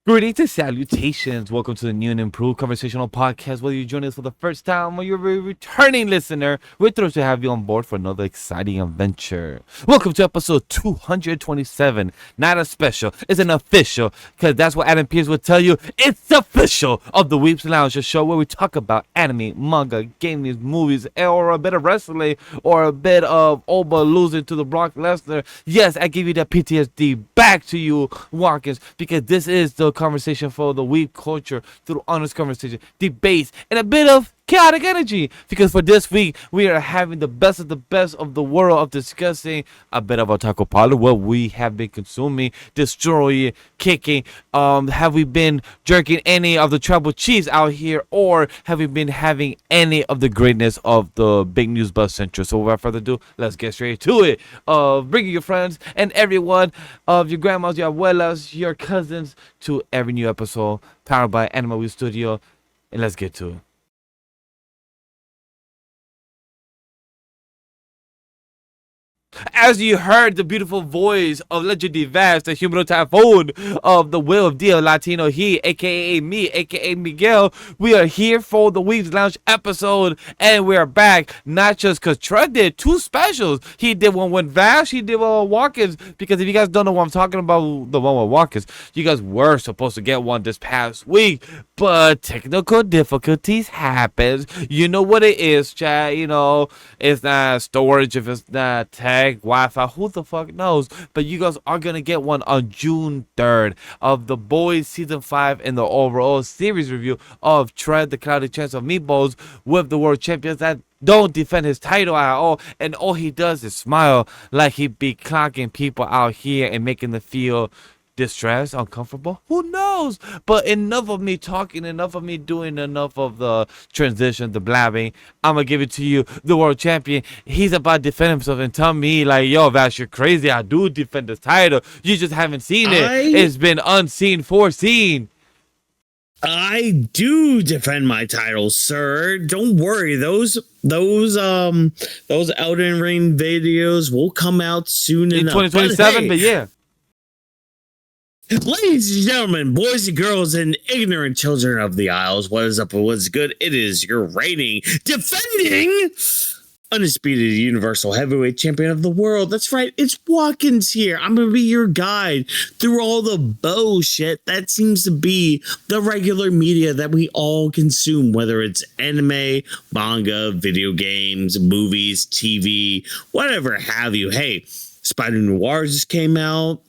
Greetings and salutations. Welcome to the new and improved conversational podcast. Whether you're joining us for the first time or you're a returning listener, we're thrilled to have you on board for another exciting adventure. Welcome to episode 227. Not a special, it's an official, because that's what Adam Pierce would tell you. It's official of the Weebs Lounge, a show where we talk about anime, manga, gaming, movies, or a bit of wrestling, or a bit of Oba losing to the Brock Lesnar. Yes, I give you that PTSD back to you, Whawkins, because this is the conversation for the weeb culture through honest conversation, debates, and a bit of chaotic energy. Because for this week, we are having the best of the world of discussing a bit of Otaku Parlor, what we have been consuming, destroying, kicking. Have we been jerking any of the tribal chiefs out here, or have we been having any of the greatness of the big news buzz central? So without further ado, let's get straight to it. Bringing your friends and everyone of your grandmas, your abuelas, your cousins to every new episode powered by AniMa W3 Studio, and let's get to it. As you heard the beautiful voice of legendary Vash, the human typhoon of the will of Dio Latino he, aka me, aka Miguel, we are here for the Weebs Lounge episode, and we are back not just because Trevor did two specials. He did one with Vash, he did one with Whawkins, because if you guys don't know what I'm talking about, the one with Whawkins, you guys were supposed to get one this past week, but technical difficulties happens. You know what it is, chat. You know, it's not storage, if it's not tech, Wi-Fi, who the fuck knows? But you guys are gonna get one on June 3rd of The Boys Season 5 and the overall series review of Tread the Cloudy Chance of Meatballs with the world champions that don't defend his title at all, and all he does is smile like he be clocking people out here and making them feel distressed, uncomfortable, who knows? But enough of me talking, enough of me doing enough of the transition, the blabbing. I'm gonna give it to you, the world champion. He's about to defend himself and tell me like, yo, Vash, you're crazy. I do defend this title, you just haven't seen it. It's been unseen, foreseen. I do defend my title, sir. Don't worry. Those Elden Ring videos will come out soon in enough. 2027, but yeah. Ladies and gentlemen, boys and girls, and ignorant children of the Isles, what is up and what's good? It is your reigning, defending, undisputed universal heavyweight champion of the world. That's right, it's Whawkins here. I'm going to be your guide through all the bullshit that seems to be the regular media that we all consume, whether it's anime, manga, video games, movies, TV, whatever have you. Hey, Spider Noir just came out,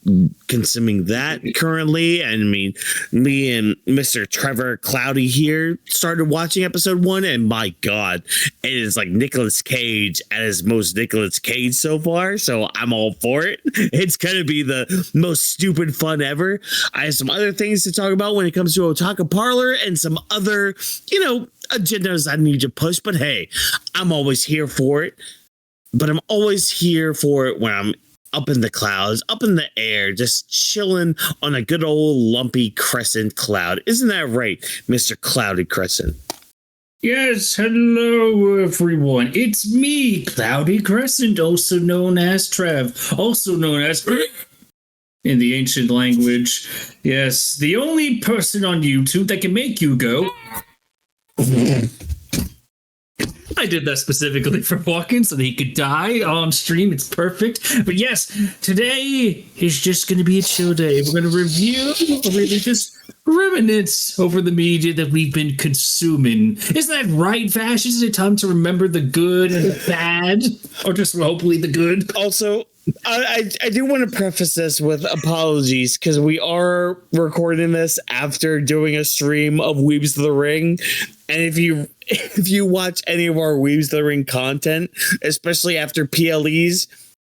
consuming that currently. And I mean, me and Mr. Trevor Cloudy here started watching episode 1, and my God, it is like Nicolas Cage at his most Nicolas Cage so far. So I'm all for it. It's gonna be the most stupid fun ever. I have some other things to talk about when it comes to Otaku Parlor and some other, agendas I need to push. But hey, I'm always here for it. But I'm always here for it when I'm up in the clouds, up in the air, just chilling on a good old lumpy crescent cloud. Isn't that right, Mr. Cloudy Crescent? Yes, hello everyone. It's me, Cloudy Crescent, also known as Trev, also known as in the ancient language. Yes, the only person on YouTube that can make you go. I did that specifically for Whawkins so that he could die on stream. It's perfect. But yes, today is just going to be a chill day. We're going to review, or maybe just reminisce over the media that we've been consuming. Isn't that right, Vash? Isn't it time to remember the good and the bad? Or just hopefully the good? Also, I do want to preface this with apologies, because we are recording this after doing a stream of Weebs the Ring. And if you watch any of our Weebs the Ring content, especially after PLEs,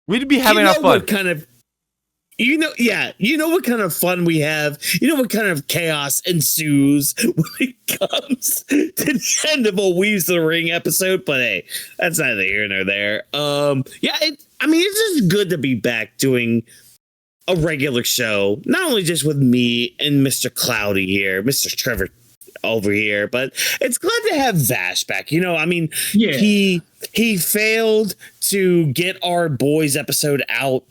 we'd be having our fun. What kind of what kind of fun we have. You know what kind of chaos ensues when it comes to the end of a Weebs the Ring episode. But hey, that's neither here nor there. It's just good to be back doing a regular show, not only just with me and Mr. Cloudy here, Mr. Trevor over here, but it's glad to have Vash back. Yeah. He he failed to get our boys episode out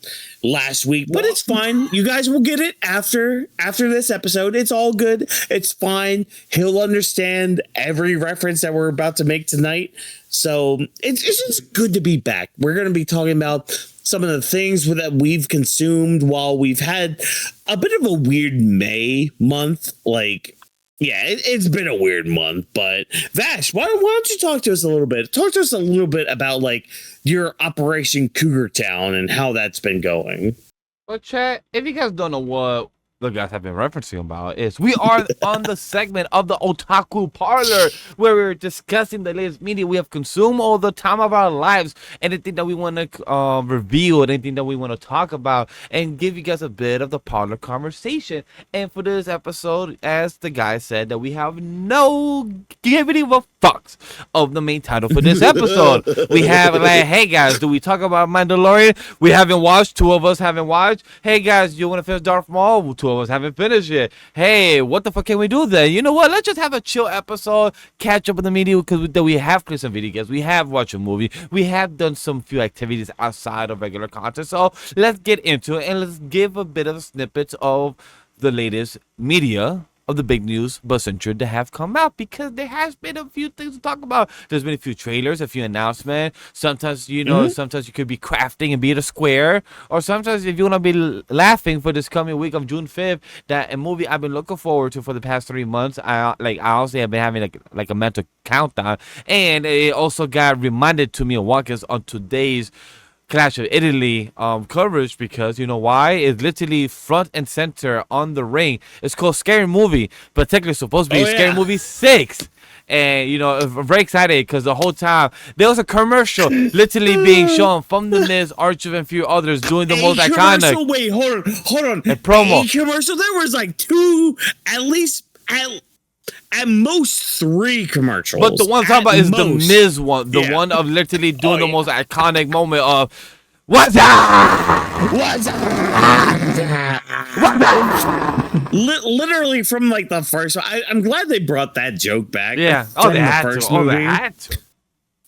last week, but it's fine. You guys will get it after this episode. It's all good. It's fine. He'll understand every reference that we're about to make tonight. So it's just good to be back. We're going to be talking about some of the things that we've consumed while we've had a bit of a weird May month. Like, yeah, it's been a weird month, but Vash, why don't you talk to us a little bit? Talk to us a little bit about like your Operation Cougar Town and how that's been going. Well, chat, if you guys don't know what the guys have been referencing about is we are on the segment of the Otaku Parlor where we're discussing the latest media we have consumed all the time of our lives, anything that we want to review, anything that we want to talk about, and give you guys a bit of the parlor conversation. And for this episode, as the guy said, that we have no giving a fucks of the main title for this episode. We have like, hey guys, do we talk about Mandalorian? We haven't watched. Two of us haven't watched. Hey guys, you want to finish Darth Maul? Two of us haven't finished yet. Hey, what the fuck can we do then? You know what? Let's just have a chill episode, catch up with the media because we have played some video games, we have watched a movie, we have done some few activities outside of regular content. So let's get into it and let's give a bit of snippets of the latest media of the big news but centered to have come out, because there has been a few things to talk about. There's been a few trailers, a few announcements. Sometimes, you know, sometimes you could be crafting and be at a square, or sometimes if you want to be laughing for this coming week of June 5th, that a movie I've been looking forward to for the past 3 months. I honestly have been having like a mental countdown, and it also got reminded to me of Whawkins on today's Clash of Italy coverage, because you know why? It's literally front and center on the ring. It's called Scary Movie, but technically it's supposed to be Scary Movie 6. And you know, I'm very excited because the whole time there was a commercial literally being shown from The Miz, Archer, and a few others doing the most iconic. Wait, hold on. A promo. A commercial. There was like two, at most 3 commercials. But the one I'm talking about is the most. Miz one, the one of literally doing the most iconic moment of "What's up? What's literally from like the first one. I'm glad they brought that joke back. Yeah. From They the had first to. Oh, they movie. had to.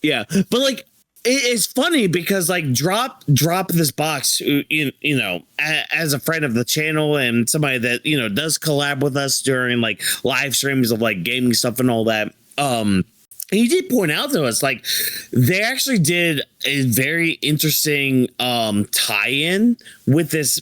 Yeah, but like it's funny because like drop this box, you know, as a friend of the channel and somebody that, you know, does collab with us during like live streams of like gaming stuff and all that. He did point out to us like they actually did a very interesting tie-in with this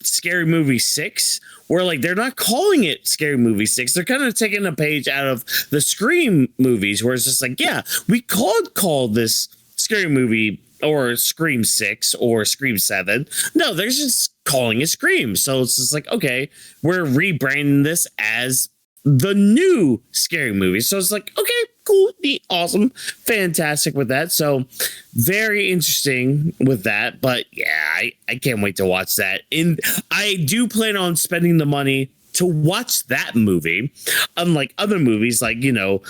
Scary Movie 6, where like they're not calling it Scary Movie 6. They're kind of taking a page out of the Scream movies, where it's just like, yeah, we call this Scary Movie or Scream 6 or Scream 7. No, they're just calling it Scream. So it's just like, okay, we're rebranding this as the new Scary Movie. So it's like, okay, cool, neat, awesome, fantastic with that. So very interesting with that. But yeah, I can't wait to watch that. And I do plan on spending the money to watch that movie, unlike other movies like, you know,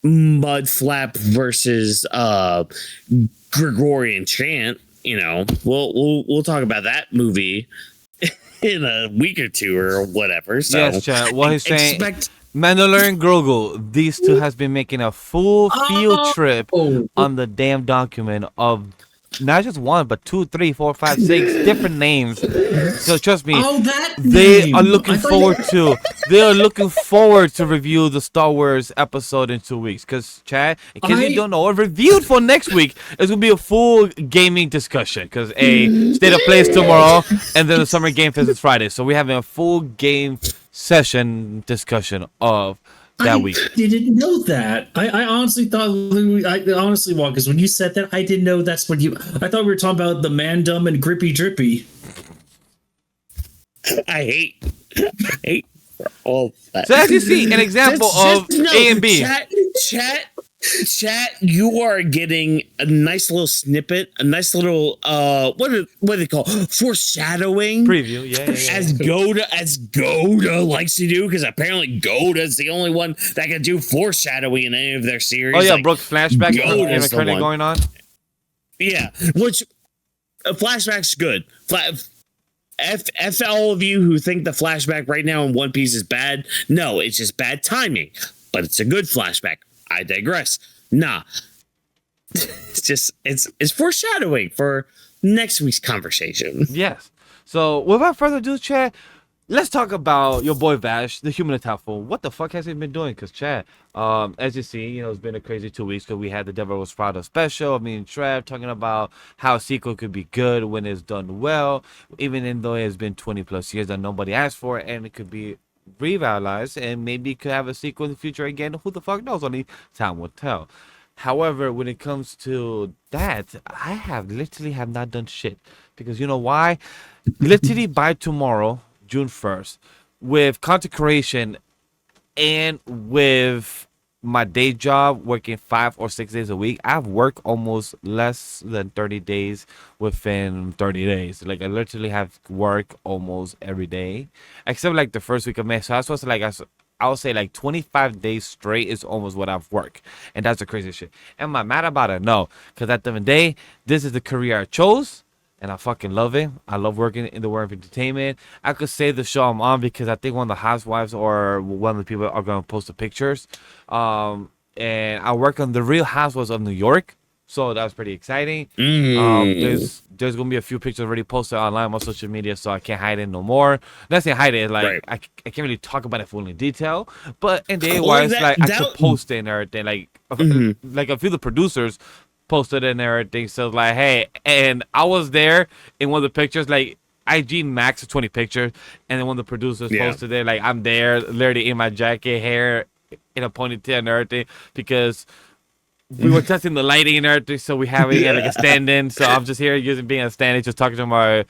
Mudflap versus Gregorian Chant. You know, we'll talk about that movie in a week or two or whatever. So yes, chat. What he's saying, Mandalorian Grogu, these two has been making a full field trip on the damn document of not just 1, but 2, 3, 4, 5, 6 different names. So trust me, they are looking forward to. They are looking forward to review the Star Wars episode in 2 weeks. Because Chad, in case you don't know, reviewed for next week, it's gonna be a full gaming discussion. Because a state of plays tomorrow, and then the Summer Game Fest is Friday. So we're having a full game session discussion of that week. I didn't know that. I honestly thought, because when you said that, I didn't know that's what you. I thought we were talking about the Mandum and Grippy Drippy. I hate all that. So as you see, an example of A and B. Chat, you are getting a nice little snippet, a nice little what do they call foreshadowing Preview, yeah. As Goda likes to do, because apparently Goda's the only one that can do foreshadowing in any of their series. Oh yeah, like, Brooks flashback Goda's the one going on. Yeah, which flashback's good. F all of you who think the flashback right now in One Piece is bad. No, it's just bad timing, but it's a good flashback. I digress. Nah, it's foreshadowing for next week's conversation. Yes. So without further ado, Chad, let's talk about your boy Vash, the human attack fool. What the fuck has he been doing? Cause Chad, as you see, it's been a crazy 2 weeks because we had the Devil Was Prada special. Me and Trev talking about how a sequel could be good when it's done well, even though it has been 20 plus years that nobody asked for it, and it could be revitalized and maybe could have a sequel in the future again. Who the fuck knows? Only time will tell. However, when it comes to that, I literally have not done shit because you know why? Literally by tomorrow, June 1st, with content creation and with my day job working 5 or 6 days a week, I've worked almost less than 30 days within 30 days. Like I literally have work almost every day, except like the first week of May. So I was supposed to I would say like 25 days straight is almost what I've worked. And that's the crazy shit. Am I mad about it? No. Because at the end of the day, this is the career I chose. And I fucking love it. I love working in the world of entertainment. I could say the show I'm on because I think one of the housewives or one of the people are going to post the pictures. And I work on the Real Housewives of New York. So that was pretty exciting. There's gonna be a few pictures already posted online on social media, so I can't hide it no more. Not saying hide it, like Right. I can't really talk about it fully in detail. But in the wise, I could post it and everything. Like like a few of the producers posted it and everything. So like, hey, and I was there in one of the pictures, like IG max of 20 pictures, and then one of the producers posted it, like I'm there, literally in my jacket, hair in a ponytail and everything, because we were testing the lighting and everything, so we have it like a stand-in. So I'm just here being a stand-in, just talking to my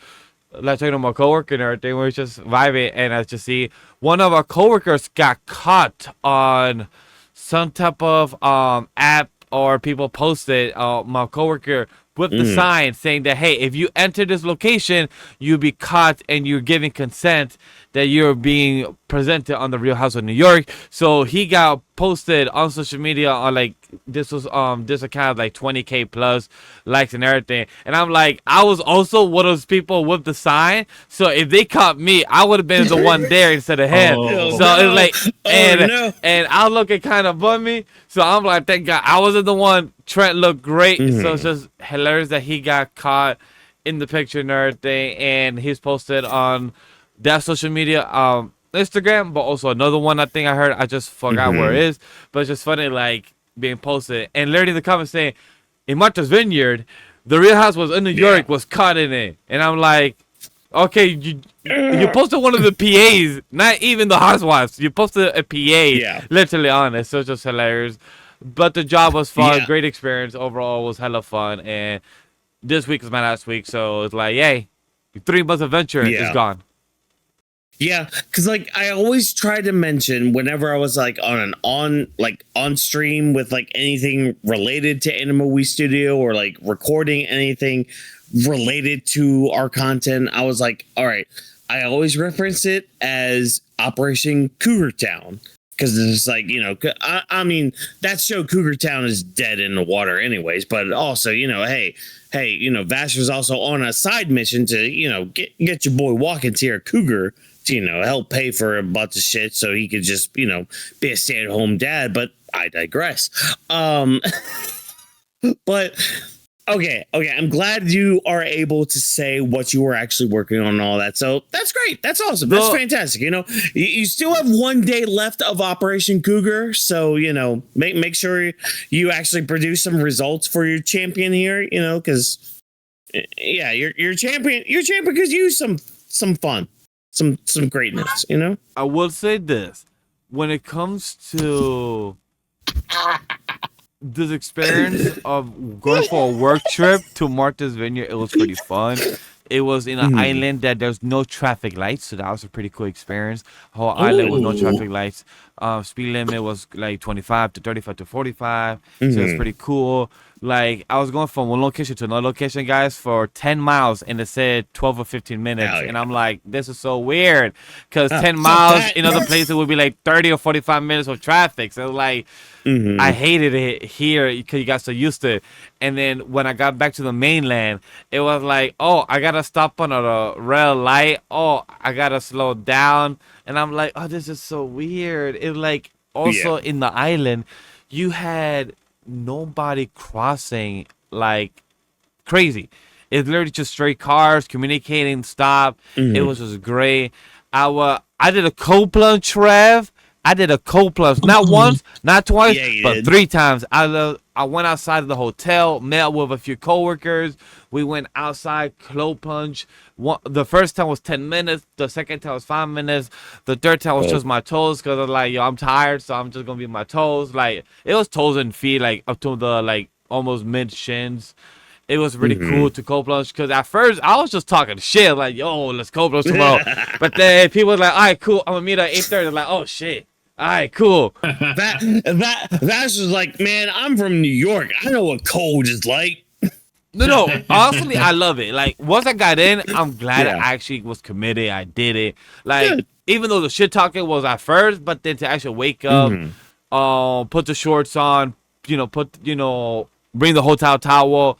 coworker and everything. We were just vibing, and I just see one of our coworkers got caught on some type of app, or people posted my coworker with the sign saying that, hey, if you enter this location, you'll be caught and you're giving consent that you're being presented on the Real House of New York. So he got posted on social media on like this account like 20K plus likes and everything. And I'm like, I was also one of those people with the sign. So if they caught me, I would have been the one there instead of him. It's like, and I look at kind of bummy. So I'm like, thank God I wasn't the one. Trent looked great. So it's just hilarious that he got caught in the picture and everything. And he's posted on that social media, Instagram, but also another one I think I heard. I just forgot where it is. But it's just funny, like, being posted. And literally in the comments saying, in Martha's Vineyard, the Real House was in New York, was caught in it. And I'm like, okay, you posted one of the PAs, not even the housewives. You posted a PA, literally on it. So it's just hilarious. But the job was fun, great experience. Overall, it was hella fun. And this week is my last week, so it's like, yay, 3 months adventure is gone. Yeah, because like I always try to mention whenever I was like on stream with like anything related to AniMa W3 Studio or like recording anything related to our content, I was like, all right, I always reference it as Operation Cougar Town. Because it's like, I mean, that show Cougar Town is dead in the water anyways. But also, hey, Vash was also on a side mission to, get your boy Whawkins here, Cougar, to, help pay for a bunch of shit so he could just, be a stay-at-home dad. But I digress. But okay. I'm glad you are able to say what you were actually working on and all that. So that's great. That's awesome. That's fantastic. You still have 1 day left of Operation Cougar. So, make sure you actually produce some results for your champion here, because your champion could use some fun, some greatness, I will say this. When it comes to this experience of going for a work trip to Martha's Vineyard, it was pretty fun. It was in an island that there's no traffic lights, so that was a pretty cool experience. Whole island with no traffic lights. Speed limit was like 25 to 35 to 45, so it's pretty cool. Like, I was going from one location to another location, guys, for 10 miles, and it said 12 or 15 minutes. And I'm like, this is so weird, because 10 miles in other places would be like 30 or 45 minutes of traffic. So, like, I hated it here because you got so used to it. And then when I got back to the mainland, it was like, oh, I got to stop on a red light. Oh, I got to slow down. And I'm like, oh, this is so weird. It like, also in the island, you had nobody crossing like crazy. It's literally just straight cars communicating, stop. It was just great. I did a cold plunge, Trev. I did a cold plunge, not once, not twice, but did. 3 times. I went outside of the hotel, met with a few coworkers. We went outside, cold plunge. The first time was 10 minutes. The second time was 5 minutes. The third time was just my toes because I was like, yo, I'm tired, so I'm just gonna be my toes. Like it was toes and feet, like up to the like almost mid shins. It was really cool to cold plunge because at first I was just talking shit like, yo, let's cold plunge tomorrow. But then people was like, all right, cool, I'm gonna meet at 8:30. Like, oh shit. All right, cool. Vash was like, man, I'm from New York. I know what cold is like. No. Honestly, I love it. Like once I got in, I'm glad I actually was committed. I did it. Like even though the shit talking was at first, but then to actually wake up, put the shorts on, bring the hotel towel.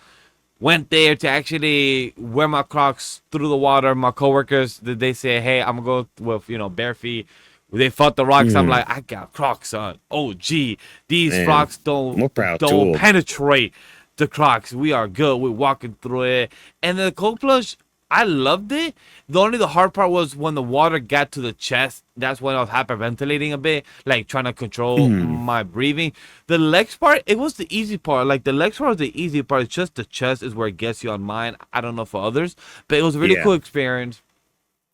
Went there to actually wear my Crocs through the water. My coworkers, they say, hey, I'm gonna go with bare feet. They fought the rocks. I'm like, I got Crocs on. Oh, gee, these rocks don't penetrate the Crocs. We are good. We're walking through it. And the cold plunge, I loved it. The hard part was when the water got to the chest. That's when I was hyperventilating a bit, like trying to control my breathing. The legs part, it was the easy part. Like the legs part was the easy part. It's just the chest is where it gets you on mine. I don't know for others, but it was a really cool experience.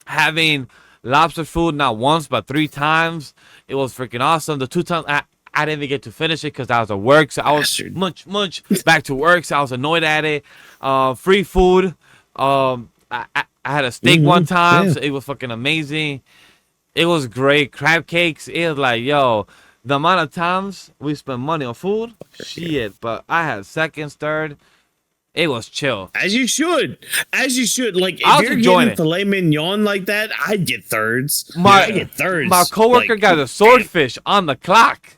Having lobster food not once but 3 times. It was freaking awesome. The 2 times I didn't even get to finish it because I was at work. So I was munch back to work. So I was annoyed at it. Free food. I had a steak one time, so it was fucking amazing. It was great. Crab cakes. It was like, yo, the amount of times we spent money on food, shit. But I had seconds, third. It was chill. As you should. Like, I was if you're enjoying getting filet mignon like that, I'd get thirds. I get thirds. My coworker got a swordfish on the clock.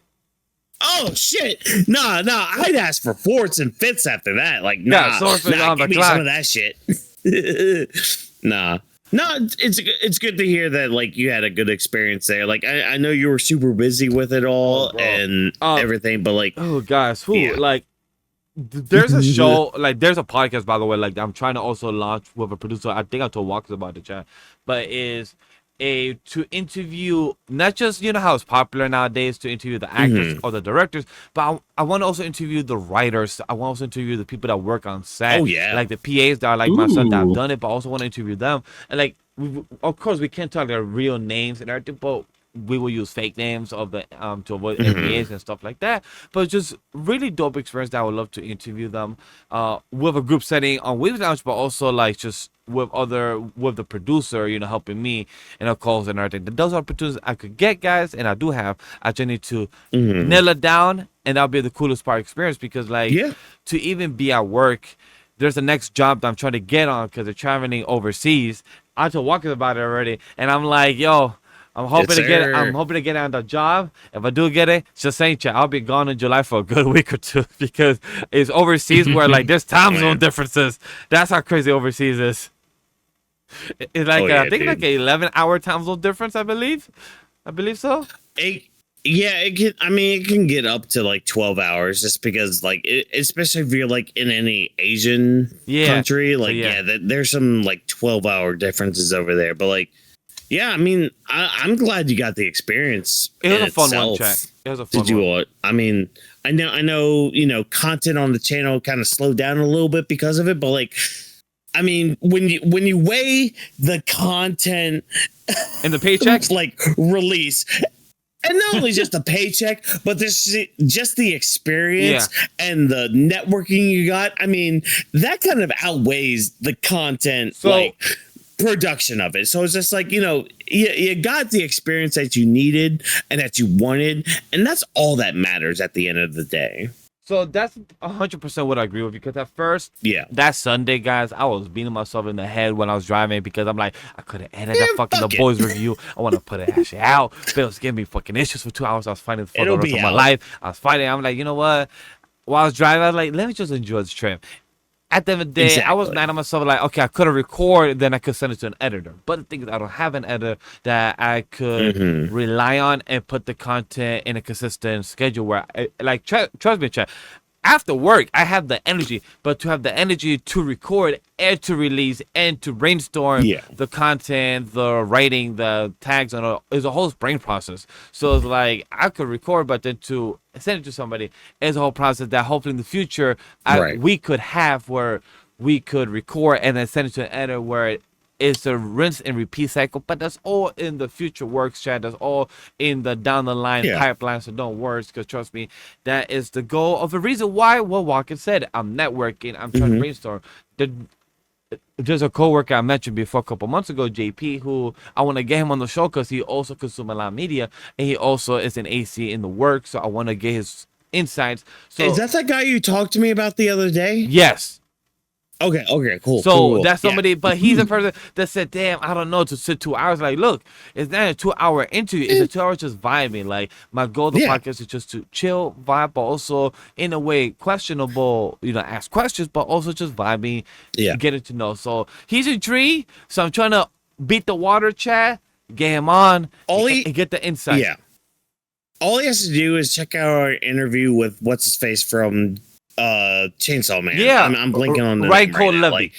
Oh, shit. Nah. I'd ask for fourths and fifths after that. Like, swordfish on the give me clock. some of that shit. Nah. No, it's good to hear that like you had a good experience there. Like I know you were super busy with it all and everything, but like guys, like there's a show, like there's a podcast by the way, like I'm trying to also launch with a producer. I think I told Whawkins about the chat, but is to interview not just how it's popular nowadays to interview the actors or the directors, but I want to also interview the writers. I want to also interview the people that work on set. Oh yeah, like the PAs that are like myself that have done it, but I also want to interview them. And like, of course, we can't talk their real names and everything, but we will use fake names of the to avoid NDAs and stuff like that. But just really dope experience that I would love to interview them with a group setting on Weebs Lounge, but also like just with the producer, helping me and of course and everything. Those are opportunities I could get, guys, and I do have. I just need to nail it down, and that'll be the coolest part experience because like to even be at work. There's the next job that I'm trying to get on because they're traveling overseas. I told Whawkins about it already, and I'm like, yo. I'm hoping to get on the job. If I do get it, just ain't you. I'll be gone in July for a good week or two because it's overseas where like there's time zone differences. That's how crazy overseas is. It's like I think like an 11-hour time zone difference. I believe so. It can get up to like 12 hours just because like especially if you're like in any Asian country, like there's some like 12-hour differences over there, but like. Yeah, I mean, I'm glad you got the experience. It was a fun one, chat. It was a fun one. I mean, I know, content on the channel kind of slowed down a little bit because of it, but like, I mean, when you weigh the content and the paycheck, like release, and not only just the paycheck, but this just the experience and the networking you got. I mean, that kind of outweighs the content, production of it. So it's just like, you got the experience that you needed and that you wanted, and that's all that matters at the end of the day. So that's 100% what I agree with, because at first, that Sunday, guys, I was beating myself in the head when I was driving because I'm like, I could have edited that fucking The Boys review. I want to put it actually out. But it was giving me fucking issues for 2 hours. I was fighting for the rest of my life. I was fighting. I'm like, you know what? While I was driving, I was like, let me just enjoy this trip. At the end of the day, I was mad at myself, like, okay, I could have recorded, then I could send it to an editor. But the thing is, I don't have an editor that I could rely on and put the content in a consistent schedule where, trust me, chat, after work, I have the energy, but to have the energy to record and to release and to brainstorm the content, the writing, the tags, and all, is a whole brain process. So it's like I could record, but then to send it to somebody is a whole process that hopefully in the future we could have where we could record and then send it to an editor where it's a rinse and repeat cycle, but that's all in the future works, Chad. That's all in the down the line pipeline. So don't worry, because trust me, that is the goal of the reason why what Whawkins said. I'm networking. I'm trying to brainstorm. There's a coworker I mentioned before a couple months ago, JP, who I want to get him on the show because he also consumes a lot of media and he also is an AC in the work. So I want to get his insights. So is that guy you talked to me about the other day? Yes. Okay, cool. So cool. that's somebody, but he's a person that said, damn, I don't know, to sit 2 hours. Like, look, it's not a 2 hour interview. It's a 2 hours just vibing. Like, my goal of the podcast is just to chill, vibe, but also, in a way, questionable, ask questions, but also just vibing, getting to know. So he's intrigued. So I'm trying to beat the water, Chad, get him on, and get the insight. Yeah. All he has to do is check out our interview with what's-his-face from Chainsaw Man. Yeah, I'm blinking on the Ryan Cole Levy.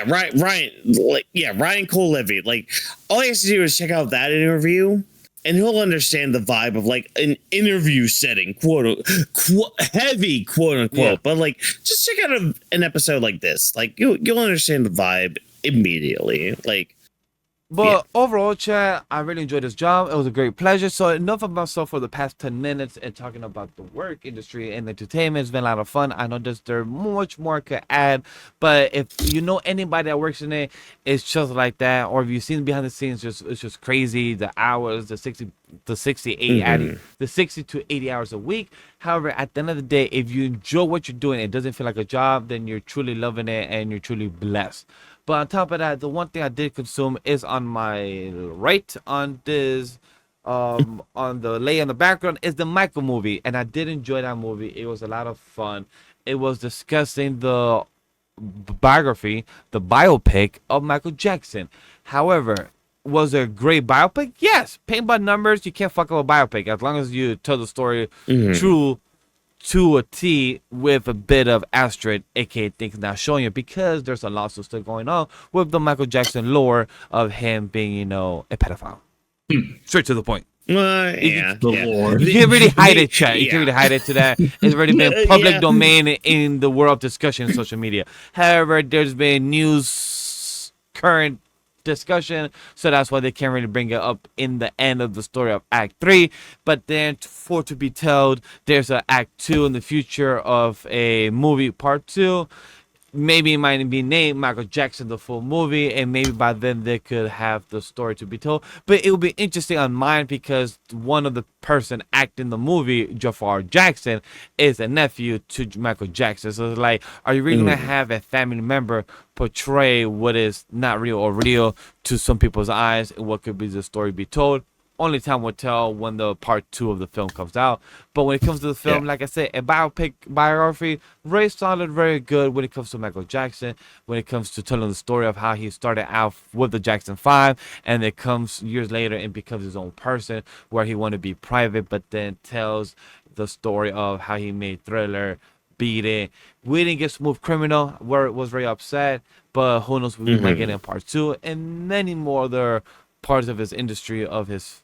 Ryan Cole Levy. Like, all he has to do is check out that interview, and he'll understand the vibe of like an interview setting, heavy, quote unquote. Yeah. But like, just check out an episode like this. Like, you'll understand the vibe immediately. Like. But overall, Chad, I really enjoyed this job. It was a great pleasure. So enough of myself for the past 10 minutes and talking about the work industry and entertainment. It's been a lot of fun. I know there's much more I could add. But if you know anybody that works in it, it's just like that. Or if you've seen behind the scenes, it's just crazy. The hours, the 60 to 80 hours a week. However, at the end of the day, if you enjoy what you're doing, it doesn't feel like a job, then you're truly loving it and you're truly blessed. But on top of that, the one thing I did consume is on my right on this, on the lay on the background is the Michael movie. And I did enjoy that movie. It was a lot of fun. It was discussing the biography, the biopic of Michael Jackson. However, was it a great biopic? Yes. Paint by numbers, you can't fuck up a biopic as long as you tell the story true to a T with a bit of asterisk, aka things not showing you, because there's a lawsuit still going on with the Michael Jackson lore of him being, a pedophile. Straight to the point. Lore. You can't really hide it, chat. You can't really hide it to that. It's already been public domain in the world of discussion in social media. However, there's been current discussion, so that's why they can't really bring it up in the end of the story of Act 3. But then for to be told, there's an Act 2 in the future of a movie Part 2. Maybe it might be named Michael Jackson the full movie, and maybe by then they could have the story to be told. But it will be interesting on mine because one of the person acting the movie, Jafar Jackson, is a nephew to Michael Jackson. So it's like, are you really gonna have a family member portray what is not real or real to some people's eyes, and what could be the story be told? Only time will tell when the part 2 of the film comes out. But when it comes to the film, like I said, a biography, very solid, very good when it comes to Michael Jackson, when it comes to telling the story of how he started out with the Jackson 5, and it comes years later and becomes his own person, where he wanted to be private, but then tells the story of how he made Thriller, Beat It. We didn't get Smooth Criminal, where it was very upset, but who knows, we might get in part 2, and many more other parts of his industry, of his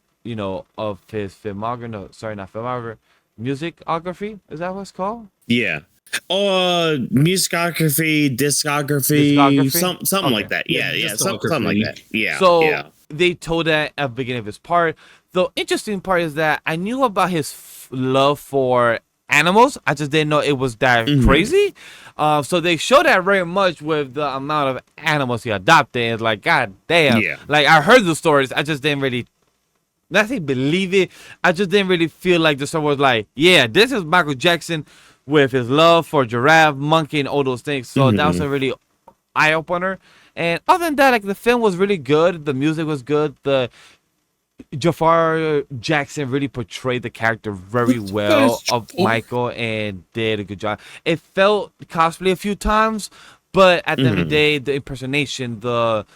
of his filmography. No, sorry, not filmography. Musicography, is that what it's called? Yeah. Musicography, discography, something like that. Yeah, something like that. Yeah. So they told that at the beginning of his part. The interesting part is that I knew about his love for animals. I just didn't know it was that crazy. So they show that very much with the amount of animals he adopted. It's like, god damn. Yeah. Like, I heard the stories. I just didn't really, not say believe it. I just didn't really feel like the story was like, yeah, this is Michael Jackson with his love for giraffe, monkey, and all those things. So that was a really eye opener. And other than that, like, the film was really good. The music was good. The Jafar Jackson really portrayed the character very well of Michael and did a good job. It felt cosplay a few times, but at the end of the day, the impersonation, the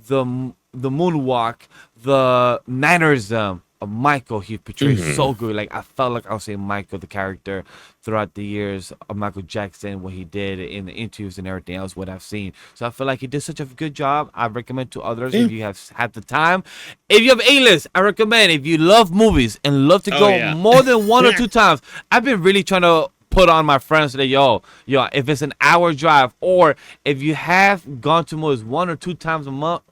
moonwalk, the mannerism, of Michael, he portrays so good. Like, I felt like I was seeing Michael, the character, throughout the years of Michael Jackson, what he did in the interviews and everything else, what I've seen. So I feel like he did such a good job. I recommend to others if you have had the time. If you have A-list, I recommend. If you love movies and love to go more than 1 or 2 times, I've been really trying to put on my friends that yo, if it's an hour drive, or if you have gone to movies 1 or 2 times a month,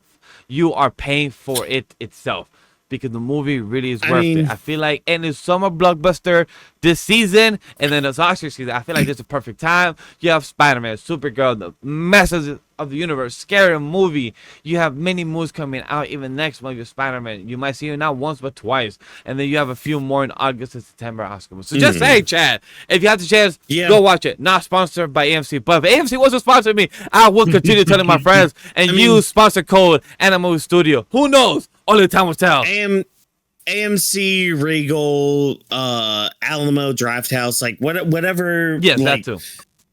you are paying for it itself, because the movie really is worth it. I feel like, and it's summer blockbuster this season, and then it's Oscar season. I feel like this is a perfect time. You have Spider-Man, Supergirl, the Masters of the Universe, scary movie. You have many movies coming out even next month with Spider-Man. You might see it not once but twice, and then you have a few more in August and September Oscar movies. So just say, Chad, if you have the chance, go watch it. Not sponsored by AMC, but if AMC was to sponsor me, I will continue telling my friends and use sponsor code AniMa W3 Studio. Who knows? Only time will tell. AMC, Regal, Alamo, Draft House, like whatever. Yes, like, that too.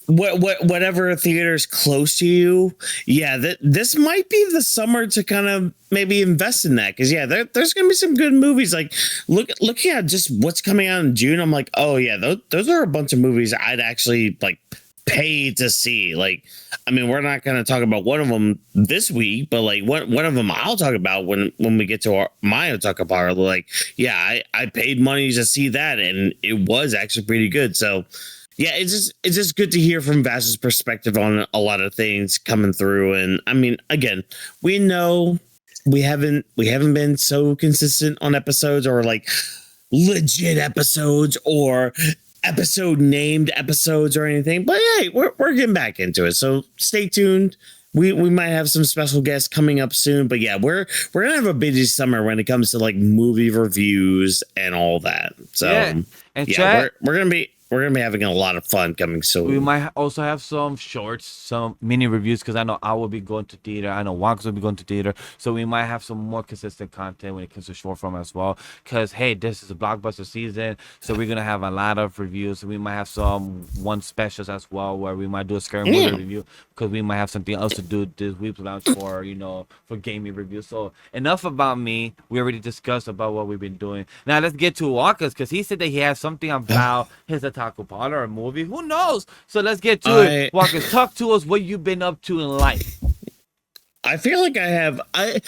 Whatever theater's close to you. Yeah, this might be the summer to kind of maybe invest in that, because there's gonna be some good movies. Like looking at just what's coming out in June, I'm like, oh yeah, those are a bunch of movies I'd actually like pay to see. Like, I mean, we're not going to talk about one of them this week, but like one of them I'll talk about when we get to my Otaku Parlor. Like, yeah, I paid money to see that, and it was actually pretty good. So yeah, it's just good to hear from Vash's perspective on a lot of things coming through. And I mean, again, we know we haven't been so consistent on episodes, or like legit episodes, or named episodes or anything, but hey, we're getting back into it, so stay tuned. We might have some special guests coming up soon, but yeah, we're gonna have a busy summer when it comes to like movie reviews and all that. So we're gonna be having a lot of fun coming soon. We might also have some shorts, some mini reviews, because I know I will be going to theater. I know Whawkins will be going to theater. So we might have some more consistent content when it comes to short form as well. Because, hey, this is a blockbuster season. So we're going to have a lot of reviews. We might have some one specials as well, where we might do a scary movie review, because we might have something else to do this Weebs Lounge for, for gaming reviews. So enough about me. We already discussed about what we've been doing. Now let's get to Whawkins, because he said that he has something about his Otaku Parlor, a movie. Who knows? So let's get to it. Whawkins, talk to us what you've been up to in life. I feel like I have. I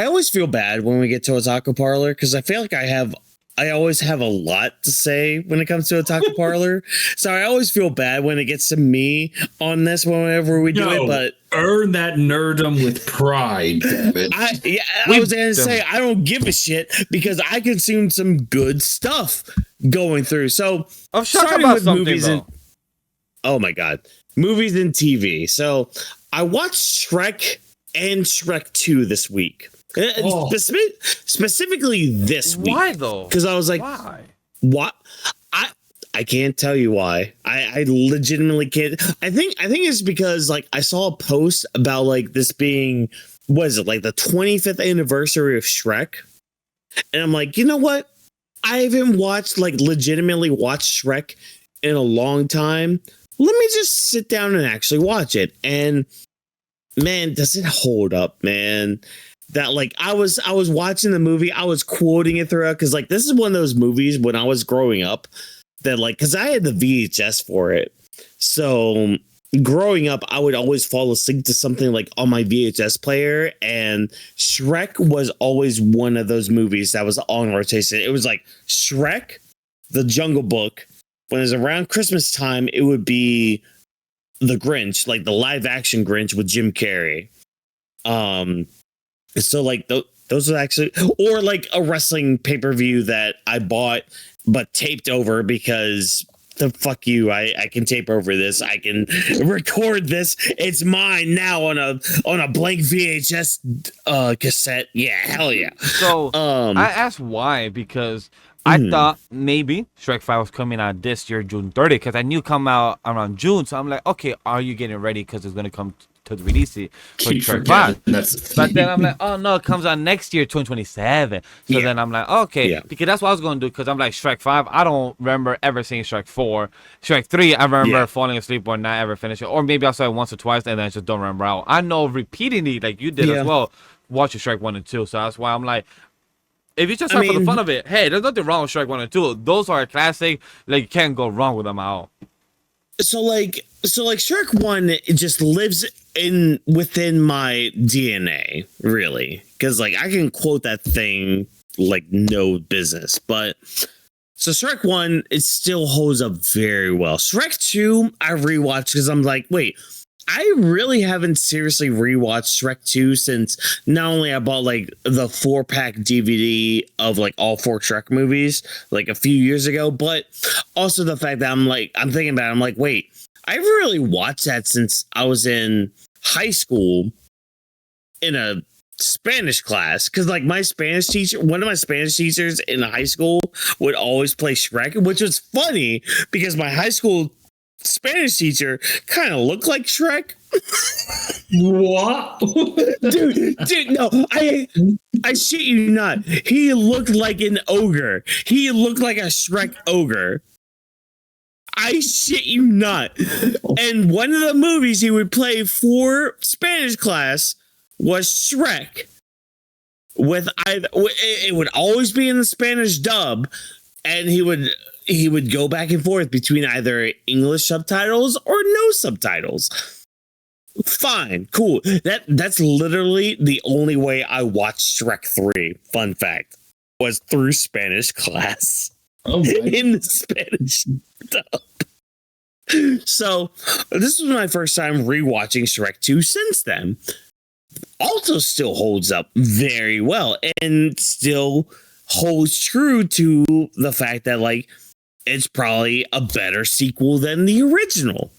always feel bad when we get to Otaku Parlor, because I feel like I always have a lot to say when it comes to Otaku Parlor. So I always feel bad when it gets to me on this whenever we do it. But earn that nerdom with pride. Damn it. I was going to say, I don't give a shit, because I consumed some good stuff going through. So I'm starting with movies oh my god, movies and TV. So I watched Shrek and Shrek 2 this week. Specifically this week. Why though? Because I was like, why? What? I can't tell you why. I legitimately can't. I think it's because like I saw a post about like this being, what is it, like the 25th anniversary of Shrek, and I'm like, you know what? I haven't legitimately watched Shrek in a long time. Let me just sit down and actually watch it. And man, does it hold up, man. That like I was watching the movie, I was quoting it throughout, because like this is one of those movies when I was growing up that like, because I had the VHS for it. So growing up, I would always fall asleep to something like on my VHS player, and Shrek was always one of those movies that was on rotation. It was like Shrek, The Jungle Book. When it was around Christmas time, it would be The Grinch, like the live action Grinch with Jim Carrey. So like those are actually, or like a wrestling pay-per-view that I bought but taped over, because the fuck you, I can tape over this, I can record this, it's mine now on a blank VHS cassette. Yeah, hell yeah. So I asked why, because I thought maybe Shrek 5 was coming out this year, June 30th, because I knew it come out around June. So I'm like, okay, are you getting ready? Because it's going to come to the release it for Shrek 5. But then I'm like, oh no, it comes out next year, 2027. So then I'm like, okay, because that's what I was going to do, because I'm like, Shrek 5, I don't remember ever seeing Shrek 4. Shrek 3, I remember falling asleep or not ever finishing it. Or maybe I saw it once or twice and then I just don't remember out. I know repeating it like you did as well, watching Shrek 1 and 2. So that's why I'm like, if you just start for the fun of it, hey, there's nothing wrong with Shrek 1 and 2. Those are a classic. Like, you can't go wrong with them at all. So Shrek 1, it just lives within my DNA, really. Because, like, I can quote that thing like no business. But, so Shrek 1, it still holds up very well. Shrek 2, I rewatched because I'm like, wait, I really haven't seriously rewatched Shrek 2 since not only I bought like the 4-pack DVD of like all 4 Shrek movies like a few years ago, but also the fact that I'm thinking about it, I'm like, wait, I haven't really watched that since I was in high school in a Spanish class. Cause like one of my Spanish teachers in high school would always play Shrek, which was funny because my high school Spanish teacher kind of looked like Shrek. What? dude, no, I shit you not. He looked like an ogre. He looked like a Shrek ogre. I shit you not. And one of the movies he would play for Spanish class was Shrek. It would always be in the Spanish dub, and he would go back and forth between either English subtitles or no subtitles. Fine, cool. That's literally the only way I watched Shrek 3. Fun fact, was through Spanish class. Oh my. In the Spanish dub. So this was my first time rewatching Shrek 2 since then. Also still holds up very well and still holds true to the fact that like it's probably a better sequel than the original.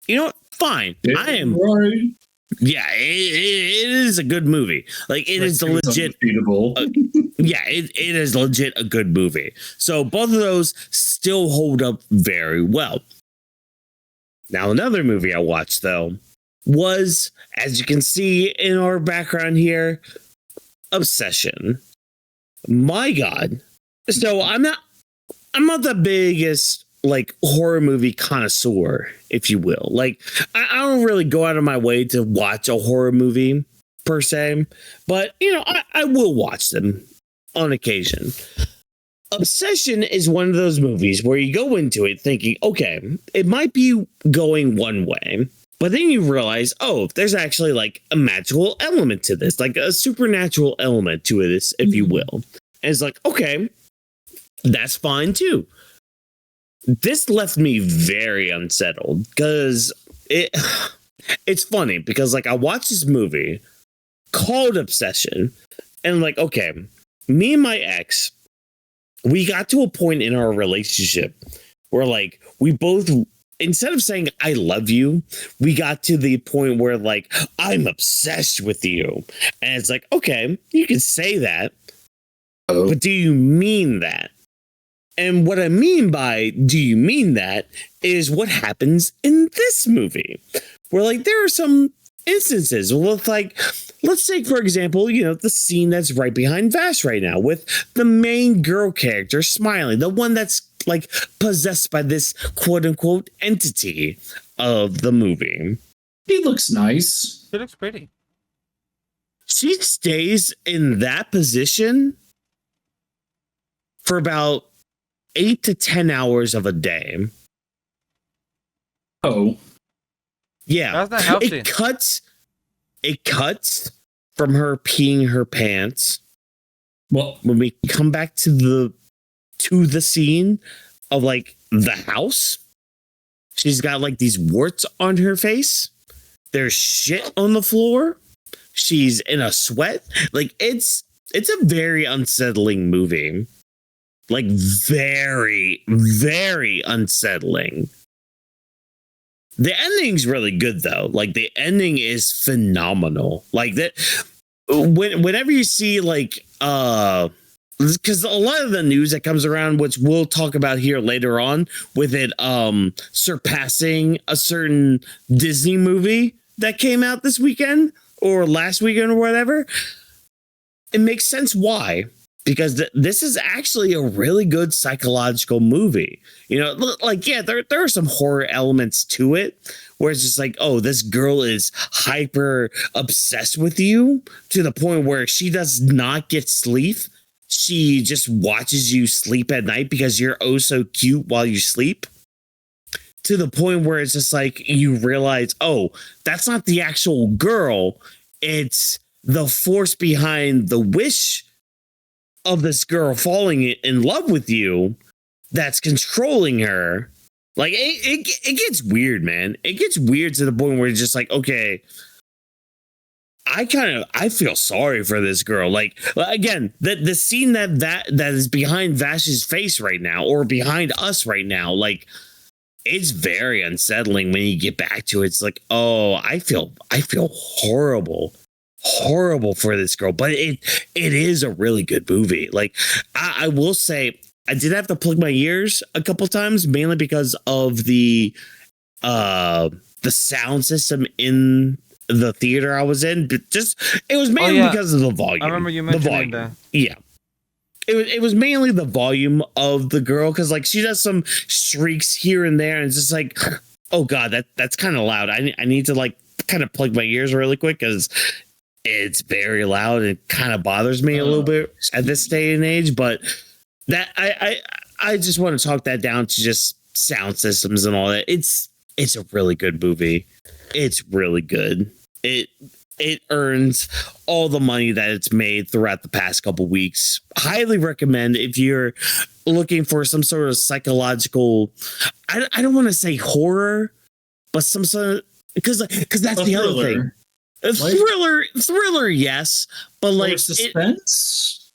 You know what? Fine. I am right. Yeah, it is a good movie. Like it is a legit. Yeah, it is legit a good movie. So both of those still hold up very well. Now another movie I watched though was, as you can see in our background here, Obsession. My God. So I'm not the biggest like horror movie connoisseur, if you will. Like I don't really go out of my way to watch a horror movie per se, but you know, I will watch them on occasion. Obsession is one of those movies where you go into it thinking, okay, it might be going one way, but then you realize, oh, there's actually like a magical element to this, like a supernatural element to this, if you will. And it's like, okay, that's fine too. This left me very unsettled because it's funny because like I watched this movie called Obsession and like, okay, me and my ex, we got to a point in our relationship where like we both, instead of saying I love you, we got to the point where like I'm obsessed with you. And it's like, okay, you can say that, but do you mean that? And what I mean by do you mean that is what happens in this movie, where like there are some instances with like, let's take, for example, you know, the scene that's right behind Vash right now with the main girl character smiling, the one that's like possessed by this quote unquote entity of the movie. He looks nice. She looks pretty. She stays in that position for about 8 to 10 hours of a day. Oh. Yeah. That's not healthy. It cuts from her peeing her pants. Well, when we come back to the scene of like the house, she's got like these warts on her face. There's shit on the floor. She's in a sweat. Like it's a very unsettling movie. Like very, very unsettling. The ending's really good though. Like the ending is phenomenal. Like that whenever you see like because a lot of the news that comes around, which we'll talk about here later on, with it surpassing a certain Disney movie that came out this weekend or last weekend or whatever, it makes sense why. Because this is actually a really good psychological movie. You know, like, yeah, there are some horror elements to it where it's just like, oh, this girl is hyper obsessed with you to the point where she does not get sleep she just watches you sleep at night because you're oh so cute while you sleep, to the point where it's just like you realize, oh, that's not the actual girl. It's the force behind the wish of this girl falling in love with you that's controlling her. Like it gets weird, man. It gets weird to the point where it's just like, okay, I feel sorry for this girl. Like, again, the scene that is behind Vash's face right now, or behind us right now, like, it's very unsettling when you get back to it. It's like, oh, I feel horrible for this girl. But it is a really good movie. Like, I will say, I did have to plug my ears a couple times, mainly because of the sound system in the theater I was in. But just, it was mainly because of the volume. I remember you mentioning that. Yeah. It was mainly the volume of the girl, because like she does some shrieks here and there, and it's just like, oh god, that's kind of loud. I need to like kind of plug my ears really quick because it's very loud. It kind of bothers me a little bit at this day and age, but that I just want to talk that down to just sound systems and all that. It's a really good movie. It's really good. It earns all the money that it's made throughout the past couple weeks. Highly recommend if you're looking for some sort of psychological, I don't want to say horror, but some sort of, because that's the other thing. A thriller, yes, but like suspense.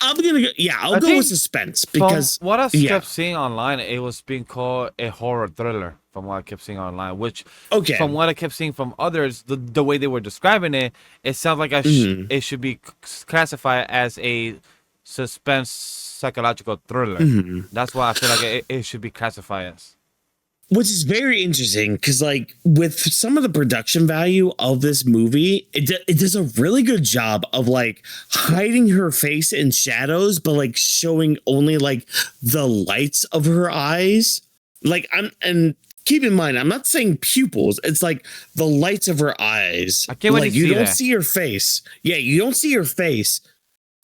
I'll go with suspense, because what I kept seeing online, it was being called a horror thriller. From what I kept seeing online, which from what I kept seeing from others, the way they were describing it, it sounds like it should be classified as a suspense psychological thriller. That's why I feel like it should be classified as. Which is very interesting, because like with some of the production value of this movie, it does a really good job of like hiding her face in shadows, but like showing only like the lights of her eyes. Like keep in mind, I'm not saying pupils. It's like the lights of her eyes. I can't wait to see you don't that. see her face. Yeah, you don't see her face.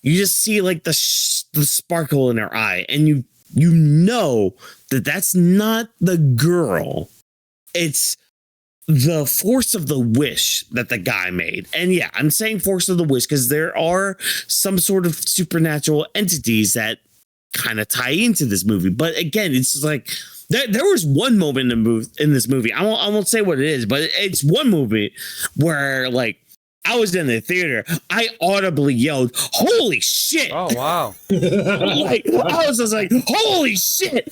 You just see like the sparkle in her eye, and you know that that's not the girl. It's the force of the wish that the guy made. And yeah, I'm saying force of the wish because there are some sort of supernatural entities that kind of tie into this movie. But again, it's just like there was one moment in this movie. I won't say what it is, but it's one movie where like I was in the theater. I audibly yelled, "Holy shit!" Oh wow! Like I was just like, "Holy shit!"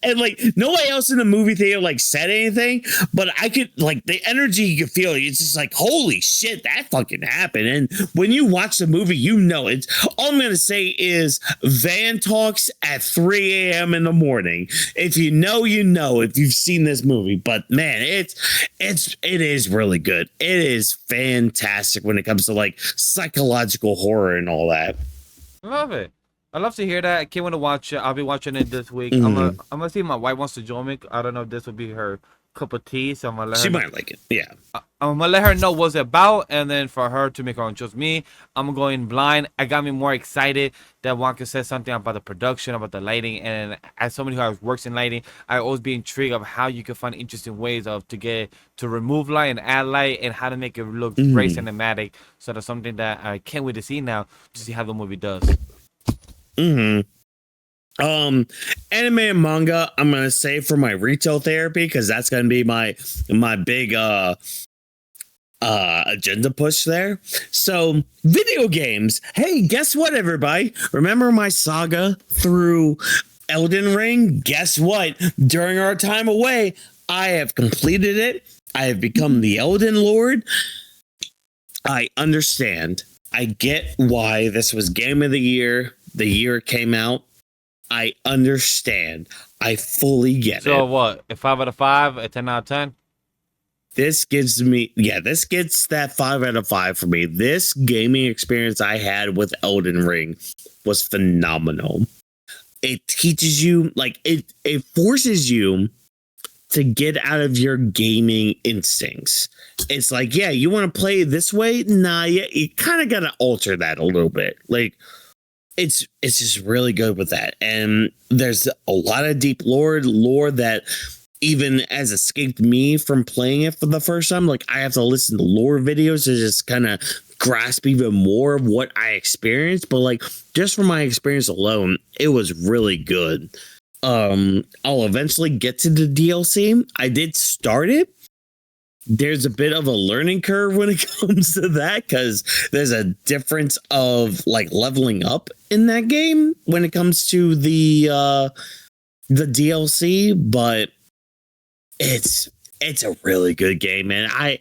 And like nobody else in the movie theater like said anything, but I could like the energy you could feel. It's just like, holy shit, that fucking happened. And when you watch the movie, you know it. All I'm gonna say is Van talks at 3 a.m. in the morning. If you know, you know. If you've seen this movie, but man, it is really good. It is fantastic when it comes to like psychological horror and all that. I love it. I love to hear that. I can't wait to watch it. I'll be watching it this week. I'm gonna see if my wife wants to join me. I don't know if this would be her cup of tea, so I'm gonna let her. She might like it. Yeah. I'm gonna let her know what's it about, and then for her to make her own choice. Me, I'm gonna go in blind. I got me more excited that Whawkins said something about the production, about the lighting, and as somebody who works in lighting, I always be intrigued of how you can find interesting ways to remove light and add light, and how to make it look very cinematic. So that's something that I can't wait to see now to see how the movie does. Anime and manga, I'm gonna say for my retail therapy, because that's gonna be my big agenda push there. So video games. Hey, guess what, everybody? Remember my saga through Elden Ring? Guess what? During our time away, I have completed it. I have become the Elden Lord. I understand. I get why this was Game of the Year. The year it came out. I understand. I fully get it. So what? A 5 out of 5? A 10 out of 10? This gets that 5 out of 5 for me. This gaming experience I had with Elden Ring was phenomenal. It teaches you, like, it forces you to get out of your gaming instincts. It's like, yeah, you want to play this way? Nah, you kind of got to alter that a little bit. Like, it's just really good with that. And there's a lot of deep lore that even has escaped me from playing it for the first time. Like, I have to listen to lore videos to just kind of grasp even more of what I experienced. But like, just from my experience alone, it was really good. I'll eventually get to the DLC. I did start it. There's a bit of a learning curve when it comes to that, because there's a difference of like leveling up in that game when it comes to the DLC, but it's a really good game, man. I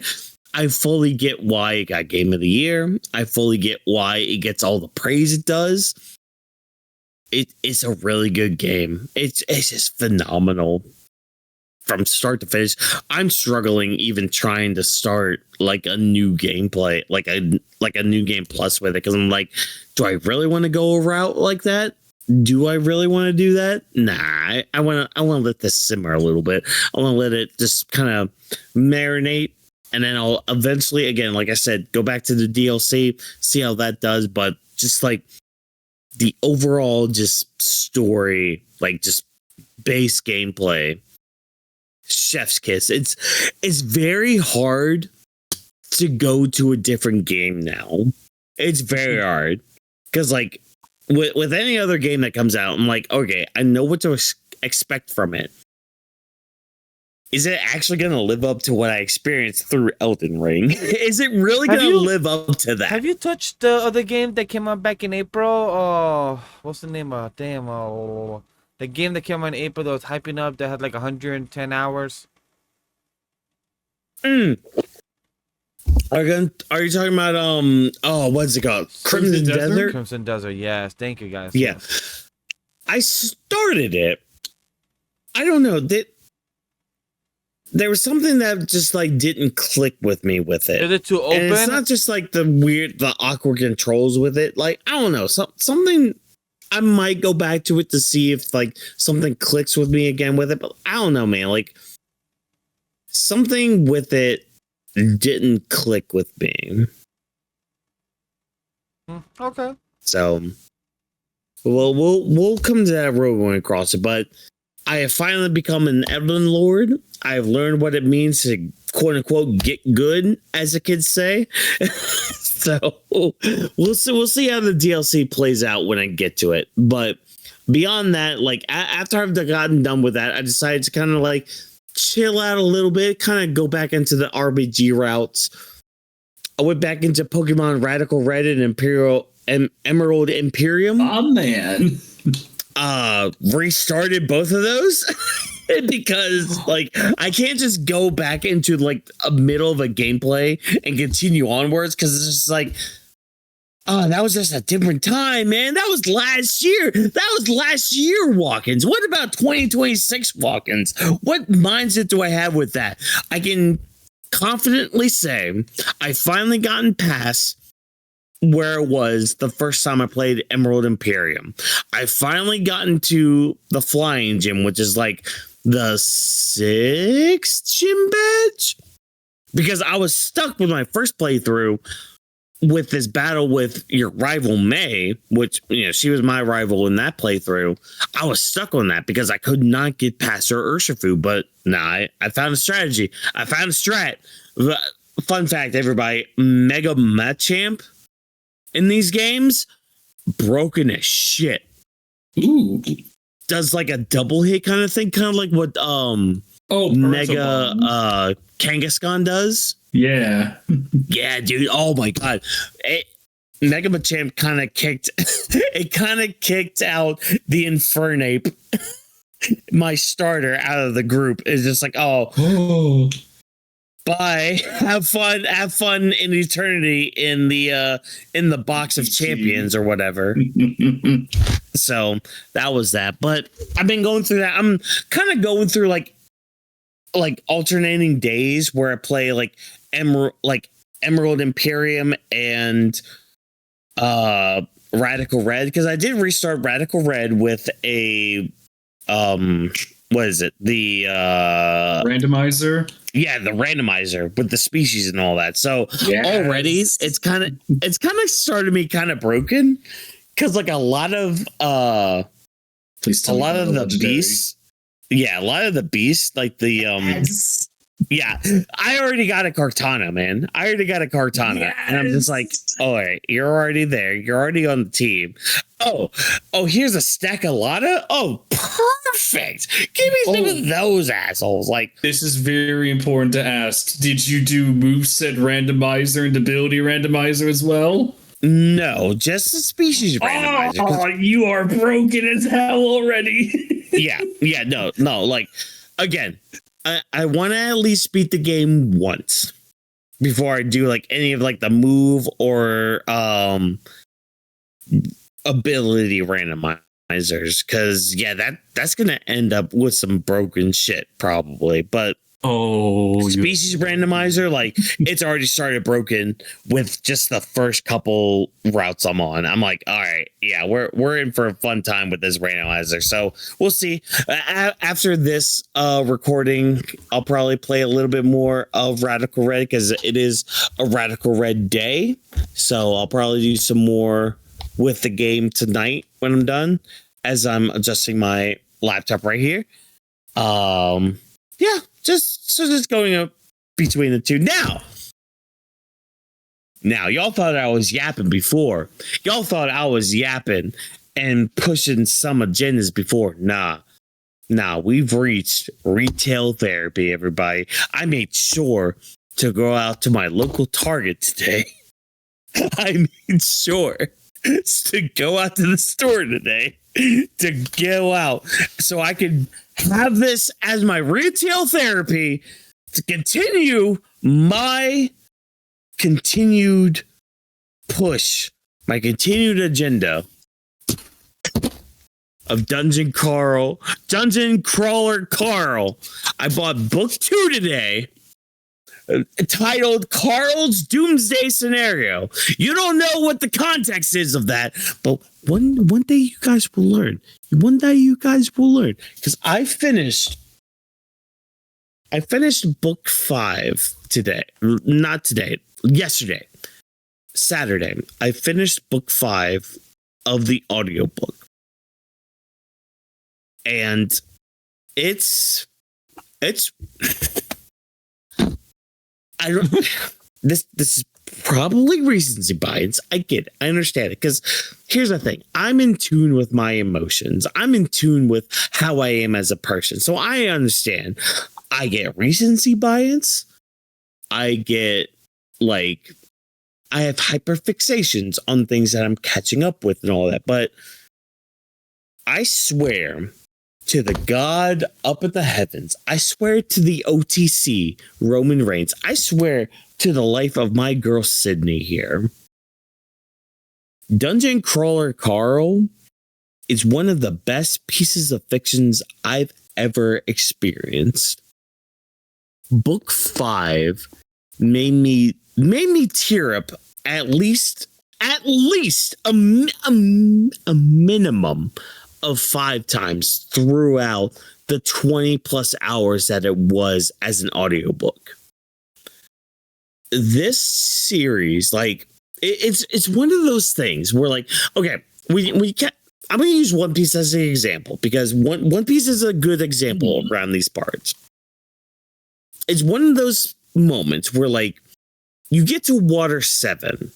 fully get why it got Game of the Year. I fully get why it gets all the praise it does. It's a really good game. It's just phenomenal from start to finish. I'm struggling even trying to start like a new gameplay, like a new game plus with it, because I'm like, do I really want to go a route like that? Do I really want to do that? Nah, I want to let this simmer a little bit. I want to let it just kind of marinate, and then I'll eventually, again, like I said, go back to the DLC, see how that does. But just like the overall just story, like just base gameplay, chef's kiss. It's very hard to go to a different game now. It's very hard, because like with any other game that comes out, I'm like, okay, I know what to expect from it. Is it actually going to live up to what I experienced through Elden Ring? Is it really going to live up to that? Have you touched the other game that came out back in April? Oh, what's the name? The game that came out in April that was hyping up that had like 110 hours. Are you talking about what's it called? Crimson Desert? Crimson Desert, yes. Thank you guys. Yeah. I started it. I don't know. There was something that just like didn't click with me with it. Is it too open? And it's not just like the awkward controls with it. Like, I don't know. Something, I might go back to it to see if like something clicks with me again with it. But I don't know, man. Like, something with it didn't click with me. Okay. So, well, we'll come to that road when we cross it. But I have finally become an Elden Lord. I have learned what it means to quote unquote get good, as the kids say. So we'll see how the DLC plays out when I get to it. But beyond that, like after I've gotten done with that, I decided to kind of like chill out a little bit, kind of go back into the RPG routes. I went back into Pokemon Radical Red and Emerald Imperium. Oh man. Restarted both of those because like I can't just go back into like a middle of a gameplay and continue onwards, because it's just like, oh, that was just a different time, man. That was last year. Whawkins. What about 2026 Whawkins? What mindset do I have with that? I can confidently say I finally gotten past where it was the first time I played Emerald Imperium. I finally got into the flying gym, which is like the 6th gym badge, because I was stuck with my first playthrough with this battle with your rival May, which, you know, she was my rival in that playthrough. I was stuck on that because I could not get past her Urshifu, but nah, I found a strategy. I found a strat. Fun fact, everybody, Megamind in these games, broken as shit. Ooh. Does like a double hit kind of thing, kind of like what Mega Kangaskhan does. Yeah. Yeah, dude. Oh my god. Mega Machamp kind of kicked out the Infernape, my starter, out of the group. It's just like, oh. Bye. Have fun in eternity in the box of champions or whatever. So that was that. But I've been going through that. I'm kind of going through like alternating days where I play like Emerald Imperium and Radical Red, because I did restart Radical Red with a what is it? The randomizer. Yeah, the randomizer with the species and all that. So yes. Already it's kind of started me kind of broken, because like a lot of Please tell a me lot I'm of not the legendary. beasts. Yeah, a lot of the beasts, like the Yes. yeah, I already got a Cortana, man. I already got a Cortana. And I'm just like, all right, you're already there. You're already on the team. Oh, here's a stack of Lada. Oh, perfect. Give me some of those assholes. Like, This is very important to ask. Did you do moveset randomizer and ability randomizer as well? no, just the species randomizer. 'Cause- Oh, you are broken as hell already. yeah, no. Like, again, I want to at least beat the game once before I do like any of like the move or ability randomizers, because yeah, that's gonna end up with some broken shit probably. But species randomizer, like it's already started broken with just the first couple routes I'm on. I'm like, all right, yeah, we're in for a fun time with this randomizer. So we'll see. After this recording, I'll probably play a little bit more of Radical Red because it is a Radical Red day. So I'll probably do some more with the game tonight when I'm done, as I'm adjusting my laptop right here. Yeah, just going up between the two. Now, y'all thought I was yapping before. Y'all thought I was yapping and pushing some agendas before. Nah, we've reached retail therapy, everybody. I made sure to go out to my local Target today. I made sure to go out to the store today to go out so I could have this as my retail therapy to continue my continued push, my continued agenda of Dungeon Crawler Carl. I bought book 2 today, titled Carl's Doomsday Scenario. You don't know what the context is of that, but one day you guys will learn. One day you guys will learn, because I finished book 5 today. Not today. Yesterday. Saturday. I finished book 5 of the audiobook. And it's I don't this is probably recency bias. I get it. I understand it. Because here's the thing. I'm in tune with my emotions. I'm in tune with how I am as a person. So I understand. I get recency bias. I get like I have hyperfixations on things that I'm catching up with and all that. But I swear to the God up at the heavens, I swear to the OTC Roman Reigns, I swear to the life of my girl Sydney here, Dungeon Crawler Carl is one of the best pieces of fictions I've ever experienced. Book 5 made me tear up at least a minimum of 5 times throughout the 20 plus hours that it was as an audiobook. This series, like, it's one of those things where, like, okay, we can't. I'm going to use One Piece as an example because One Piece is a good example around these parts. It's one of those moments where, like, you get to Water 7,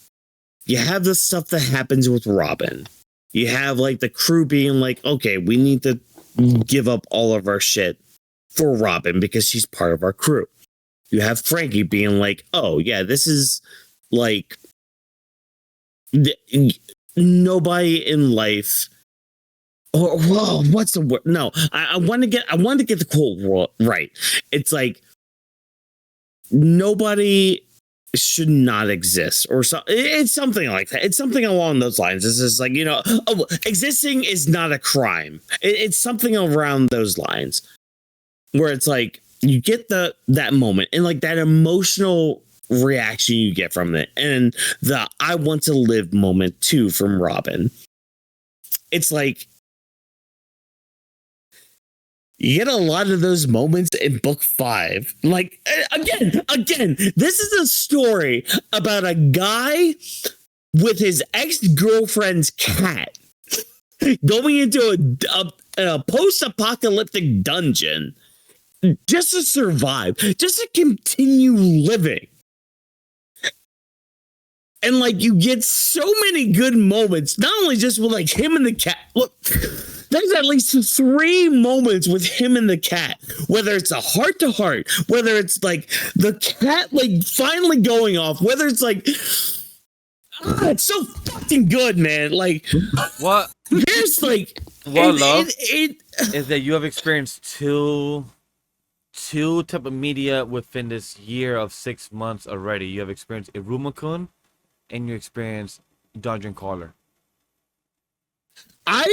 you have the stuff that happens with Robin. You have like the crew being like, okay, we need to give up all of our shit for Robin because she's part of our crew. You have Frankie being like, oh yeah, this is like nobody in life. Oh, whoa, what's the word? No, I want to get the quote right. It's like nobody should not exist, or so. It's something like that. It's something along those lines. It's just like, existing is not a crime. It's something around those lines, where it's like you get that moment and like that emotional reaction you get from it, and the I want to live moment too from Robin. It's like you get a lot of those moments in book 5. Like, again, this is a story about a guy with his ex-girlfriend's cat going into a post-apocalyptic dungeon just to survive, just to continue living. And like you get so many good moments, not only just with like him and the cat. Look, there's at least 3 moments with him and the cat, whether it's a heart to heart, whether it's like the cat like finally going off, whether it's like it's so fucking good, man. Like what there's like what love is that you have experienced two type of media within this year of 6 months already. You have experienced Iruma-kun and you experience Dungeon Crawler. I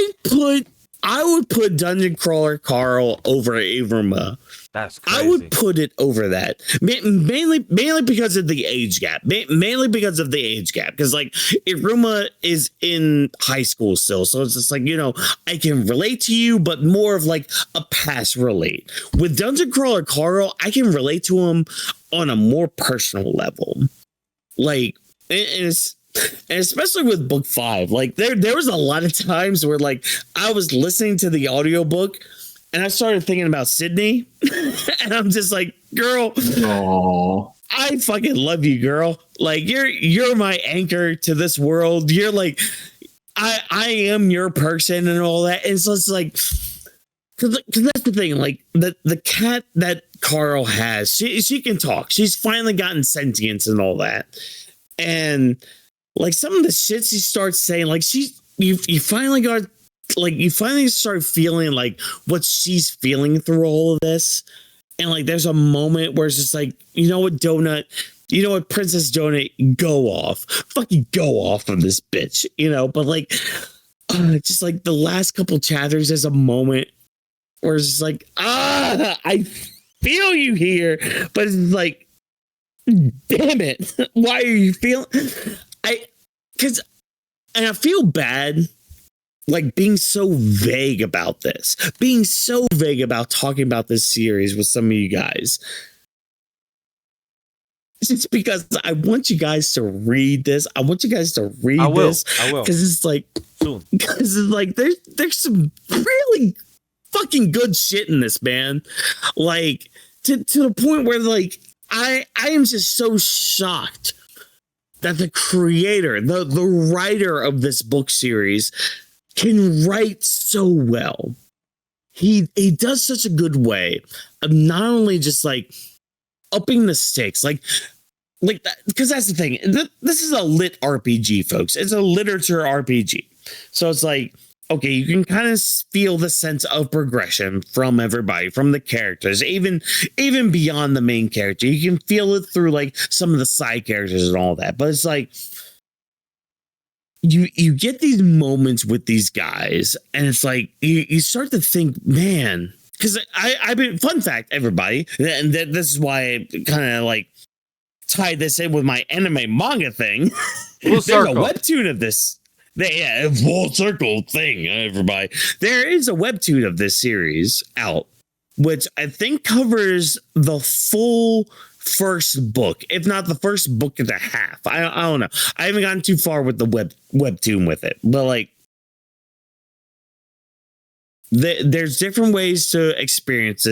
would put Dungeon Crawler Carl over Iruma. That's crazy. I would put it over that. Mainly because of the age gap. Mainly because of the age gap. Because like Iruma is in high school still. So it's just like, you know, I can relate to you, but more of like a past relate. With Dungeon Crawler Carl, I can relate to him on a more personal level. Like, and especially with book 5, like there was a lot of times where like I was listening to the audiobook and I started thinking about Sydney and I'm just like, girl, Aww. I fucking love you, girl. Like you're my anchor to this world. You're like, I am your person and all that. And so it's like, cause that's the thing, like the cat that Carl has, she can talk. She's finally gotten sentience and all that. And like some of the shit she starts saying, like you finally start feeling like what she's feeling through all of this. And like there's a moment where it's just like, you know what, Donut, you know what, Princess Donut, go off. Fucking go off on this bitch, you know? But like just like the last couple chapters, there's a moment where it's just like, I feel you here, but it's like, damn it, why are you feeling? I feel bad, like being so vague about this, being so vague about talking about this series with some of you guys. It's because I want you guys to read this. I want you guys to read this. I will. Because it's like, there's some really fucking good shit in this, man. Like to the point where like I am just so shocked that the creator, the writer of this book series can write so well. He does such a good way of not only just like upping the stakes, like that, because that's the thing. This is a lit RPG, folks. It's a literature RPG. So it's like, okay, you can kind of feel the sense of progression from everybody, from the characters, even beyond the main character. You can feel it through like some of the side characters and all that. But it's like you get these moments with these guys, and it's like you start to think, man, because I've been, fun fact, everybody, and this is why I kind of like tied this in with my anime manga thing. There's a webtoon of this. Yeah, full circle thing, everybody. There is a webtoon of this series out, which I think covers the full first book, if not the first book and a half. I don't know. I haven't gotten too far with the webtoon with it, but like, there's different ways to experience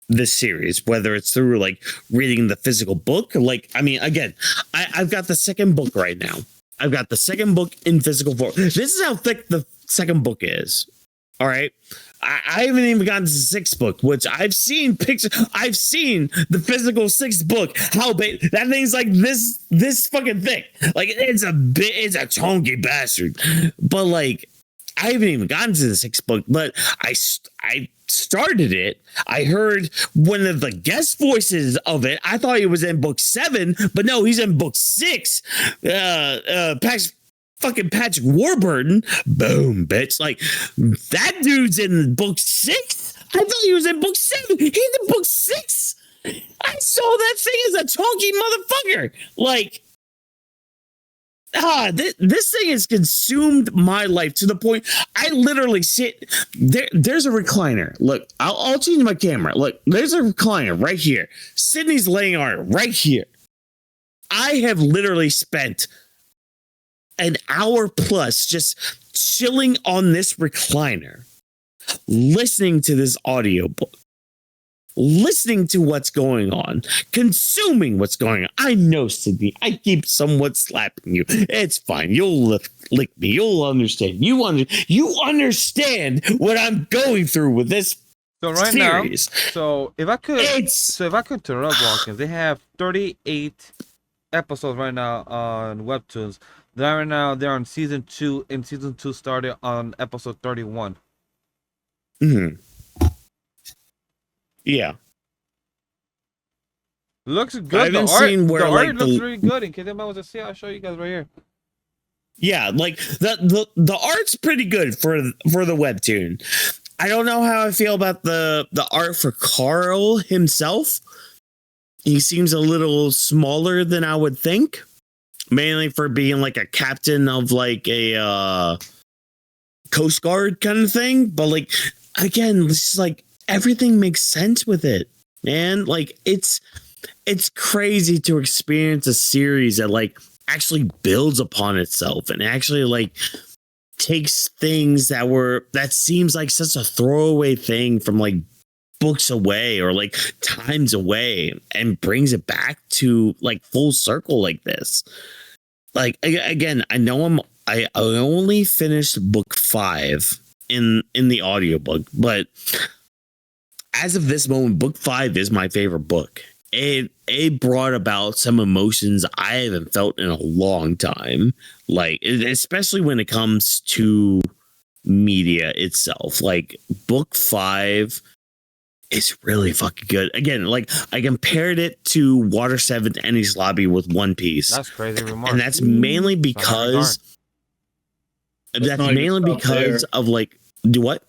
this series, whether it's through like reading the physical book. Like, I mean, again, I've got the second book right now. I've got the second book in physical form. This is how thick the second book is. All right. I haven't even gotten to the 6th book, which I've seen pictures. I've seen the physical 6th book. How big that thing's like this fucking thick. Like it's a chunky bastard. But like, I haven't even gotten to the 6th book, but I started it. I heard one of the guest voices of it. I thought he was in book 7, but no, he's in book 6. Patrick Warburton. Boom, bitch. Like that dude's in book 6. I thought he was in book 7. He's in book 6. I saw that thing as a chunky motherfucker. Like, this thing has consumed my life to the point I literally sit there. There's a recliner. Look, I'll change my camera. Look, there's a recliner right here. Sydney's laying on it right here. I have literally spent an hour plus just chilling on this recliner, listening to this audiobook, listening to what's going on, consuming what's going on. I know, Sydney, I keep somewhat slapping you. It's fine. You'll lick me. You'll understand. You understand what I'm going through with this series. If I could interrupt Whawkins, they have 38 episodes right now on Webtoons. Right now they're on season 2, and season 2 started on episode 31. Yeah. Looks good. I haven't seen where the like art looks really good. In case anybody wants to see, I'll show you guys right here. Yeah, like the art's pretty good for the webtoon. I don't know how I feel about the art for Carl himself. He seems a little smaller than I would think, mainly for being like a captain of like a Coast Guard kind of thing. But like, again, it's just like everything makes sense with it, man. Like it's crazy to experience a series that like actually builds upon itself and actually like takes things that seems like such a throwaway thing from like books away or like times away and brings it back to like full circle like this. Like again, I know I only finished book 5 in the audiobook, but as of this moment, book 5 is my favorite book. It brought about some emotions I haven't felt in a long time, like especially when it comes to media itself. Like book 5 is really fucking good. Again, like I compared it to Water 7 Enies Lobby with One Piece. That's crazy remark. And that's mainly because of like, do what?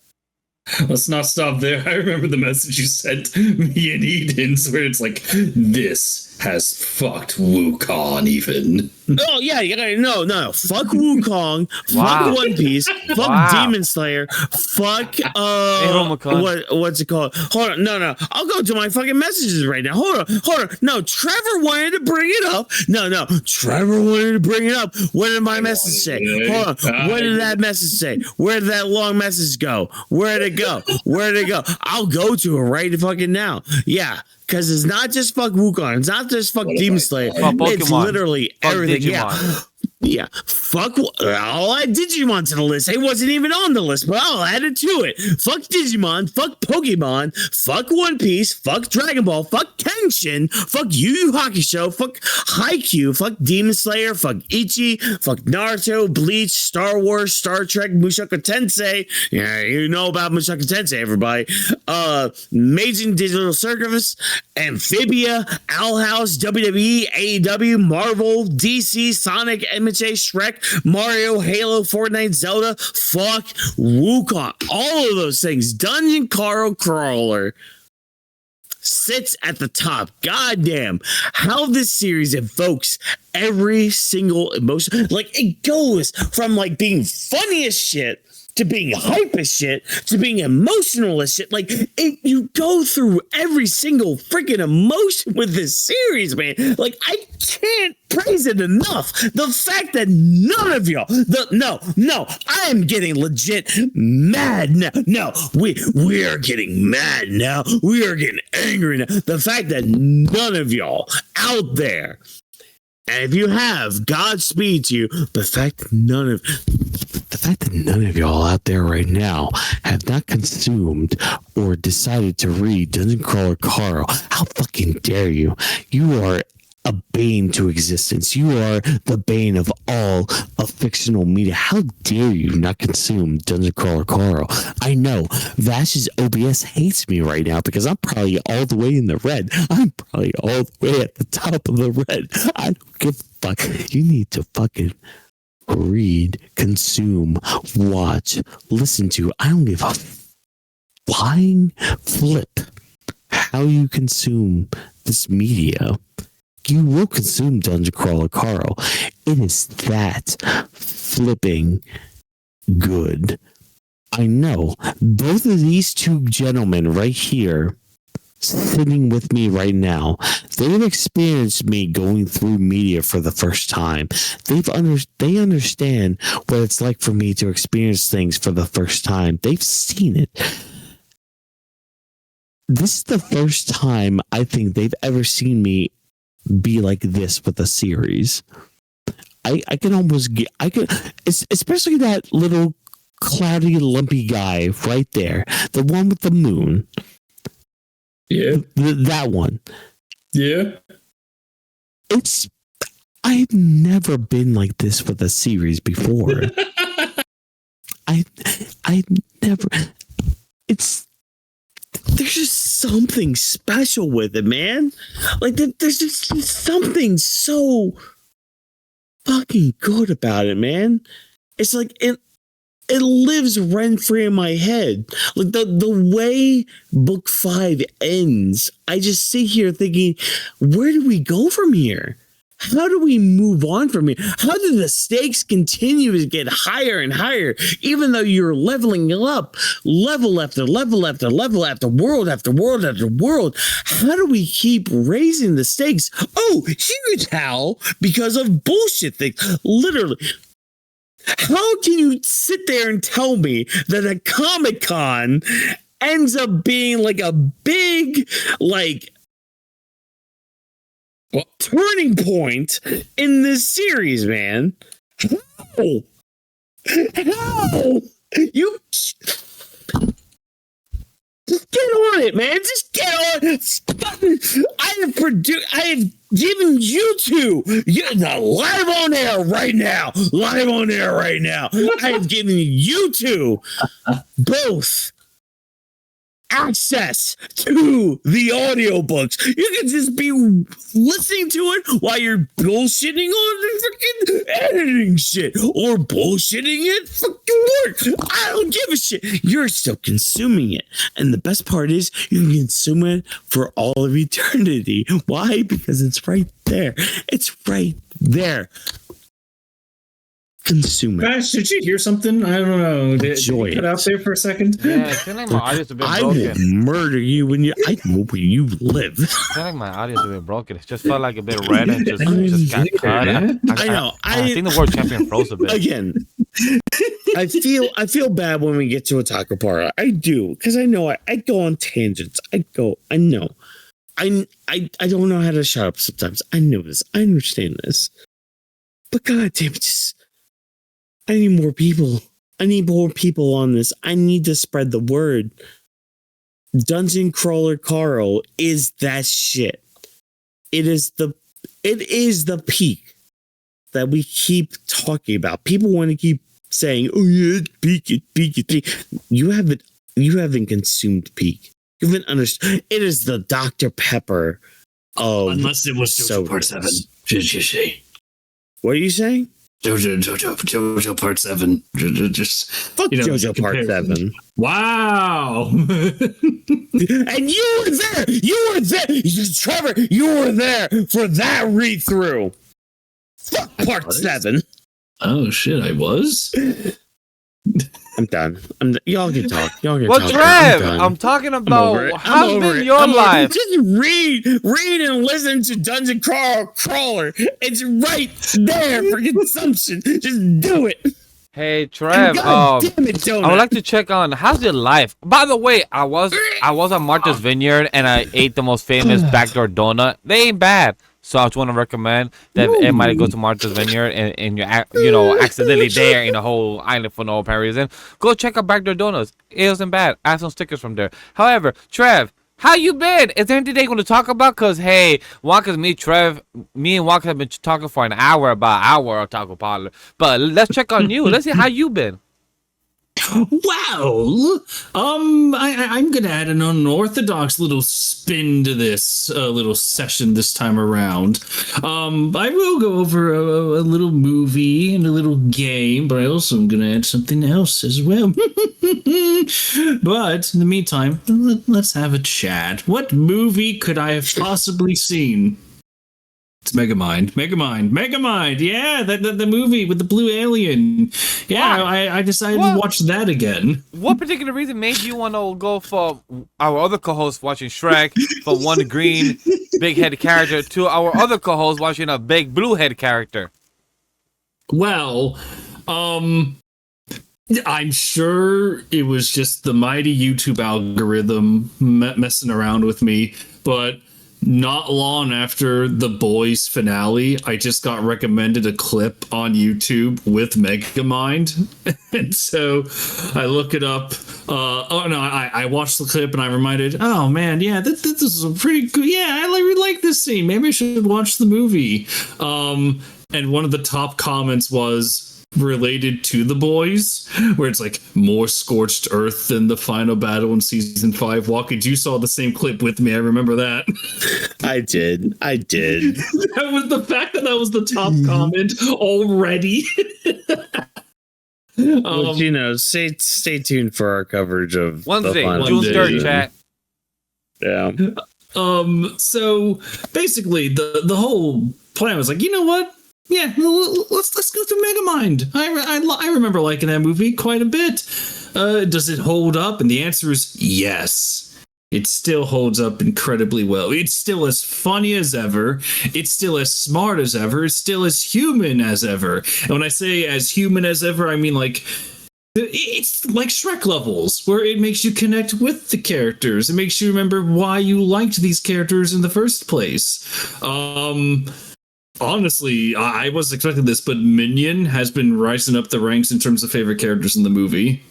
Let's not stop there. I remember the message you sent me and Eden's where it's like, this has fucked Wukong even. Oh, yeah. No. Fuck Wukong. Fuck One Piece. Fuck Demon Slayer. Fuck, what's it called? Hold on. No. I'll go to my fucking messages right now. Hold on. No, Trevor wanted to bring it up. No. Trevor wanted to bring it up. What did my message say? Hold on. What did that message say? Where did that long message go? Where did it go? I'll go to it right fucking now. Yeah. Because it's not just fuck Wukong. It's not just fuck Demon Slayer. It's literally everything. Digimon. Yeah. Fuck. I'll add Digimon to the list. It wasn't even on the list, but I'll add it to it. Fuck Digimon. Fuck Pokemon. Fuck One Piece. Fuck Dragon Ball. Fuck Kenshin. Fuck Yu Yu Hakusho. Fuck Haikyuu. Fuck Demon Slayer. Fuck Ichi. Fuck Naruto. Bleach. Star Wars. Star Trek. Mushoku Tensei. Yeah, you know about Mushoku Tensei, everybody. Amazing Digital Circus. Amphibia. Owl House. WWE. AEW. Marvel. DC. Sonic. MHA, Shrek, Mario, Halo, Fortnite, Zelda, fuck Wukong. All of those things. Dungeon Crawler sits at the top. Goddamn, how this series evokes every single emotion. Like it goes from like being funny as shit to being hype as shit to being emotional as shit. Like you go through every single freaking emotion with this series, man. Like I can't praise it enough. The fact that none of y'all, I am getting legit mad now. No, we are getting mad now. We are getting angry now. The fact that none of y'all out there, and if you have, Godspeed to you. The fact that none of y'all out there right now have not consumed or decided to read Dungeon Crawler Carl, how fucking dare you? You are a bane to existence. You are the bane of all of fictional media. How dare you not consume Dungeon Crawler Carl? I know Vash's OBS hates me right now because I'm probably all the way in the red. I'm probably all the way at the top of the red. I don't give a fuck. You need to fucking read, consume, watch, listen to. I don't give a flying flip how you consume this media. You will consume Dungeon Crawler Carl. It is that flipping good. I know both of these two gentlemen right here sitting with me right now. They've experienced me going through media for the first time. They understand what it's like for me to experience things for the first time. They've seen it. This is the first time I think they've ever seen me be like this with a series. I can almost get, especially that little cloudy, lumpy guy right there, the one with the moon. Yeah. That one. Yeah. I've never been like this with a series before. I never, there's just something special with it, man. Like there's just something so fucking good about it, man. It's like it lives rent free in my head. Like the way book 5 ends, I just sit here thinking, where do we go from here? How do we move on from here? How do the stakes continue to get higher and higher, even though you're leveling up, level after level after level after world after world after world? How do we keep raising the stakes? Oh, here's how, because of bullshit things. Literally. How can you sit there and tell me that a Comic-Con ends up being like a big, like, turning point in this series, man? How? You just get on it, man. Just get on it. I have given you two live on air right now. Live on air right now. I have given you two both access to the audiobooks. You can just be listening to it while you're bullshitting on the freaking editing shit or bullshitting it fucking work. I don't give a shit. You're still consuming it. And the best part is you can consume it for all of eternity. Why? Because it's right there. It's right there. Consume it. Vash, did you hear something? I don't know. Did Enjoy you cut out there for a second? Yeah, I feel like my audio's a bit I broken. will murder you when you. I know where you live. I feel like my audio's a bit broken. It just felt like a bit red and just got cut. Yeah. I know. I think the word champion froze a bit. Again, I feel bad when we get to Otaku Parlor. I do, because I know I go on tangents. I know. I don't know how to shut up sometimes. I know this. I understand this. But god damn it, I need more people. I need more people on this. I need to spread the word. Dungeon Crawler Carl is that shit. It is the peak that we keep talking about. People want to keep saying, "Oh yeah, it's peak, it's peak, it's peak." You haven't consumed peak. You haven't understood. It is the Dr. Pepper of Unless it was JoJo Part 7. Did you say? What are you saying? JoJo Part 7. Just Fuck JoJo Part comparison. 7. Wow. And you were there. You were there. Trevor, you were there for that read through. Fuck Part 7. Oh shit, I was? I'm done. Y'all can talk. Well, Trev, I'm talking about how's been your life? Just read and listen to Dungeon Crawler. It's right there for consumption. Just do it. Hey, Trev, God damn it, Donut. I would like to check on how's your life. By the way, I was at Martha's Vineyard and I ate the most famous backdoor donut. They ain't bad. So I just want to recommend that everybody go to Martha's Vineyard and you're accidentally there in a whole island for no apparent reason. Go check out Backdoor Donuts. It wasn't bad. I have some stickers from there. However, Trev, how you been? Is there anything they going to talk about? Because, hey, Whawkins, me and Whawkins have been talking for an hour about our Otaku Parlor. But let's check on you. Let's see how you been. Well, I'm gonna add an unorthodox little spin to this little session this time around. I will go over a little movie and a little game, but I also am gonna add something else as well. But in the meantime, let's have a chat. What movie could I have possibly seen? It's Megamind. Yeah, the movie with the blue alien. Yeah, I decided to watch that again. What particular reason made you want to go for our other co-host watching Shrek, from one green big head character to our other co-host watching a big blue head character? Well, I'm sure it was just the mighty YouTube algorithm messing around with me, but not long after the Boys finale, I just got recommended a clip on YouTube with Megamind. And so I look it up. I watched the clip and I reminded, oh man, yeah, this is a pretty good. Yeah, I really like this scene. Maybe I should watch the movie. And one of the top comments was related to the Boys, where it's like more scorched earth than the final battle in season 5. Whawkins, you saw the same clip with me. I remember that. I did. That was the fact that was the top comment already. Well, stay tuned for our coverage of Wednesday, the final June 3rd, season. chat. Yeah. So basically the whole plan was like, you know what? Yeah, let's go through Megamind. I remember liking that movie quite a bit. Does it hold up? And the answer is yes. It still holds up incredibly well. It's still as funny as ever. It's still as smart as ever. It's still as human as ever. And when I say as human as ever, I mean like it's like Shrek levels, where it makes you connect with the characters. It makes you remember why you liked these characters in the first place. Honestly, I was expecting this, but Minion has been rising up the ranks in terms of favorite characters in the movie.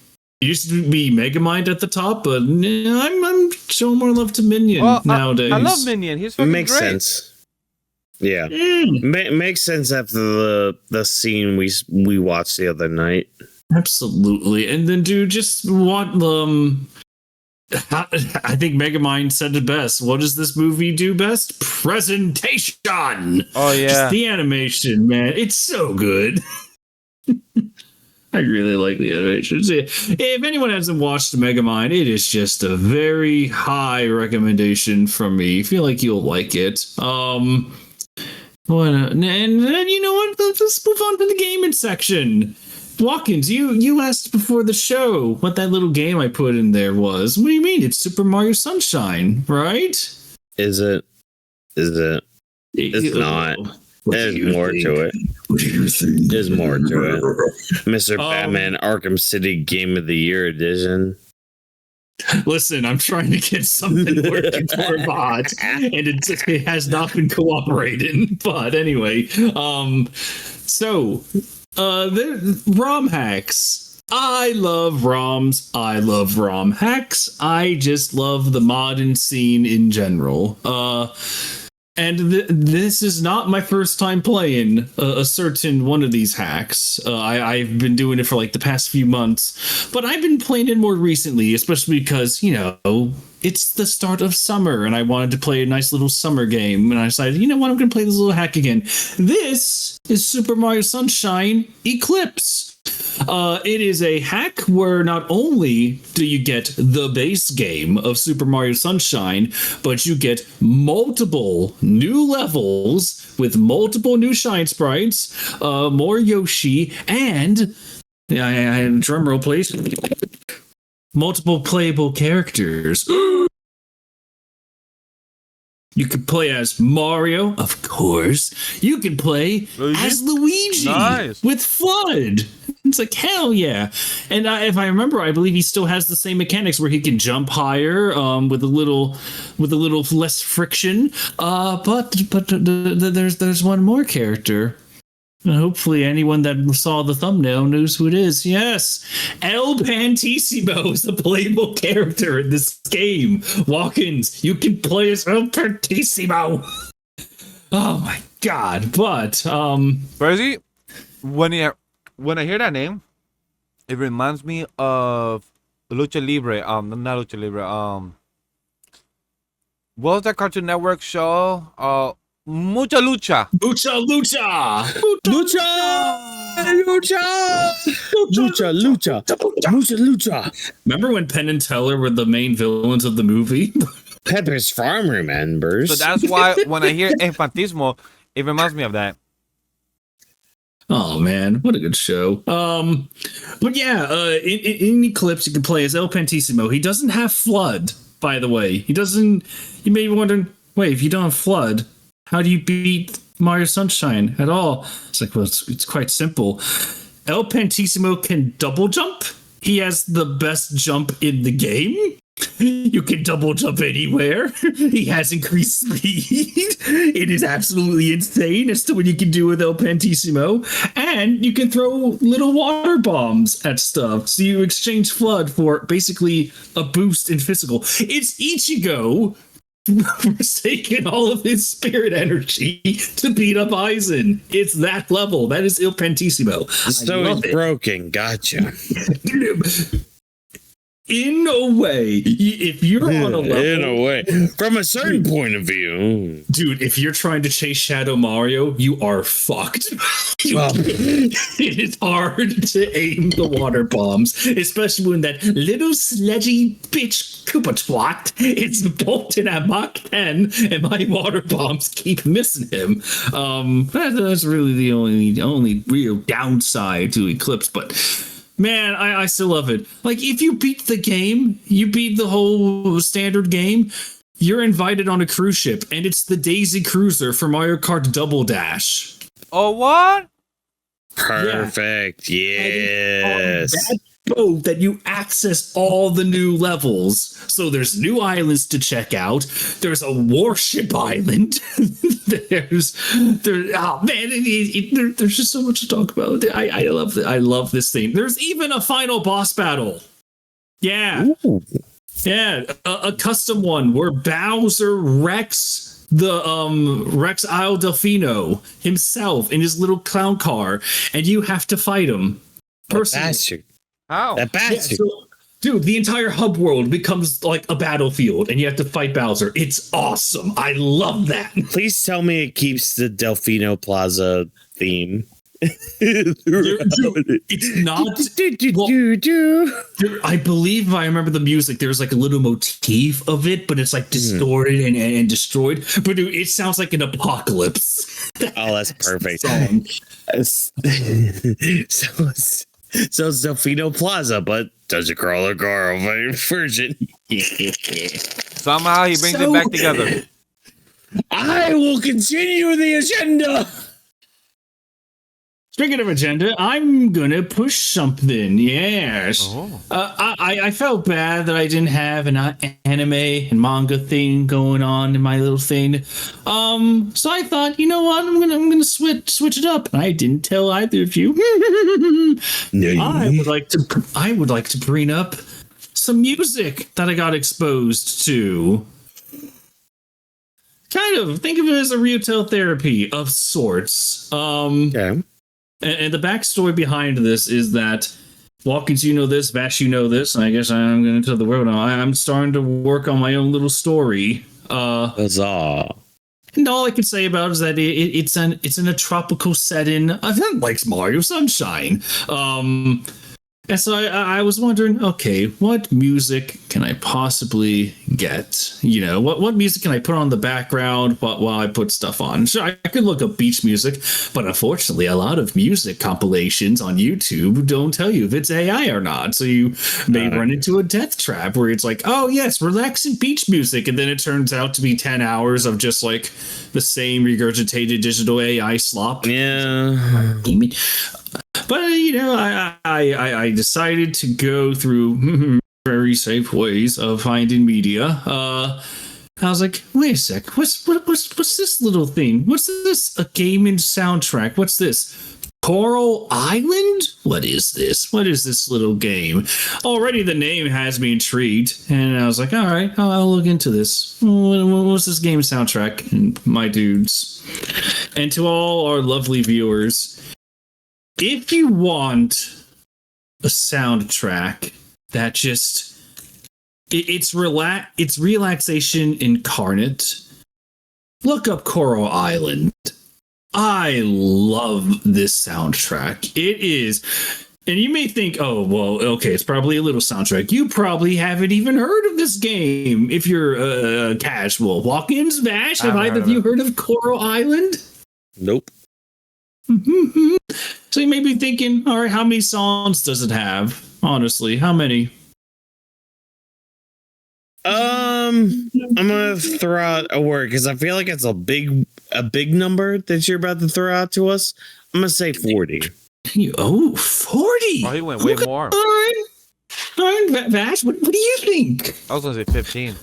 It used to be Megamind at the top, but I'm showing more love to Minion nowadays. I love Minion. He's fucking Makes great. sense. Yeah, makes sense after the scene we watched the other night. Absolutely, and then dude, just what I think Megamind said it best. What does this movie do best? Presentation. Oh yeah, just the animation, man. It's so good. I really like the animations. If anyone hasn't watched Megamind, it is just a very high recommendation from me. I feel like you'll like it. And then you know what? Let's move on to the gaming section. Whawkins, you asked before the show what that little game I put in there was. What do you mean? It's Super Mario Sunshine, right? Is it? It's not. There's more to it. What do you think? There's more to it. Mr. Batman Arkham City Game of the Year edition. Listen, I'm trying to get something working for a bot, and it has not been cooperating. But anyway, the ROM hacks. I love ROMs. I love ROM hacks. I just love the modding scene in general. And this is not my first time playing a certain one of these hacks. I've been doing it for like the past few months, but I've been playing it more recently, especially because, you know, it's the start of summer and I wanted to play a nice little summer game. And I decided, you know what, I'm going to play this little hack again. This is Super Mario Sunshine Eclipse. It is a hack where not only do you get the base game of Super Mario Sunshine, but you get multiple new levels with multiple new shine sprites, more Yoshi, and drum roll please, multiple playable characters. You can play as Mario, of course. You can play as Luigi with Flood. It's like, hell yeah. And if I remember, I believe he still has the same mechanics where he can jump higher with a little less friction. But there's one more character. And hopefully anyone that saw the thumbnail knows who it is. Yes, El Pantissimo is a playable character in this game. Whawkins, you can play as El Pantissimo. Oh my god. But Berzie, when I hear that name, it reminds me of Lucha Libre. Not Lucha Libre. What was that Cartoon Network show? Mucha Lucha. Lucha, Lucha, Lucha, Lucha, Lucha, Lucha, Lucha. Remember when Penn and Teller were the main villains of the movie? Pepper's Farm remembers. So that's why when I hear Infantismo, It reminds me of that. Oh man, what a good show. But yeah, in Eclipse you can play as El Pantissimo. He doesn't have Flood, by the way. He doesn't. You may be wondering, wait, if you don't have Flood, how do you beat Mario Sunshine at all? It's like, well, it's quite simple. El Pantissimo can double jump. He has the best jump in the game. You can double jump anywhere. He has increased speed. It is absolutely insane as to what you can do with El Pantissimo. And you can throw little water bombs at stuff. So you exchange Flood for basically a boost in physical. It's Ichigo forsaking all of his spirit energy to beat up Aizen. It's that level. That is Il Pantissimo. So it's broken. Gotcha. In a way, if you're on a level... In a way. From a certain point of view. Dude, if you're trying to chase Shadow Mario, you are fucked. It is hard to aim the water bombs, especially when that little sledgy bitch Koopa twat is bolted at Mach 10 and my water bombs keep missing him. That's really the only real downside to Eclipse, but... Man, I still love it. Like, if you beat the game, you beat the whole standard game, you're invited on a cruise ship, and it's the Daisy Cruiser for Mario Kart Double Dash. Oh, what? Perfect. Yeah. Yes. That boat that you access all the new levels. So there's new islands to check out. There's a warship island. There's just so much to talk about. I love this thing. There's even a final boss battle. Yeah. Ooh. Yeah, a custom one where Bowser wrecks the Rex Isle Delfino himself in his little clown car, and you have to fight him personally. How? That bastard. Yeah, so, dude, the entire hub world becomes like a battlefield, and you have to fight Bowser. It's awesome. I love that. Please tell me it keeps the Delfino Plaza theme. It's not. I believe if I remember the music, there's like a little motif of it, but it's like distorted and destroyed. But dude, it sounds like an apocalypse. Oh, that's perfect. So it's Delfino Plaza, but does a crawler girl version. Somehow he brings it back together. I will continue the agenda. Speaking of agenda, I'm gonna push something. Yes. Oh. I felt bad that I didn't have an anime and manga thing going on in my little thing. So I thought, you know what, I'm gonna switch it up. I didn't tell either of you. No. I would like to bring up some music that I got exposed to. Kind of think of it as a retail therapy of sorts. Okay. And the backstory behind this is that Whawkins, you know this, Vash, you know this, and I guess I'm going to tell the world now. I'm starting to work on my own little story. Huzzah. And all I can say about it is that it's in a tropical setting. Like Mario Sunshine. And so I was wondering, okay, what music can I possibly get? You know, what music can I put on the background while I put stuff on? Sure, I could look up beach music, but unfortunately, a lot of music compilations on YouTube don't tell you if it's AI or not. So you may run into a death trap where it's like, oh, yes, relaxing beach music. And then it turns out to be 10 hours of just like the same regurgitated digital AI slop. Yeah. But, you know, I decided to go through very safe ways of finding media. I was like, wait a sec, what's this little thing? What's this? A gaming soundtrack? What's this? Coral Island? What is this? What is this little game? Already the name has me intrigued, and I was like, all right, I'll look into this. What's this game soundtrack? And my dudes. And to all our lovely viewers, if you want a soundtrack that just it's relaxation incarnate, look up Coral Island. I love this soundtrack. It is, and you may think, oh, well, okay, it's probably a little soundtrack. You probably haven't even heard of this game if you're casual. Whawkins, Vash, have either of you heard of Coral Island? Nope. So you may be thinking, all right, how many songs does it have? Honestly, how many? I'm gonna throw out a word because I feel like it's a big number that you're about to throw out to us. I'm gonna say 40. 40. Oh, he went way more. All right, Vash, what do you think? I was gonna say 15.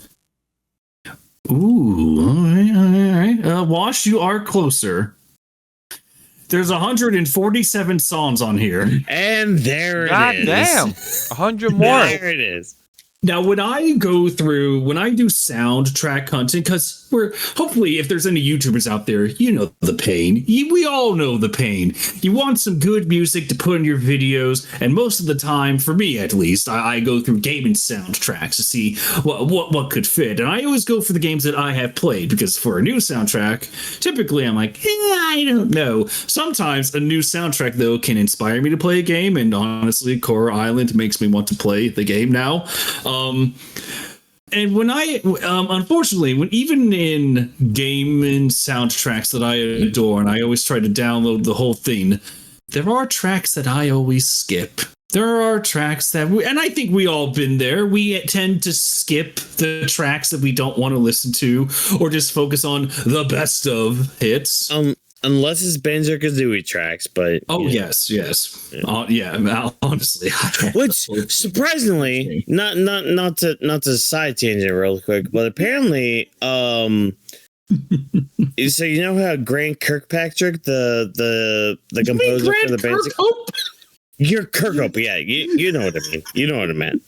Ooh, all right. Wash, you are closer. There's 147 songs on here. And there God it is. damn, 100 more. There it is. Now, when I do soundtrack hunting, because we're hopefully, if there's any YouTubers out there, you know the pain. We all know the pain. You want some good music to put in your videos, and most of the time, for me at least, I go through gaming soundtracks to see what could fit. And I always go for the games that I have played, because for a new soundtrack, typically I'm like, I don't know. Sometimes a new soundtrack, though, can inspire me to play a game, and honestly, Coral Island makes me want to play the game now. And when unfortunately, when even in gaming soundtracks that I adore, and I always try to download the whole thing, there are tracks that I always skip. There are tracks that, and I think we all been there. We tend to skip the tracks that we don't want to listen to, or just focus on the best of hits. Unless it's Banjo-Kazooie tracks, but yes. Honestly, which surprisingly, not to side tangent real quick, but apparently, so you know how Grant Kirkpatrick, the composer for the Banjo, you're Kirkhope, yeah, you know what I mean, you know what I meant.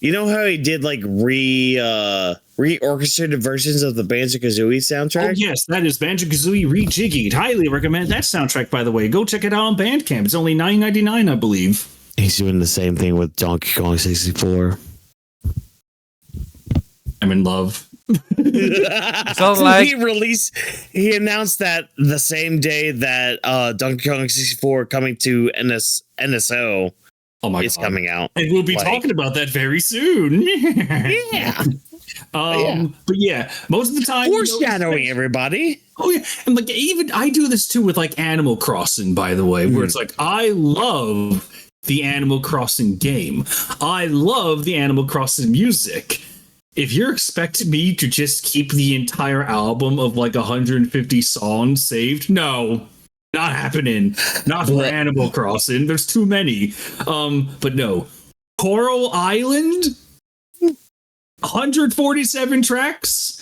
You know how he did like re-orchestrated versions of the Banjo-Kazooie soundtrack? Oh, yes, that is Banjo-Kazooie Rejiggied. Highly recommend that soundtrack, by the way. Go check it out on Bandcamp. It's only $9.99, I believe. He's doing the same thing with Donkey Kong 64. I'm in love. So like he announced that the same day that Donkey Kong 64 coming to NSO is coming out. And we'll be talking about that very soon. Yeah. But yeah, most of the time, foreshadowing, everybody. Oh yeah, and like even I do this too with like Animal Crossing, by the way, where it's like I love the Animal Crossing game. I love the Animal Crossing music. If you're expecting me to just keep the entire album of like 150 songs saved, no. Not happening. Not for Animal Crossing. There's too many. But no. Coral Island? 147 tracks?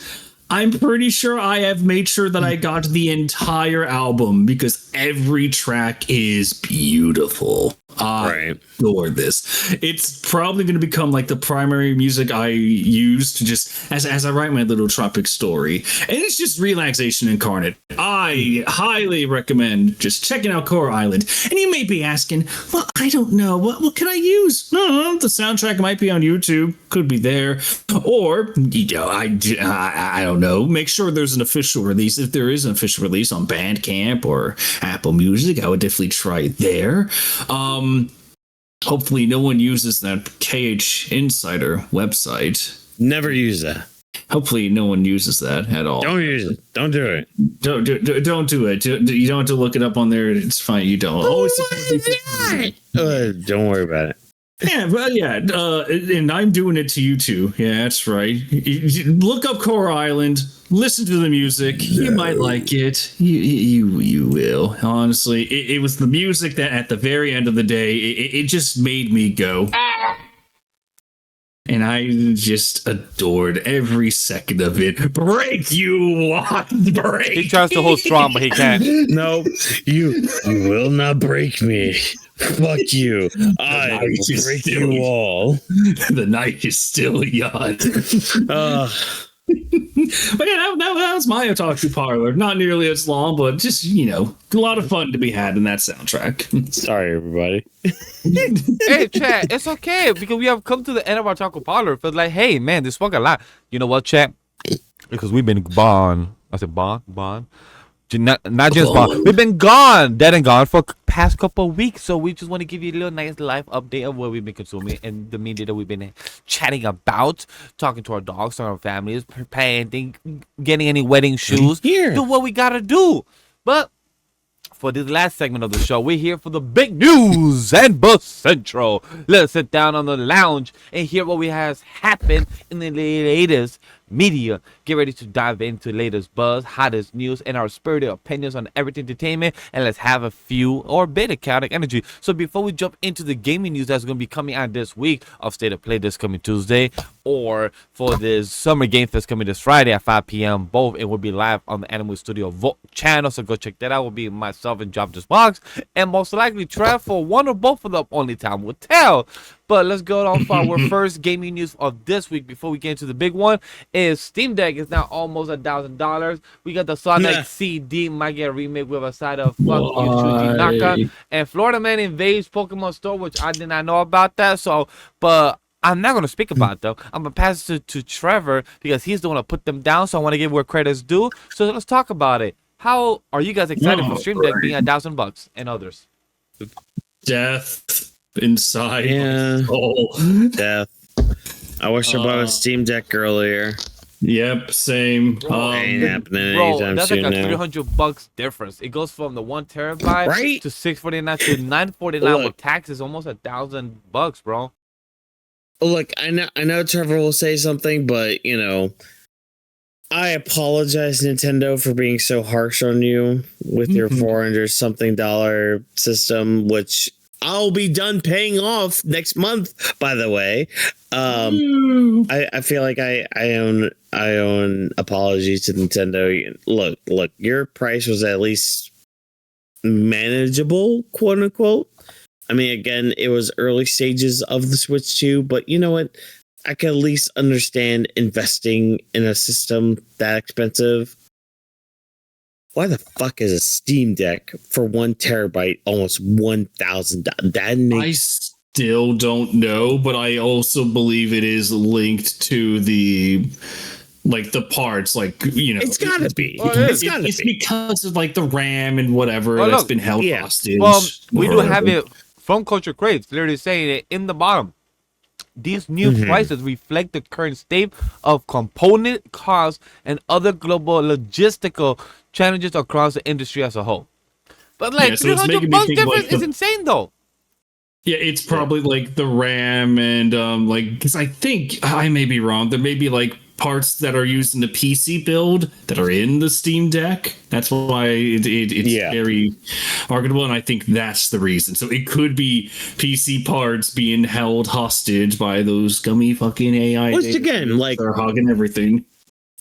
I'm pretty sure I have made sure that I got the entire album because every track is beautiful. I adore this. It's probably going to become like the primary music I use to just as I write my little tropic story. And it's just relaxation incarnate. I highly recommend just checking out Coral Island. And you may be asking, well, I don't know. What can I use? The soundtrack might be on YouTube. Could be there. Or, I don't know. Make sure there's an official release. If there is an official release on Bandcamp or Apple Music, I would definitely try it there. Hopefully no one uses that KH Insider website. Never use that. Hopefully no one uses that at all. Don't use it. Don't do it. Don't do it. You don't have to look it up on there. It's fine. You don't. Don't worry about it. Yeah, well, yeah, and I'm doing it to you too. Yeah, that's right. You look up Coral Island, listen to the music. You might like it. You will. Honestly, it was the music that at the very end of the day, it just made me go. And I just adored every second of it. Break, you break. He tries to hold strong, but he can't. No, you will not break me. Fuck you. I will break you all. The night is still young. But yeah, that was my Otaku Parlor. Not nearly as long, but just, a lot of fun to be had in that soundtrack. Sorry, everybody. Hey, chat, it's okay because we have come to the end of our Otaku Parlor. But like, hey, man, this spoke a lot. You know what, chat? Because we've been bond. I said bond. Not just gone. We've been dead and gone for past couple of weeks. So we just want to give you a little nice life update of what we've been consuming and the media that we've been chatting about, talking to our dogs, to our families, preparing, getting any wedding shoes, do what we gotta do. But for this last segment of the show, we're here for the big news and Buzz Central. Let's sit down on the lounge and hear what we has happened in the latest media. Get ready to dive into latest buzz, hottest news, and our spirited opinions on everything entertainment. And let's have a few or a bit of chaotic energy. So before we jump into the gaming news that's going to be coming out this week of State of Play this coming Tuesday, or for this Summer Game Fest coming this Friday at 5 p.m. both, it will be live on the AniMa Studio channel. So go check that out. It will be myself and Drop This Box, and most likely Trevor for one or both of them. Only time will tell. But let's go on for our first gaming news of this week before we get into the big one. Is Steam Deck is now almost $1,000. We got the Sonic CD might get a remake with a side of Fuck You Shuji Naka, and Florida Man invades Pokemon Store, which I did not know about that. So, but I'm not gonna speak about it though. I'm gonna pass it to Trevor because he's the one to put them down. So I want to give where credit's due. So let's talk about it. How are you guys excited for Stream Deck being $1,000 and others? Death inside. Yeah. Oh, Death. I wish I bought a Steam Deck earlier. Yep, same. Ain't happening Bro, anytime that's soon like a now. $300 difference. It goes from the 1 terabyte Right? to $649 to $949 with taxes, almost $1,000, bro. Look, I know Trevor will say something, but you know, I apologize, Nintendo, for being so harsh on you with your $400-something system, which I'll be done paying off next month, by the way. I feel like I own apologies to Nintendo. Look, your price was at least manageable, quote unquote. I mean, again, it was early stages of the Switch 2, but you know what? I can at least understand investing in a system that expensive. Why the fuck is a Steam Deck for 1 terabyte almost $1,000? That makes... I still don't know, but I also believe it is linked to the parts, it's gotta be. It's because of like the RAM and whatever that's been held hostage. We do have it from Culture Crates, literally saying it in the bottom. These new prices reflect the current state of component costs and other global logistical challenges across the industry as a whole. But like so $300 difference is insane though. Yeah, it's probably like the RAM and because I think I may be wrong. There may be like parts that are used in the PC build that are in the Steam Deck. That's why it's very marketable, and I think that's the reason. So it could be PC parts being held hostage by those gummy fucking AI. Which again, like, they're hogging everything.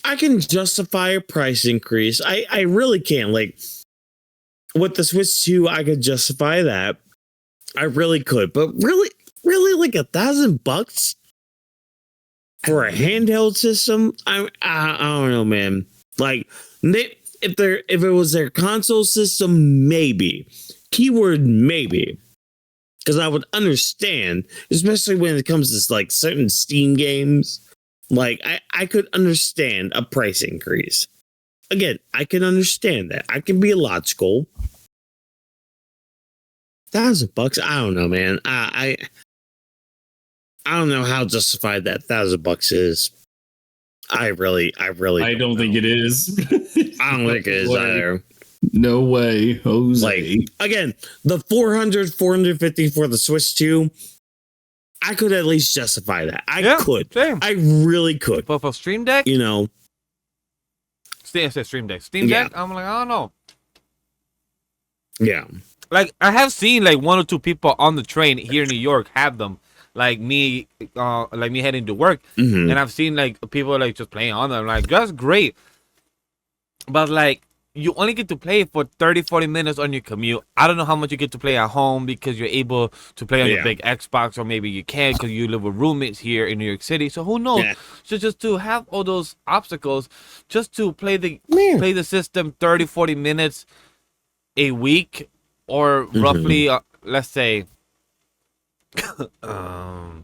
I can justify a price increase. I really can. Like with the Switch 2, I could justify that. I really could, but really like $1,000 for a handheld system? I don't know, man. Like if it was their console system, maybe. Keyword maybe. Because I would understand, especially when it comes to like certain Steam games. Like I could understand a price increase. Again, I can understand that. I can be logical. $1,000? I don't know, man. I don't know how justified that $1,000 is. I really don't think it is. I don't think it is either. No way, Jose. Like again, the 450 for the Switch 2, I could at least justify that. I could. Same. I really could. But for Stream Deck, you know, Stream Deck. Steam Deck, I'm like, I don't know. Yeah. Like I have seen like 1 or 2 people on the train here in New York have them. Like me heading to work, and I've seen like people like just playing on them. Like that's great, but like you only get to play for 30-40 minutes on your commute. I don't know how much you get to play at home because you're able to play on your big Xbox, or maybe you can't because you live with roommates here in New York City. So who knows? So just to have all those obstacles, just to play the system 30-40 minutes a week, or roughly let's say 5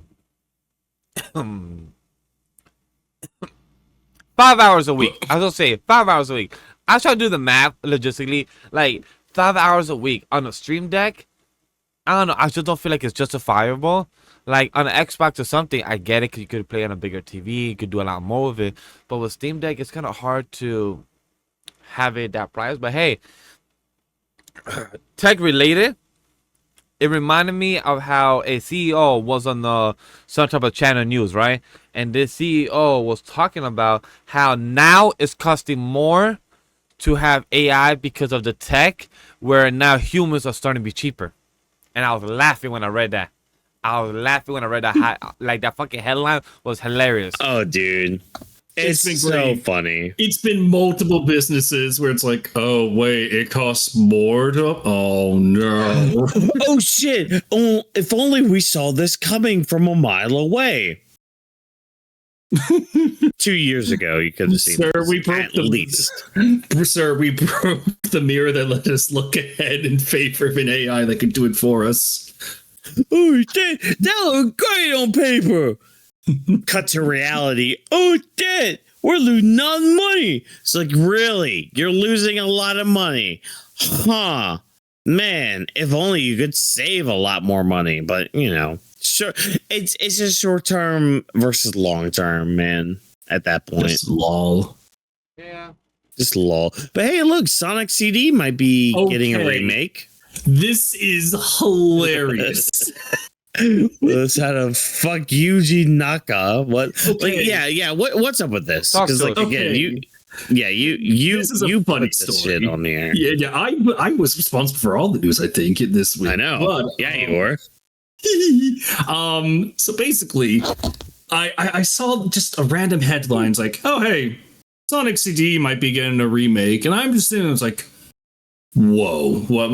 hours a week. I was gonna say 5 hours a week. I was trying to do the math logistically. Like 5 hours a week on a stream deck. I don't know. I just don't feel like it's justifiable. Like on an Xbox or something, I get it because you could play on a bigger TV, you could do a lot more of it. But with Steam Deck, it's kind of hard to have it that price. But hey, tech related, it reminded me of how a CEO was on some type of channel news, right? And this CEO was talking about how now it's costing more to have AI because of the tech, where now humans are starting to be cheaper. And I was laughing when I read that. Like that fucking headline was hilarious. Oh, dude. It's been so great. funny. It's been multiple businesses where it's like, oh wait, it costs more to. Oh no! Oh, shit. Oh, if only we saw this coming from a mile away. 2 years ago, you could have seen Sir, this, we broke at least. Sir, we broke the mirror that let us look ahead in favor of an AI that could do it for us. Oh, that looked great on paper. Cut to reality. Oh, shit. We're losing all the money. It's like, really? You're losing a lot of money. Huh. Man, if only you could save a lot more money. But, you know, sure. It's a short term versus long term, man, at that point. Just lol. Yeah. Just lol. But hey, look, Sonic CD might be getting a Okay. remake. This is hilarious. Let's have a fuck Yuji Naka. What? Okay. Like, yeah. What's up with this? Talk Because to like us. again, Okay. you This is a you funny put this story. shit on the air. Yeah. I was responsible for all the news, I think, this week. I know. But, Yeah, you were. So basically, I saw just a random headlines like, oh hey, Sonic CD might be getting a remake, and I'm just sitting there, it's like, whoa, what?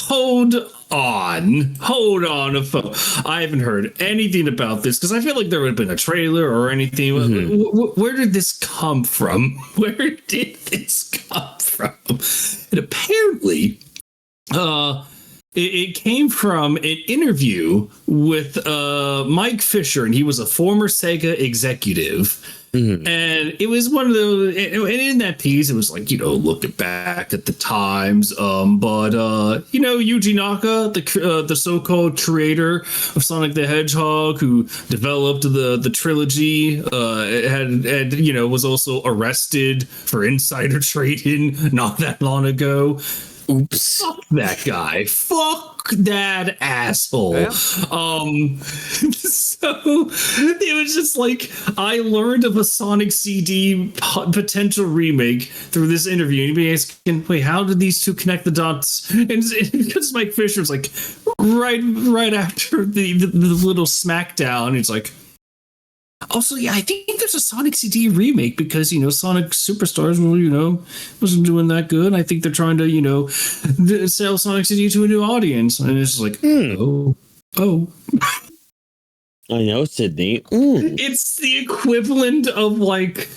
Hold on. I haven't heard anything about this because I feel like there would have been a trailer or anything. Where did this come from? Where did this come from? And apparently, it came from an interview with Mike Fisher, and he was a former Sega executive. And it was one of the, and in that piece, it was like, you know, looking back at the times. But you know, Yuji Naka, the so-called creator of Sonic the Hedgehog, who developed the trilogy, had you know, was also arrested for insider trading not that long ago. Oops. Fuck that guy. Fuck that asshole. Yeah. So it was just like, I learned of a Sonic CD potential remake through this interview. And you'd be asking, wait, how did these two connect the dots? And because Mike Fisher was like, right after the little smackdown, it's like, also, yeah, I think there's a Sonic CD remake because, you know, Sonic Superstars, well, you know, wasn't doing that good. I think they're trying to, you know, sell Sonic CD to a new audience. And it's just like, oh. I know, Sydney. Ooh. It's the equivalent of, like,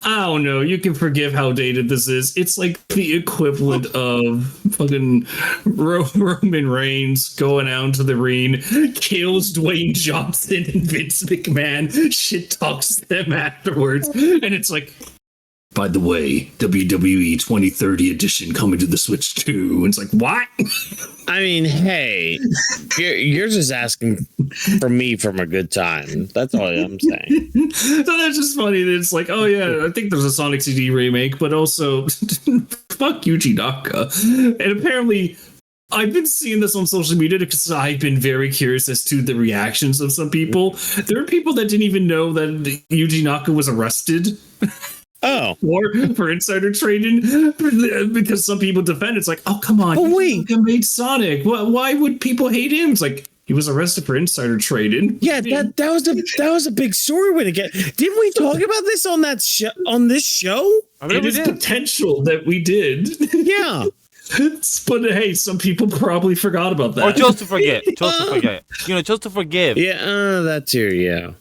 I don't know. You can forgive how dated this is. It's like the equivalent of fucking Roman Reigns going out to the ring, kills Dwayne Johnson and Vince McMahon, shit talks them afterwards, and it's like, by the way, WWE 2030 edition coming to the Switch 2. And it's like, what? I mean, hey, you're just asking for me from a good time. That's all I'm saying. So that's just funny that it's like, oh yeah, I think there's a Sonic CD remake, but also fuck Yuji Naka. And apparently I've been seeing this on social media because I've been very curious as to the reactions of some people. There are people that didn't even know that Yuji Naka was arrested. Oh, For insider trading, because some people defend it's like, oh come on, but wait, you made Sonic. Why would people hate him? It's like, he was arrested for insider trading. yeah, that was a big story when it get. Didn't we talk about this on this show? I mean, It is potential that we did. Yeah. But hey, some people probably forgot about that. Or just to forget. You know, just to forgive. Yeah, that too. Yeah.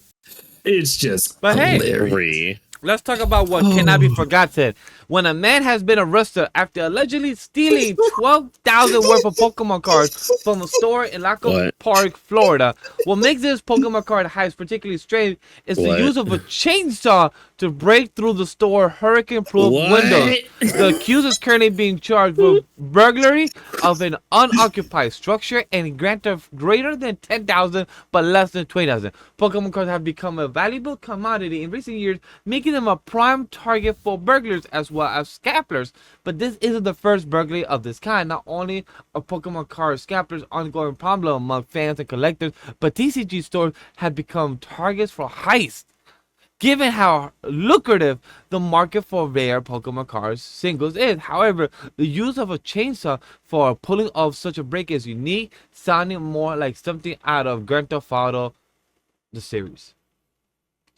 It's just But hey, hilarious. let's talk about what cannot be forgotten. when a man has been arrested after allegedly stealing 12,000 worth of Pokemon cards from a store in Laco Park, Florida. What makes this Pokemon card heist particularly strange is the use of a chainsaw to break through the store hurricane-proof windows. The accused is currently being charged with burglary of an unoccupied structure and grant of greater than 10,000 but less than 20,000. Pokemon cards have become a valuable commodity in recent years, making them a prime target for burglars as well as scalpers. But this isn't the first burglary of this kind. Not only are Pokemon card scalpers ongoing problem among fans and collectors, but TCG stores have become targets for heists. Given how lucrative the market for rare Pokemon cards singles is. However, the use of a chainsaw for pulling off such a break is unique, sounding more like something out of Grand Theft Auto, the series.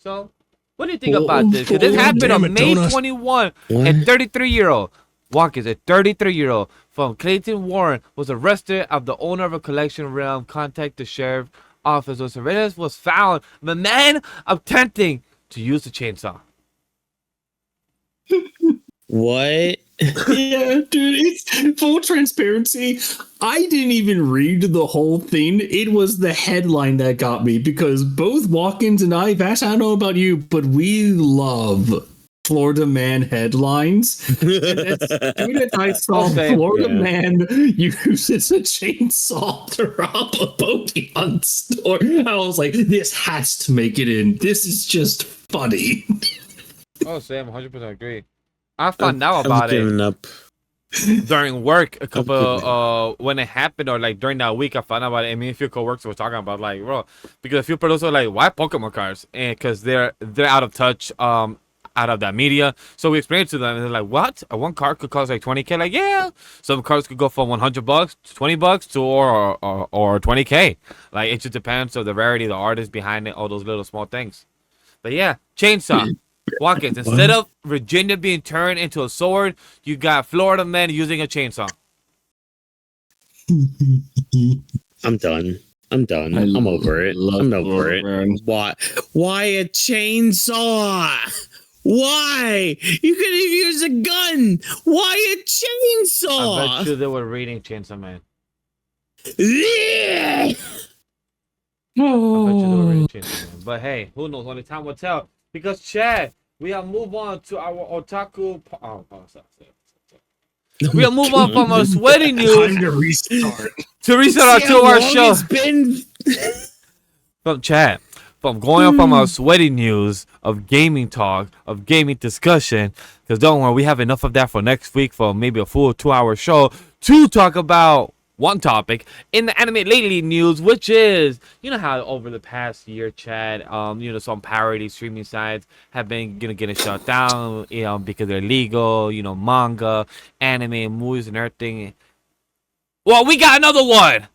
So, what do you think about this? This happened on May 21. A 33-year-old, Whawkins, a 33-year-old from Clayton Warren, was arrested after the owner of a collection realm contacted the sheriff office. The surveillance was found the man attempting to use the chainsaw. What? Yeah, dude, it's full transparency. I didn't even read the whole thing. It was the headline that got me because both Whawkins and I, Vash, I don't know about you, but we love Florida man headlines. And as soon as I saw Florida man uses a chainsaw to rob a Pokemon store, I was like, this has to make it in. This is just funny. Oh, Sam, 100% agree. I found out about it during work a couple when it happened, or like during that week I found out about it. And me and a few coworkers were talking about, like, bro, because a few producers were like, why Pokemon cards? And because they're out of touch out of that media. So we explained to them, and they're like, what? One card could cost like 20K? Like, yeah, some cards could go from $100 to $20 to or 20K. Like, it just depends on the rarity, the artist behind it, all those little small things. But yeah, chainsaw. Whawkins, instead of Virginia being turned into a sword, you got Florida men using a chainsaw. I'm done. I'm over it. I'm over it. Man. Why a chainsaw? Why? You could have used a gun. Why a chainsaw? I bet you they were reading Chainsaw Man. Yeah. I bet you they were reading Chainsaw Man. But hey, who knows? Only time will tell. Because, Chad, we have moved on to our Otaku... We have moved on from our sweaty news... Time to restart. To restart our show. From Chad. From going on from our sweaty news of gaming talk, of gaming discussion. Because don't worry, we have enough of that for next week for maybe a full 2-hour show to talk about one topic in the anime lately news, which is, you know how over the past year, Chad, some parody streaming sites have been getting shut down, because they're illegal, manga, anime, movies, and everything. Well, we got another one.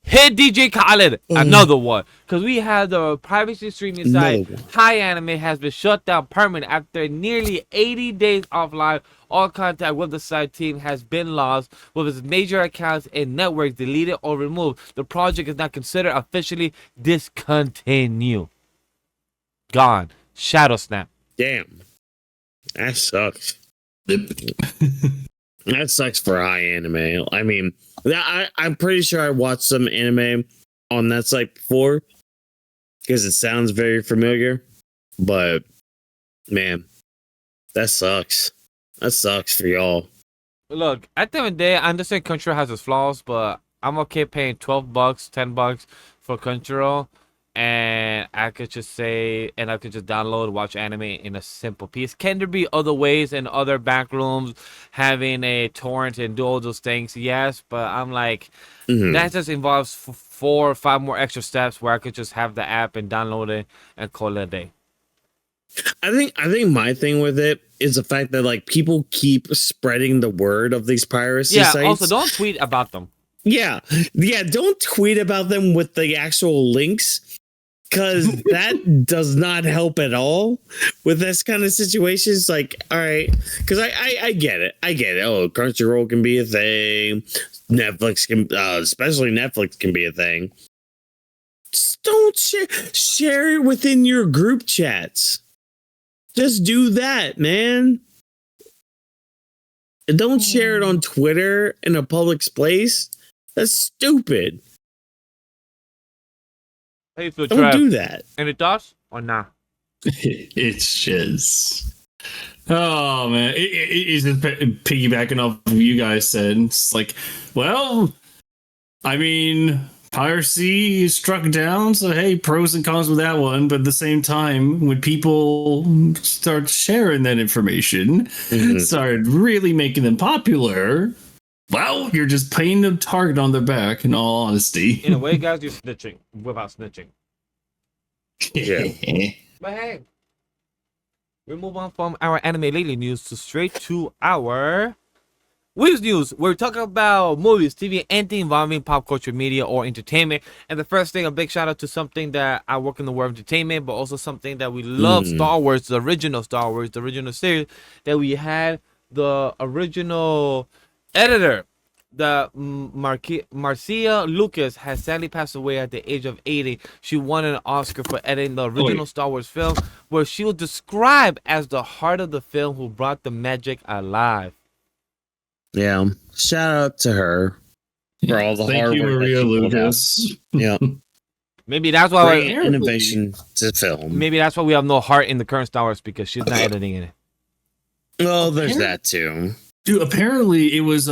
Hit DJ Khaled, another one. Because we had the privacy streaming site, Hi Anime, has been shut down permanently after nearly 80 days offline. All contact with the site team has been lost, with its major accounts and networks deleted or removed. The project is now considered officially discontinued. Gone. Shadow snap. Damn. That sucks. That sucks for Hi Anime. I mean, I'm pretty sure I watched some anime on that site before because it sounds very familiar. But, man, that sucks. That sucks for y'all. Look, at the end of the day, I understand Crunchyroll has its flaws, but I'm okay paying $12, $10 for Crunchyroll, and I could just download, watch anime in a simple piece. Can there be other ways and other back rooms having a torrent and do all those things? Yes, but I'm like, that just involves 4 or 5 more extra steps where I could just have the app and download it and call it a day. I think my thing with it is the fact that, like, people keep spreading the word of these piracy sites. Yeah, also don't tweet about them. Yeah, don't tweet about them with the actual links, because that does not help at all with this kind of situations. Like, all right, because I get it. Oh, Crunchyroll can be a thing. Netflix can, especially Netflix can be a thing. Just don't share it within your group chats. Just do that, man. Don't share it on Twitter in a public place. That's stupid. Hey, so Don't do that. Any thoughts or nah? It's just. Oh man, it's just piggybacking off of you guys said. It's like, well, I mean, piracy is struck down, so hey, pros and cons with that one. But at the same time, when people start sharing that information, started really making them popular, well, you're just painting a target on their back. In all honesty, In a way, guys, you're snitching without snitching. Yeah. But hey, we move on from our anime lately news to straight to our Weebs news. We're talking about movies, TV, anything involving pop culture, media, or entertainment. And the first thing, a big shout out to something that I work in the world of entertainment, but also something that we love, Star Wars, the original Star Wars, the original series, that we had the original editor. The Marcia Lucas has sadly passed away at the age of 80. She won an Oscar for editing the original Star Wars film, where she was described as the heart of the film who brought the magic alive. Yeah. Shout out to her for all the hard work. Maria Lucas. Yeah. Maybe that's why Innovation to film. Maybe that's why we have no heart in the current Star Wars, because she's not editing in it. Well, there's that too. Dude, apparently it was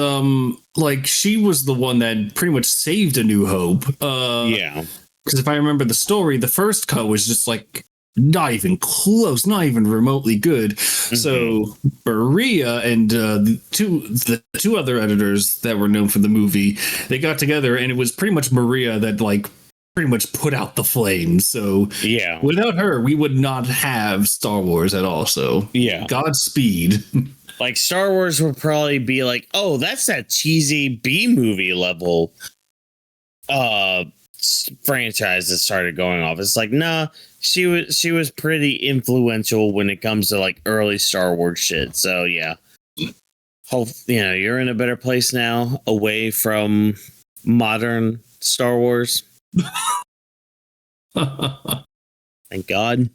like she was the one that pretty much saved A New Hope. Yeah. Because if I remember the story, the first cut was just like not even close, not even remotely good. So Maria and the two other editors that were known for the movie, they got together, and it was pretty much Maria that like pretty much put out the flames. So yeah, without her, we would not have Star Wars at all. So yeah, Godspeed. Like Star Wars would probably be like, oh, that's that cheesy B movie level franchise that started going off. It's like, nah, she was pretty influential when it comes to like early Star Wars shit. So yeah, hope you're in a better place now, away from modern Star Wars. Thank God.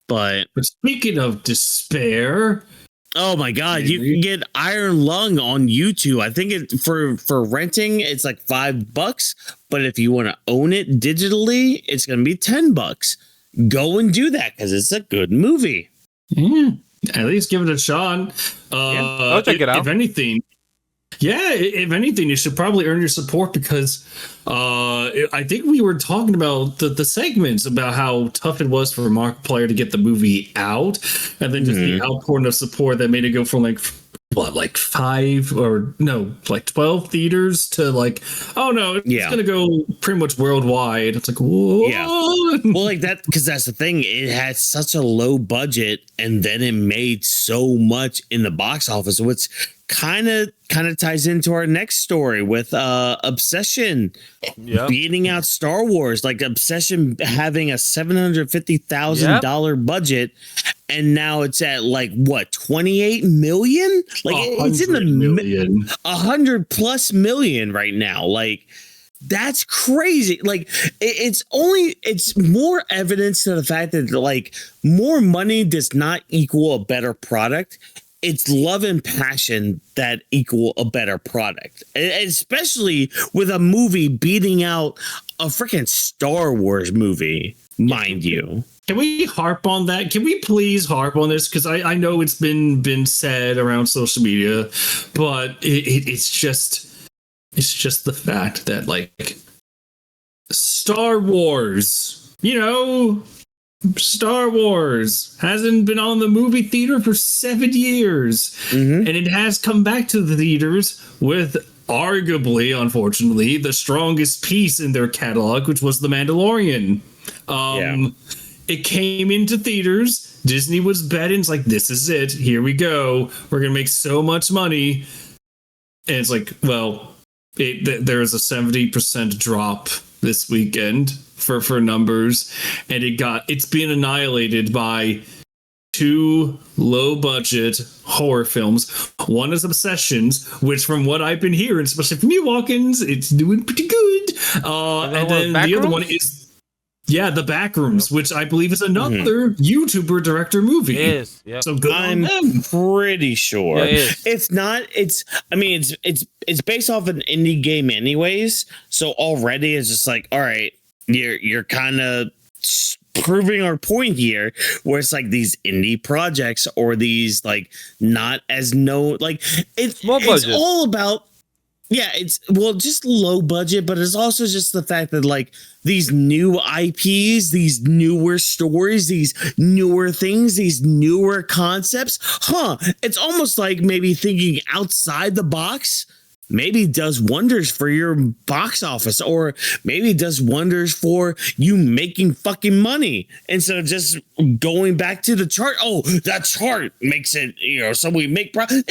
But speaking of despair, oh my God, you can get Iron Lung on YouTube. I think it for renting it's like $5, but if you want to own it digitally, it's gonna be $10. Go and do that because it's a good movie. Yeah, at least give it a shot. I'll check it out. If anything, you should probably earn your support, because I think we were talking about the segments about how tough it was for Markiplier to get the movie out, and then just the outpouring of support that made it go from like 5 or no, like 12 theaters to like, oh no, it's gonna go pretty much worldwide. It's like, whoa. Yeah. Well, like that, because that's the thing. It had such a low budget, and then it made so much in the box office, which kind of ties into our next story with Obsession beating out Star Wars. Like Obsession having a $750,000 budget, and now it's at like what, 28 million? Like it's in the million, 100+ million right now. Like that's crazy. Like it's more evidence to the fact that like more money does not equal a better product. It's love and passion that equal a better product, especially with a movie beating out a freaking Star Wars movie, mind you. Can we harp on that? Can we please harp on this? Because I know it's been said around social media, but it's just the fact that like Star Wars, Star Wars hasn't been on the movie theater for 7 years, and it has come back to the theaters with arguably, unfortunately, the strongest piece in their catalog, which was The Mandalorian. It came into theaters. Disney was betting, it's like, this is it. Here we go. We're going to make so much money. And it's like, well, there's a 70% drop this weekend for numbers, and it's being annihilated by 2 low budget horror films. One is Obsessions, which from what I've been hearing, especially from you, Whawkins, it's doing pretty good. And then the other one is Yeah, The Backrooms, which I believe is another YouTuber director movie. It is. Yeah. So good on I'm them. pretty sure Yeah, it is. it's not. I mean, it's based off an indie game, anyways. So already it's just like, all right, you're kind of proving our point here, where it's like these indie projects or these like not as known, like it's all about. Yeah, it's just low budget, but it's also just the fact that like these new IPs, these newer stories, these newer things, these newer concepts, it's almost like maybe thinking outside the box maybe does wonders for your box office, or maybe does wonders for you making fucking money instead of just going back to the chart. Oh, that chart makes it, so we make that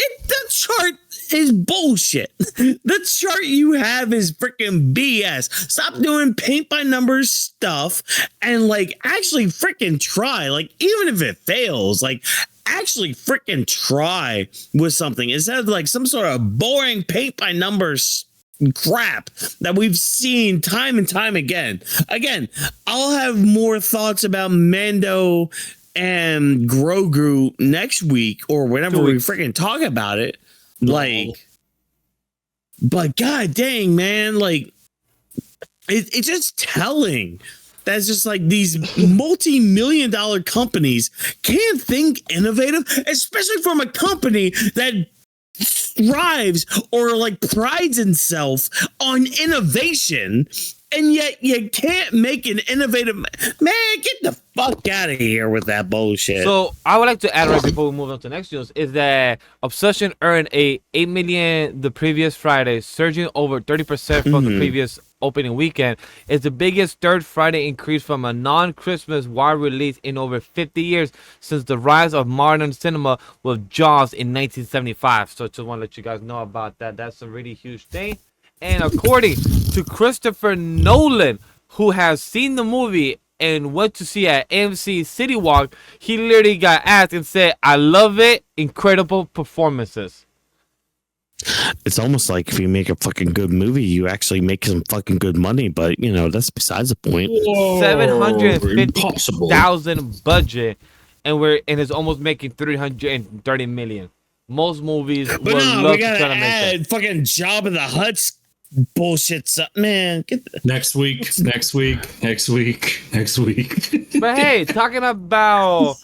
chart is bullshit. The chart you have is freaking BS. Stop doing paint by numbers stuff and like actually freaking try. Like, even if it fails, like actually freaking try with something instead of like some sort of boring paint by numbers crap that we've seen time and time again. Again, I'll have more thoughts about Mando and Grogu next week or whenever we freaking talk about it. Like, but god dang, man, like it's just telling. That's just like these multi-million-dollar companies can't think innovative, especially from a company that strives or like prides itself on innovation, and yet you can't make an innovative. Man, get the fuck out of here with that bullshit. So I would like to add right before we move on to next news is that Obsession earned a $8 million the previous Friday, surging over 30% from the previous opening weekend. It's the biggest third Friday increase from a non-Christmas wide release in over 50 years since the rise of modern cinema with Jaws in 1975. So just want to let you guys know about that. That's a really huge thing. And according to Christopher Nolan, who has seen the movie and went to see at AMC City Walk, he literally got asked and said, "I love it. Incredible performances." It's almost like if you make a fucking good movie, you actually make some fucking good money, but that's besides the point. 750,000 budget, and it's almost making 330 million. Most movies But would no, love we to gotta try to make add that. fucking Job of the Hutt's bullshit, man. Get the- Next week. But hey, talking about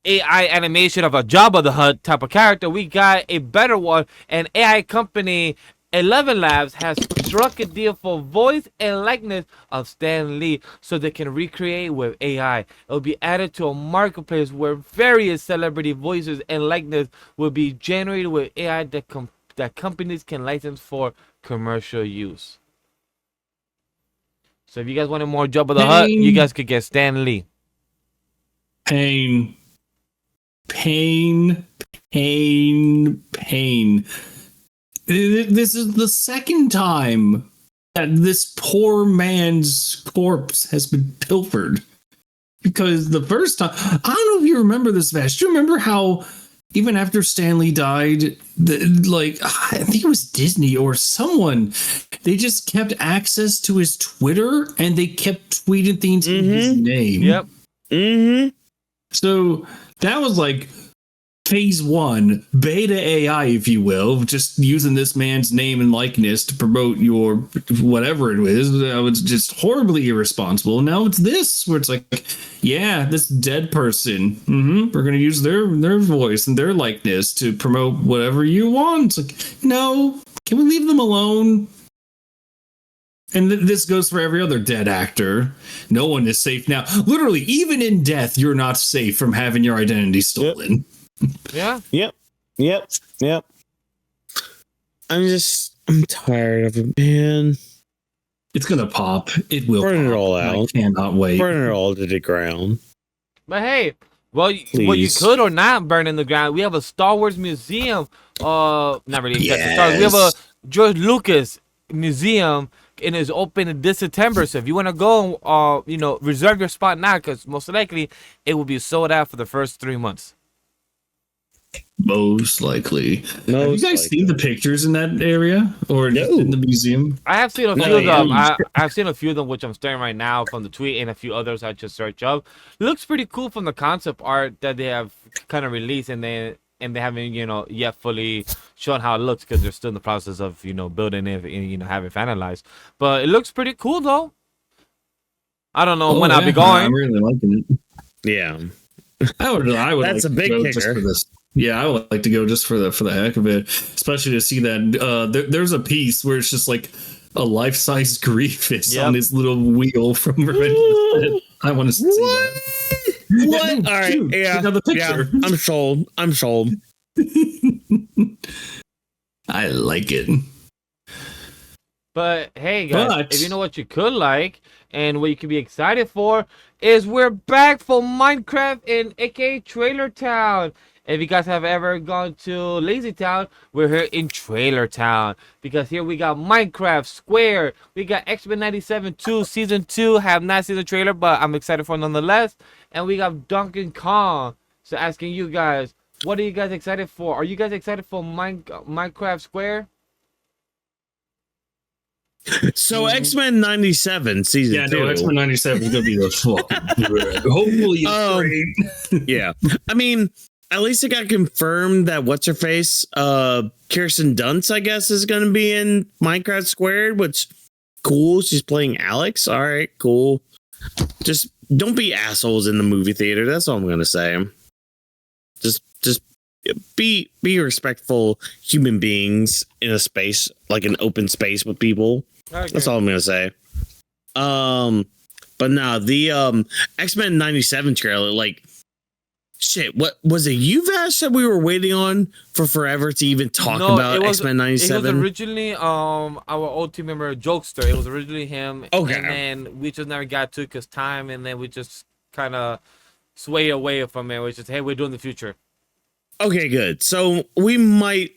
AI animation of a Jabba the Hutt type of character, we got a better one. An AI company, 11 Labs, has struck a deal for voice and likeness of Stan Lee so they can recreate with AI. It will be added to a marketplace where various celebrity voices and likeness will be generated with AI that companies can license for commercial use. So if you guys wanted more Jabba the Hutt, you guys could get Stan Lee. Pain. This is the second time that this poor man's corpse has been pilfered. Because the first time, I don't know if you remember this, Vash. Do you remember how even after Stanley died, I think it was Disney or someone, they just kept access to his Twitter and they kept tweeting things in his name. Yep. So that was like phase one, beta AI, if you will, just using this man's name and likeness to promote your whatever it is. That was just horribly irresponsible. Now it's this, where it's like, yeah, this dead person, we're going to use their voice and their likeness to promote whatever you want. It's like, no, can we leave them alone? And this goes for every other dead actor. No one is safe now. Literally, even in death, you're not safe from having your identity stolen. Yeah. Yep. I'm tired of it, man. It's gonna pop. It will Burn pop. it all out. I cannot wait. Burn it all to the ground. But hey, well, you could or not burn in the ground. We have a Star Wars museum. Not really. Yes. We have a George Lucas museum, and it's open this September. So if you want to go, reserve your spot now, because most likely it will be sold out for the first 3 months. Most likely. Have you Most guys likely. seen the pictures in that area or No. in the museum? I have seen a few No, of them. yeah. I've seen a few of them, which I'm staring right now from the tweet, and a few others I just searched up. Looks pretty cool from the concept art that they have kind of released, and they haven't yet fully shown how it looks because they're still in the process of building it and having it finalized. But it looks pretty cool though. I don't know when I'll be I'm going. really liking it. Yeah. I would That's like a big to go just kicker. for this. Yeah, I would like to go just for the heck of it, especially to see that there's a piece where it's just like a life-size Grievous Yep. on his little wheel from Revenge of the Sith. I want to see that. What? Yeah, All right. dude, Yeah. check out the Yeah. picture. I'm sold. I'm sold. I like it. But hey guys, But- if you know what you could like and what you could be excited for is we're back for Minecraft in aka Trailer Town. If you guys have ever gone to Lazy Town, we're here in Trailer Town because here we got Minecraft, Square, we got X-Men 97 2 Season 2. Have not seen the trailer, but I'm excited for it nonetheless. And we got Donkey Kong. So asking you guys, what are you guys excited for? Are you guys excited for Minecraft Square? So X-Men 97 season Yeah, 2. no, X-Men 97 is gonna be the fucking good. Hopefully, it's great. Yeah. I mean, at least it got confirmed that what's her face, Kirsten Dunst, I guess, is going to be in Minecraft Squared, which cool. She's playing Alex. All right, cool. Just don't be assholes in the movie theater. That's all I'm going to say. Just be respectful human beings in a space, like an open space with people. Okay. That's all I'm going to say. But no, the X-Men 97 trailer, like, shit, what was it, you, Vash, that we were waiting on for forever to even talk about X-Men 97? It was originally our old team member Jokester. It was originally him. Okay. And then we just never got to it because time, and then we just kind of sway away from it. We just, hey, we're doing the future. Okay, good. So we might,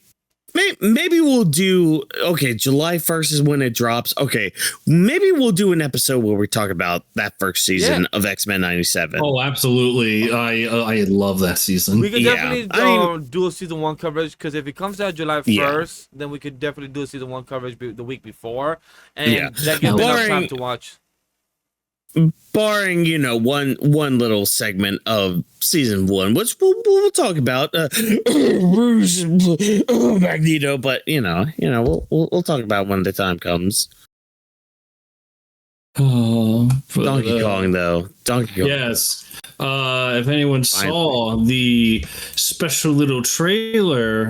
maybe we'll do, okay, July 1st is when it drops. Okay, maybe we'll do an episode where we talk about that first season of X-Men 97. Oh, absolutely. I love that season. We could Yeah, definitely do a season 1 coverage because if it comes out July 1st, Yeah. then we could definitely do a season 1 coverage the week before. And Yeah. that gives me enough time Barring- to watch. Barring, one little segment of season 1, which we'll talk about, Magneto, but we'll talk about when the time comes. Donkey Kong, though. Donkey Kong. Yes. If anyone saw the special little trailer,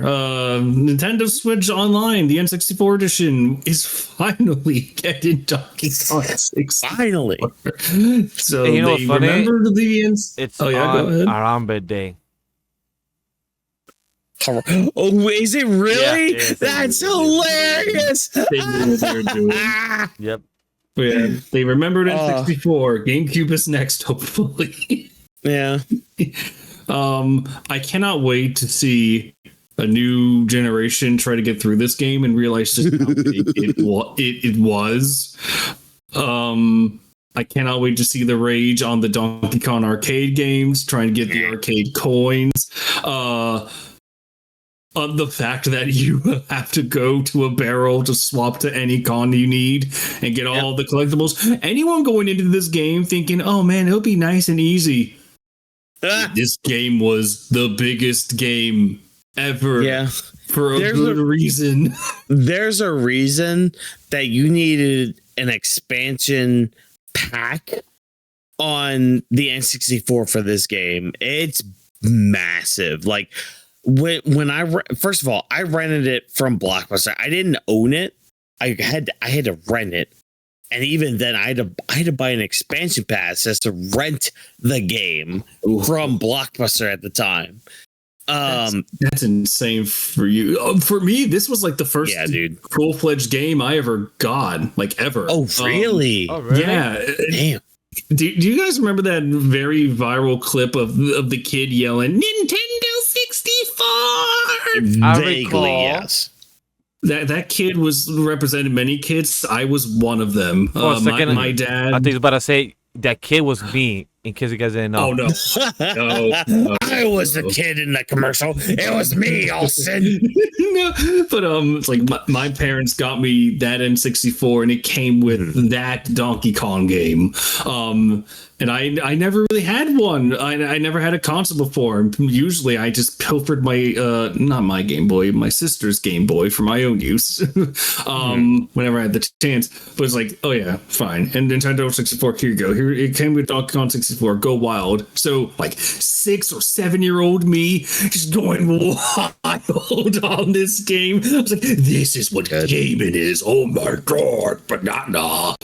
Nintendo Switch Online, the N64 edition, is finally getting Donkey Kong 64. Finally. So Hey, you know what's they funny? remembered the It's go on ahead. Arambe Day. Oh, is it really? Yeah, it is. That's hilarious. They knew what they were doing. Yep. Yeah, they remembered N64. GameCube is next, hopefully. Yeah. I cannot wait to see a new generation try to get through this game and realize just how big it was. I cannot wait to see the rage on the Donkey Kong arcade games, trying to get the arcade coins. The fact that you have to go to a barrel to swap to any con you need and get all the collectibles. Anyone going into this game thinking, oh man, it'll be nice and easy. This game was the biggest game ever. Yeah. For a good reason. There's a reason that you needed an expansion pack on the N64 for this game. It's massive. Like, when first of all, I rented it from Blockbuster. I didn't own it. I had to rent it, and even then, I had to buy an expansion pass just to rent the game from Blockbuster at the time. That's insane for you. For me, this was like the first full-fledged game I ever got, like ever. Oh, really? Oh, really? Yeah. Damn. Do you guys remember that very viral clip of the kid yelling Nintendo 64? Vaguely, yes. That kid was represented many kids. I was one of them. For a second, my dad. I think I was about to say that kid was me In case you guys didn't know. Oh no. No. I was the kid in the commercial. It was me, Olsen. No, but it's like my parents got me that N64, and it came with that Donkey Kong game. And I never really had one. I never had a console before. Usually, I just pilfered my not my Game Boy, my sister's Game Boy for my own use. Whenever I had the chance. But it's like, oh yeah, fine. And Nintendo 64, here you go. Here it came with Donkey Kong 64. Go wild. So like 6 or 7-year-old me just going wild on this game. I was like, this is what gaming is. Oh my god, banana.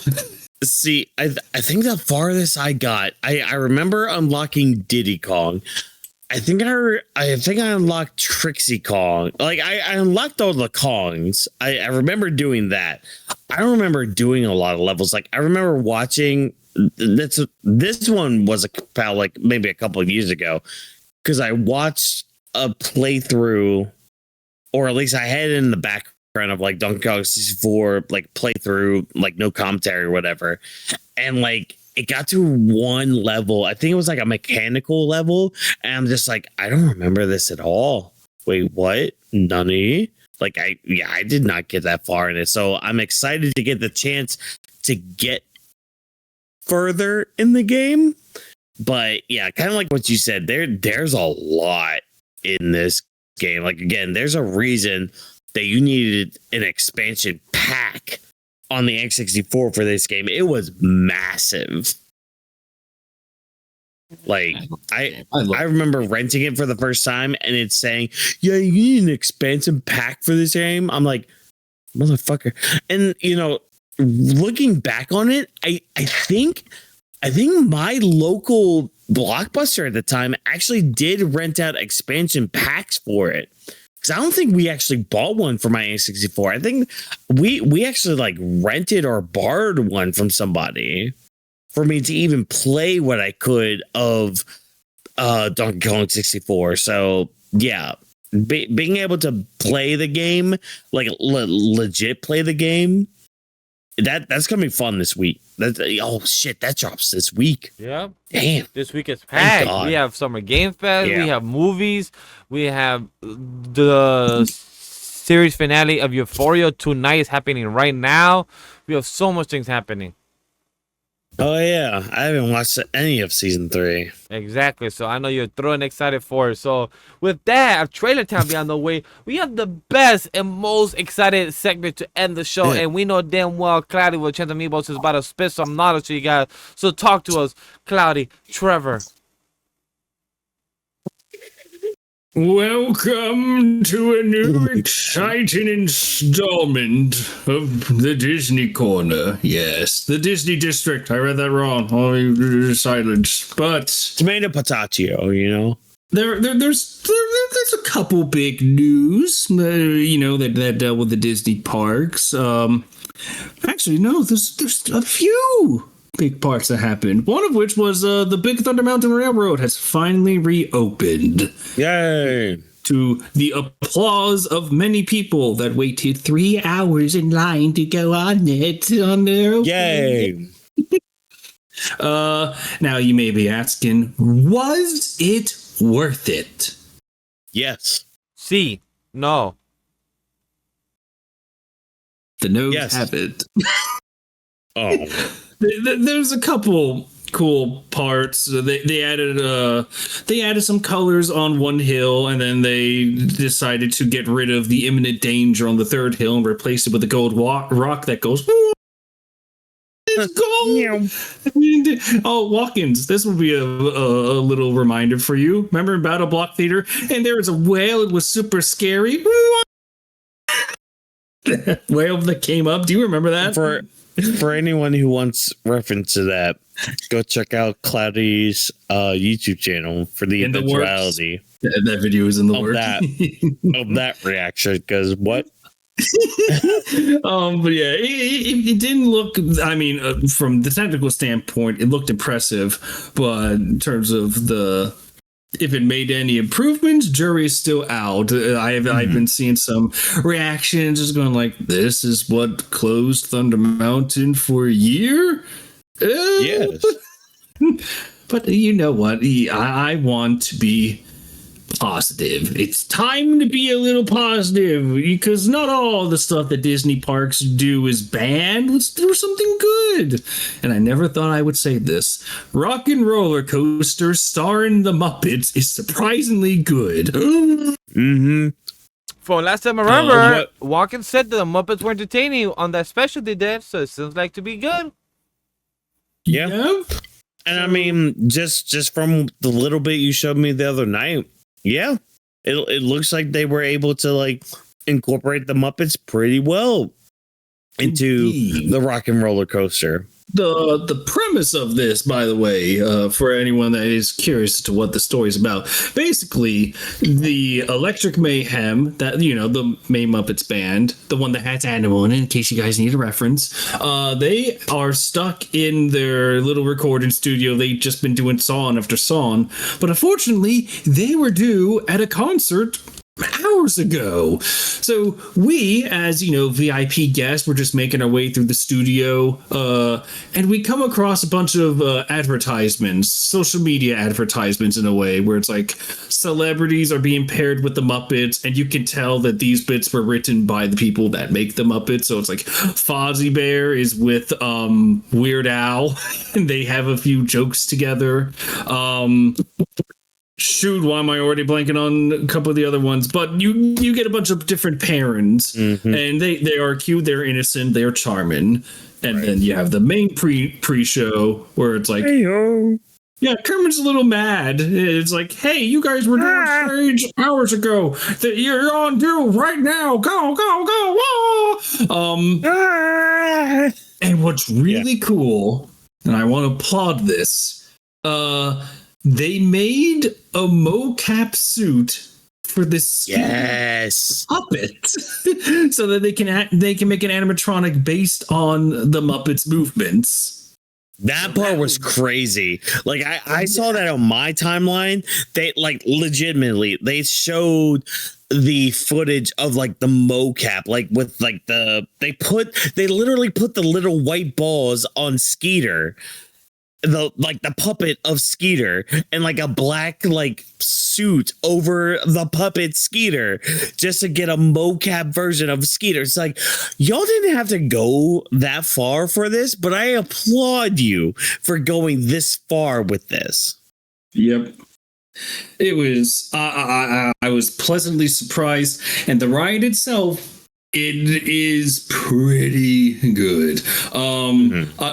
See, I think the farthest I got, I remember unlocking Diddy Kong. I think I unlocked Trixie Kong. Like I unlocked all the Kongs. I remember doing that. I don't remember doing a lot of levels. Like I remember watching this one was about like maybe a couple of years ago, because I watched a playthrough, or at least I had it in the background of like Donkey Kong 64 like playthrough, like no commentary or whatever, and like it got to one level. I think it was like a mechanical level, and I'm just like, I don't remember this at all. Wait, what? Nani? Like I did not get that far in it, so I'm excited to get the chance to get further in the game. But yeah, kind of like what you said, there's a lot in this game. Like again, there's a reason that you needed an expansion pack on the N64 for this game. It was massive. Like I remember renting it for the first time, and it's saying, yeah, you need an expansion pack for this game. I'm like, motherfucker. And you know, looking back on it, I think my local Blockbuster at the time actually did rent out expansion packs for it. Because I don't think we actually bought one for my N64. I think we actually like rented or borrowed one from somebody for me to even play what I could of Donkey Kong 64. So yeah, being able to play the game, like legit play the game, that's gonna be fun this week. Oh shit, that drops this week. Yeah. Damn. This week is packed. We have Summer Game Fest. Yeah. We have movies. We have the series finale of Euphoria tonight is happening right now. We have so much things happening. Oh yeah, I haven't watched any of season 3. Exactly. So I know you're thrilled and excited for it. So with that, a trailer time be on the way. We have the best and most excited segment to end the show, and we know damn well Cloudy with Chance Amigos is about to spit some knowledge to you guys. So talk to us, Cloudy, Trevor. Welcome to a new exciting installment of the Disney Corner. Yes, the Disney District. I read that wrong. Oh, silence. But Tomato potato, you know. There's a couple big news, that dealt with the Disney parks. Actually, no, there's a few big parts that happened. One of which was the Big Thunder Mountain Railroad has finally reopened. Yay! To the applause of many people that waited 3 hours in line to go on it on their own. Yay! Now you may be asking, was it worth it? Yes. C. No. The no's Yes. have it. Oh. There's a couple cool parts. They added some colors on one hill, and then they decided to get rid of the imminent danger on the third hill and replace it with a gold rock that goes. It's gold. Oh, Whawkins, this will be a little reminder for you. Remember in Battle Block Theater, and there was a whale. It was super scary. Whale that came up. Do you remember that? For anyone who wants reference to that, go check out Cloudy's YouTube channel for the eventuality. That video is in the works. Of that reaction, because what? But yeah, it didn't look. I mean, from the technical standpoint, it looked impressive, but in terms of if it made any improvements, jury is still out. I've been seeing some reactions just going like, this is what closed Thunder Mountain for a year? Yes. But you know what? I want to be positive. It's time to be a little positive because not all the stuff that Disney parks do is banned. Let's do something good. And I never thought I would say this. Rock and Roller Coaster starring the Muppets is surprisingly good. Mm-hmm. For last time I remember, Whawkins said that the Muppets were entertaining on that special they did, so it seems like to be good. Yeah. And I mean, just from the little bit you showed me the other night, yeah, it looks like they were able to like incorporate the Muppets pretty well into the Rock and Roller Coaster. The premise of this, by the way, for anyone that is curious as to what the story is about, basically the Electric Mayhem, that the May Muppets band, the one that has Animal in it, in case you guys need a reference, they are stuck in their little recording studio. They've just been doing song after song, but unfortunately, they were due at a concert hours ago. So we, as VIP guests, were just making our way through the studio, and we come across a bunch of advertisements, social media advertisements in a way, where it's like celebrities are being paired with the Muppets, and you can tell that these bits were written by the people that make the Muppets. So it's like Fozzie Bear is with Weird Al, and they have a few jokes together. Shoot, why am I already blanking on a couple of the other ones? But you get a bunch of different parents, and they are cute, they're innocent, they're charming. And then you have the main pre-show where it's like, hey-o. Yeah, Kermit's a little mad. It's like, hey, you guys were doing stage hours ago. You're on due right now. Go, go, go. Whoa. And what's really cool, and I want to applaud this, they made a mocap suit for this puppet, so that they can make an animatronic based on the Muppets' movements. That part was crazy. Like I saw that on my timeline. They legitimately they showed the footage of like the mocap, like with like they literally put the little white balls on Skeeter. The puppet of Skeeter, and like a black like suit over the puppet Skeeter just to get a mocap version of Skeeter. It's like, y'all didn't have to go that far for this, but I applaud you for going this far with this. Yep. It was I was pleasantly surprised, and the ride itself, it is pretty good.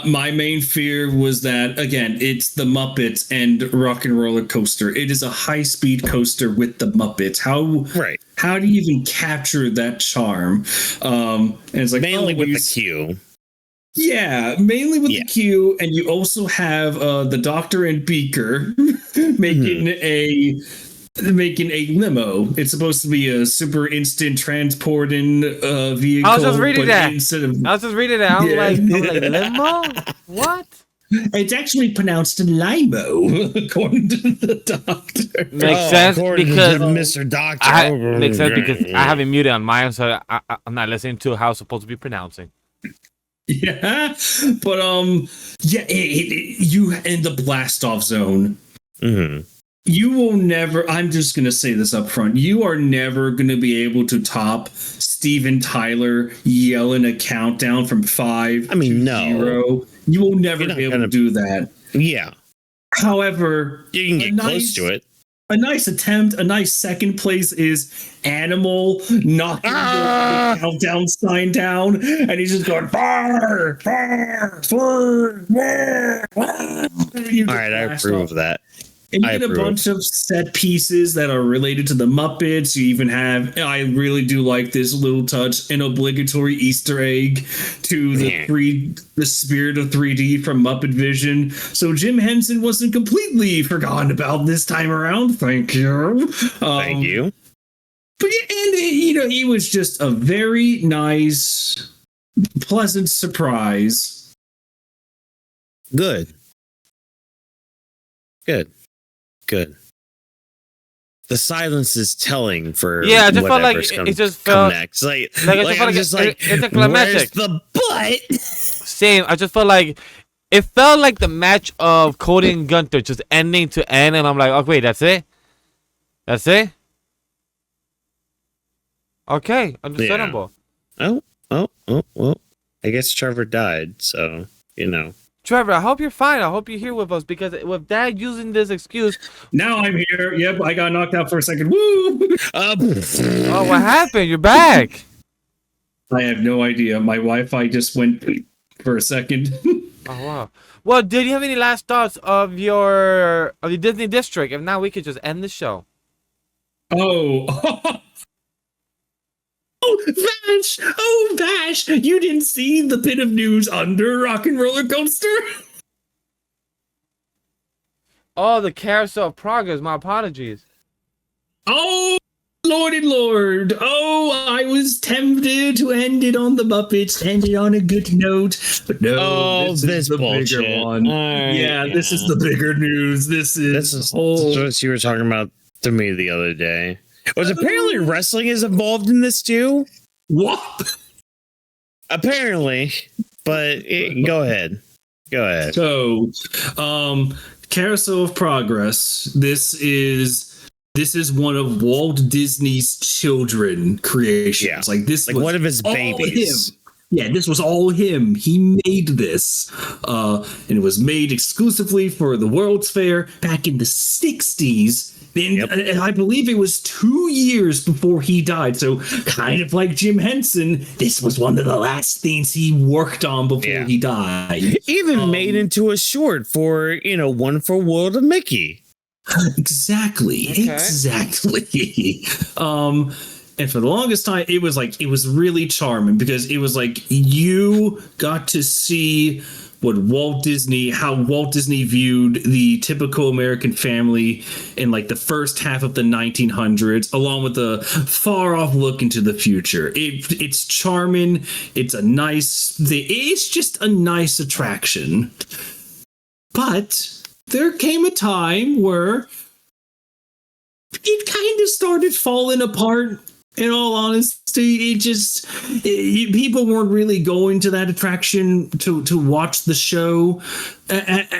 My main fear was that, again, it's the Muppets and Rock and Roller Coaster. It is a high-speed coaster with the Muppets. How do you even capture that charm? And it's like mainly with the queue. Yeah, mainly with the queue, and you also have the Doctor and Beaker making a limo. It's supposed to be a super instant transporting vehicle. I was just reading that. I was like, limo? What? It's actually pronounced limo, according to the doctor. Makes sense because Mr. Doctor. Makes sense because I have it muted on mine, so I'm not listening to how it's supposed to be pronouncing. Yeah, but you in the blast off zone. You will never, I'm just going to say this up front, you are never going to be able to top Steven Tyler yelling a countdown from 5 to 0. You will never be able to do that. Yeah. However, you can get close to it. A nice attempt, a nice second place is Animal knocking the countdown sign down, and he's just going, fire, fire, fire, fire. All right, I approve of that. And you get a bunch of set pieces that are related to the Muppets. You even have, I really do like this little touch, an obligatory Easter egg to the spirit of 3D from Muppet Vision. So Jim Henson wasn't completely forgotten about this time around. Thank you. Thank you. But and he was just a very nice, pleasant surprise. Good. The silence is telling for I just felt like it just felt next. It's anticlimactic. Where's the butt? Same. I just felt like It felt like the match of Cody and Gunther just ending to end, and I'm like, oh wait, that's it? That's it? Okay, understandable. Yeah. Well. I guess Trevor died, so, you know. Trevor, I hope you're fine. I hope you're here with us, because with Dad using this excuse. Now I'm here. Yep, I got knocked out for a second. Woo! Oh, what happened? You're back. I have no idea. My Wi-Fi just went for a second. Oh wow. Well, did you have any last thoughts of your Disney district? If not, we could just end the show. Oh. Oh, Vash! Oh, Vash! You didn't see the bit of news under Rock and Roller Coaster? Oh, the carousel of progress. My apologies. Oh, Lordy Lord. Oh, I was tempted to end it on the Muppets, end it on a good note. But no, this is the bullshit. Bigger one. Yeah, this is the bigger news. This is what you were talking about to me the other day. Was apparently wrestling is involved in this too? What? Apparently, but go ahead. So, Carousel of Progress. This is one of Walt Disney's children creations. Yeah. Like this, like was one of his babies. Him. Yeah, this was all him. He made this, and it was made exclusively for the World's Fair back in the '60s. And I believe it was 2 years before he died. So kind of like Jim Henson, this was one of the last things he worked on before he died. Even made into a short for, One for World of Mickey. Exactly. And for the longest time, it was really charming, because it was like you got to see how Walt Disney viewed the typical American family in like the first half of the 1900s, along with a far off look into the future. It's charming. It's just a nice attraction. But there came a time where it kind of started falling apart. In all honesty, people weren't really going to that attraction to watch the show.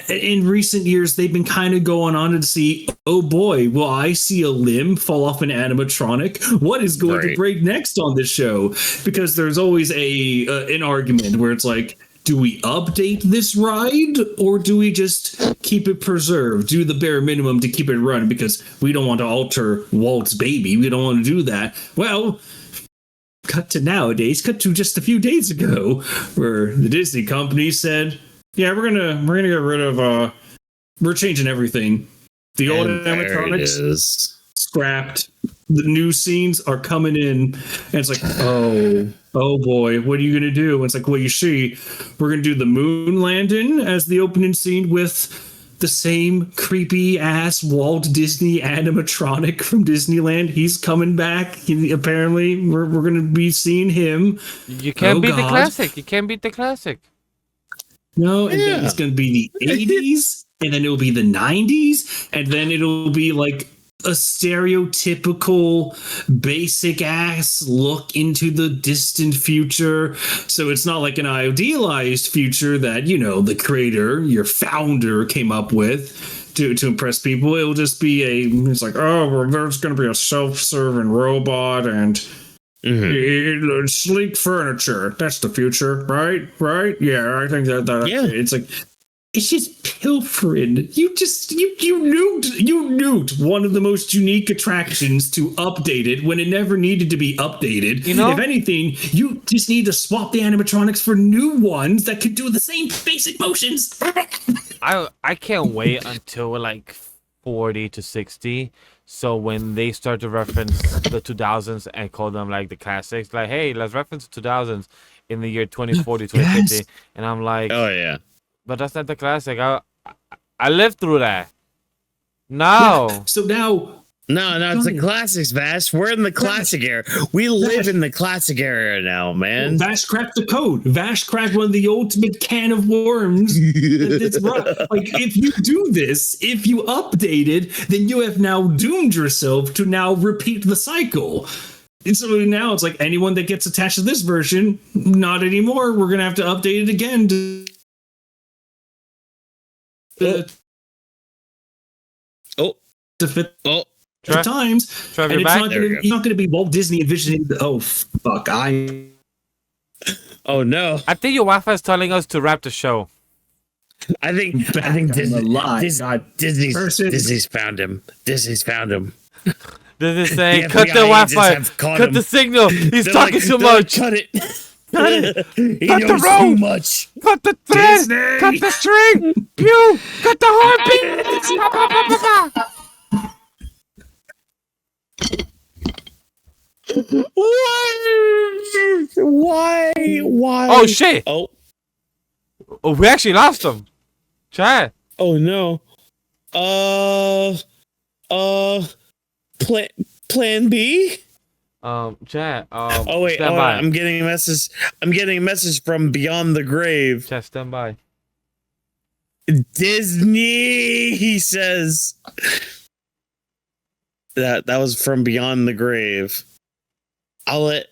In recent years, they've been kind of going on to see, oh boy, will I see a limb fall off an animatronic? What is going to break next on this show? Because there's always an argument where it's like, do we update this ride, or do we just keep it preserved, do the bare minimum to keep it running, because we don't want to alter Walt's baby. We don't want to do that. Well, cut to just a few days ago, where the Disney company said, yeah, we're gonna get rid of we're changing everything. The old animatronics scrapped. The new scenes are coming in, and it's like, oh boy, what are you gonna do? And it's like, well, you see, we're gonna do the moon landing as the opening scene with the same creepy ass Walt Disney animatronic from Disneyland. He's coming back. Apparently, we're gonna be seeing him. You can't beat the classic. You can't beat the classic. No, and then it's gonna be the 80s, and then it'll be the 90s, and then it'll be like a stereotypical basic ass look into the distant future. So it's not like an idealized future that, the creator, your founder, came up with to impress people. It'll just be it's like, there's going to be a self-serving robot and sleek furniture. That's the future, right? Yeah, I think that it's like, it's just pilfering. You nuked one of the most unique attractions to update it when it never needed to be updated. If anything, you just need to swap the animatronics for new ones that could do the same basic motions. I can't wait until like 40 to 60. So when they start to reference the 2000s and call them like the classics, like, hey, let's reference the 2000s in the year 2040, 2050. Yes. And I'm like, oh yeah. But that's not the classic. I lived through that. No. Yeah, so now... No, it's the classics, Vash. We're in the classic era. We live in the classic era now, man. Vash cracked the code. Vash cracked one of the ultimate can of worms. It's rough. Like, if you do this, if you update it, then you have now doomed yourself to now repeat the cycle. And so now it's like, anyone that gets attached to this version, not anymore. We're going to have to update it again to Oh. to fit Oh. the times. Trevor, And you're back? it's not going to be Walt Disney envisioning. Oh fuck! Oh no! I think your Wi-Fi is telling us to wrap the show. I think Disney's found him. Disney's found him. This is saying, The cut the FBI agents Wi-Fi, have caught cut him. the signal. He's They're talking like, too they're like, much. Cut it. Cut it. He Cut the knows rope. too much. Cut the thread. Disney. Cut the string. Pew. Cut the heartbeat. Why? Oh shit! Oh We actually lost him. Chat. oh no. Plan B. Chat. Oh wait, stand by. I'm getting a message. I'm getting a message from Beyond the Grave. Chat, stand by. Disney, he says. That was from Beyond the Grave. I'll let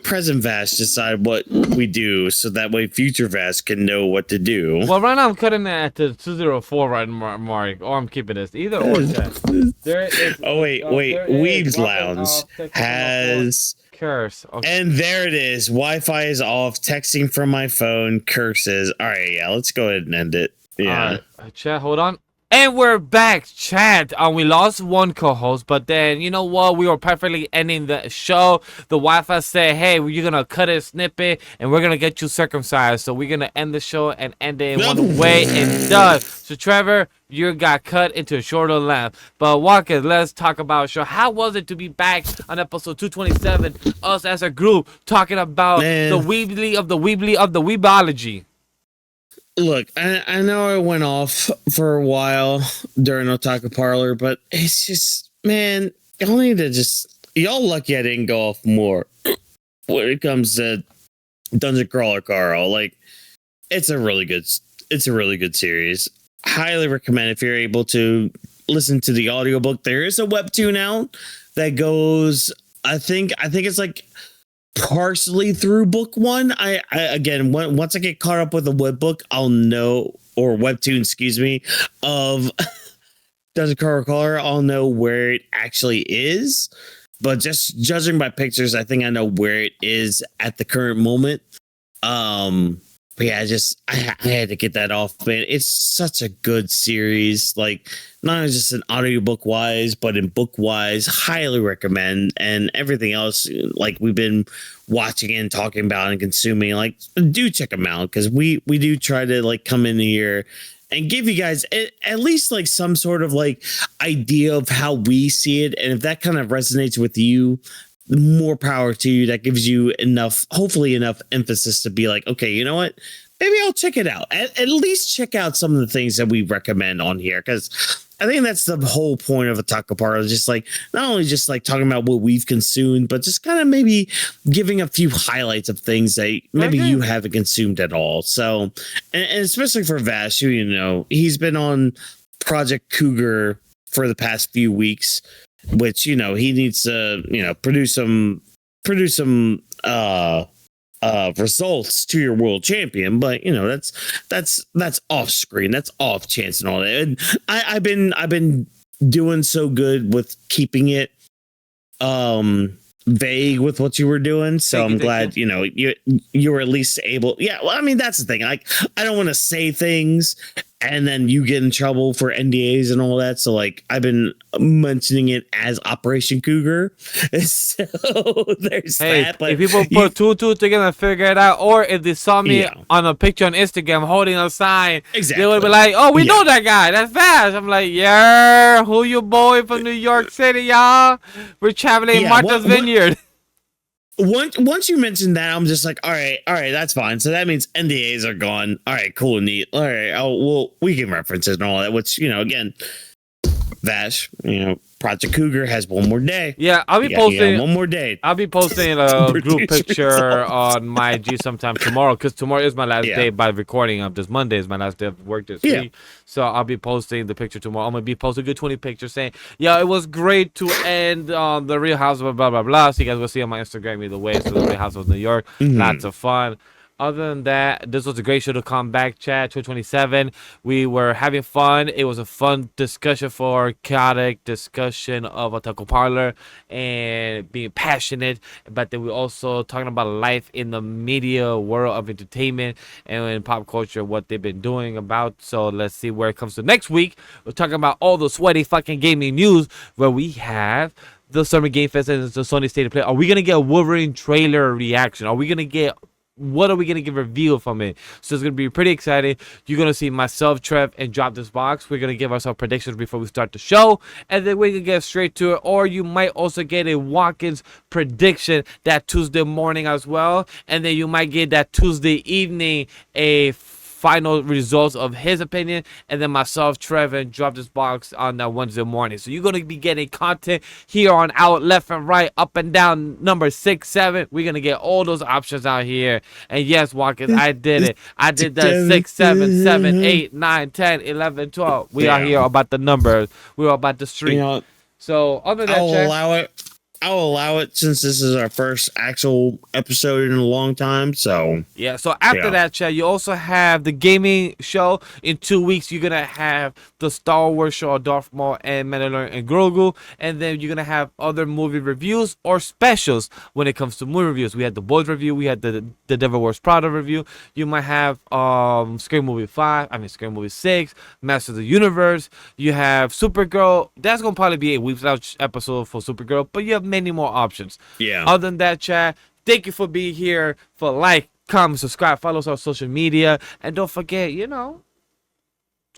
present Vash decide what we do, so that way future Vash can know what to do. Well, right now I'm cutting it at the 204 right mark, or I'm keeping this. Either or, chat. There is, Oh wait, Weebs Lounge has curse. Okay. and there it is. Wi-Fi is off. Texting from my phone. Curses. All right, yeah, let's go ahead and end it. Yeah. All right. Chat, hold on. And we're back, chat. We lost one co-host, but then, you know what? We were perfectly ending the show. The Wi-Fi said, hey, you're going to cut a snippet, and we're going to get you circumcised. So we're going to end the show and end it in one way and done. So, Trevor, you got cut into a shorter length. But, Whawkins, let's talk about a show. How was it to be back on episode 227? Us as a group talking about the Weebly of the Weebology. Look, I know I went off for a while during Otaku Parlor, but it's just, man, y'all lucky I didn't go off more when it comes to Dungeon Crawler Carl. Like, it's a really good series. Highly recommend if you're able to listen to the audiobook. There is a webtoon out that goes, I think it's like partially through book one. I again, once I get caught up with the webbook, I'll know, or webtoon, excuse me, of Dungeon Crawler, I'll know where it actually is. But just judging by pictures, I think I know where it is at the current moment. But yeah, I had to get that off, man. It's such a good series. Like, not just an audiobook wise, but in book wise, highly recommend. And everything else, like we've been watching and talking about and consuming, like, do check them out, because we do try to like come in here and give you guys at least like some sort of like idea of how we see it. And if that kind of resonates with you, more power to you. That gives you hopefully enough emphasis to be like, okay, you know what? Maybe I'll check it out. At least check out some of the things that we recommend on here, because I think that's the whole point of Otaku Parlor. Just like, not only just like talking about what we've consumed, but just kind of maybe giving a few highlights of things that maybe you haven't consumed at all. So, and especially for Vash, who, you know, he's been on Project Cougar for the past few weeks, which, you know, he needs to, you know, produce some results to your world champion. But, you know, that's off screen, that's off chance and all that. And I've been doing so good with keeping it vague with what you were doing, so I'm glad you know you were at least able. Yeah, well, I mean, that's the thing, like, I don't want to say things and then you get in trouble for NDAs and all that, so like I've been mentioning it as Operation Cougar. So there's that. But if people put two together and figure it out, or if they saw me on a picture on Instagram holding a sign, they would be like, oh, we know that guy, that's Vash. I'm like, yeah, who you boy from New York City, y'all? We're traveling Martha's Vineyard. Once you mentioned that, I'm just like, all right, that's fine. So that means NDAs are gone. All right, cool, neat. All right, well, we can reference it and all that, which, you know, again, Vash, you know, Project Cougar has one more day. Yeah, I'll be posting one more day. I'll be posting a group picture on my IG sometime tomorrow, because tomorrow is my last day by recording of this. Monday is my last day of work this week. So I'll be posting the picture tomorrow. I'm gonna be posting a good 20 pictures saying, yeah, it was great to end the Real House of blah blah blah. So you guys will see on my Instagram either way. So the Real House of New York, lots of fun. Other than that, this was a great show to come back, chat. 227. We were having fun. It was a fun discussion for chaotic discussion of Otaku Parlor and being passionate. But then we also talking about life in the media world of entertainment and in pop culture, what they've been doing about. So let's see where it comes to next week. We're talking about all the sweaty fucking gaming news where we have the Summer Game Fest and the Sony State of Play. Are we gonna get a Wolverine trailer reaction? Are we gonna get what are we gonna get revealed from it? So it's gonna be pretty exciting. You're gonna see myself, Trev, and Drop This Box. We're gonna give ourselves predictions before we start the show, and then we can get straight to it. Or you might also get a Whawkins prediction that Tuesday morning as well, and then you might get that Tuesday evening a final results of his opinion, and then myself, Trevor, and Drop This Box on that Wednesday morning. So you're gonna be getting content here on out, left and right, up and down, number 6, 7. We're gonna get all those options out here. And yes, Walkers, I did it. I did the 6, 7, 7, 8, 9, 10, 11, 12. We are here about the numbers. We're about the street. You know, So other than I'll that, allow it. I'll allow it since this is our first actual episode in a long time. So yeah, so after that, chat, you also have the gaming show. In 2 weeks, you're going to have the Star Wars show of Darth Maul and Mandalorian and Grogu. And then you're going to have other movie reviews or specials when it comes to movie reviews. We had the Boys review. We had the Devil Wears Prada review. You might have Scary Movie 5. I mean, Scary Movie 6. Masters of the Universe. You have Supergirl. That's going to probably be a Weebs Lounge episode for Supergirl. But you have many more options. yeah. Other than that, chat, thank you for being here. For like, comment, subscribe, follow us on social media, and don't forget,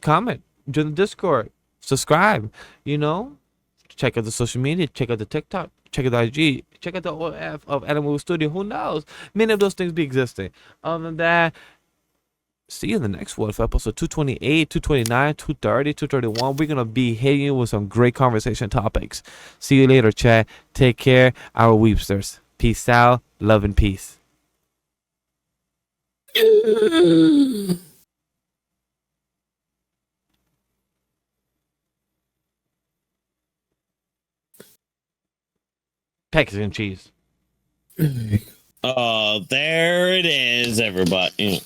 comment, join the Discord, subscribe. Check out the social media, check out the TikTok, check out the IG, check out the OF of AniMa W3 Studio. Who knows? Many of those things be existing. Other than that, see you in the next one for episode 228, 229, 230, 231. We're going to be hitting you with some great conversation topics. See you later, chat. Take care, our Weebsters. Peace out. Love and peace. Peckers and cheese. There it is, everybody.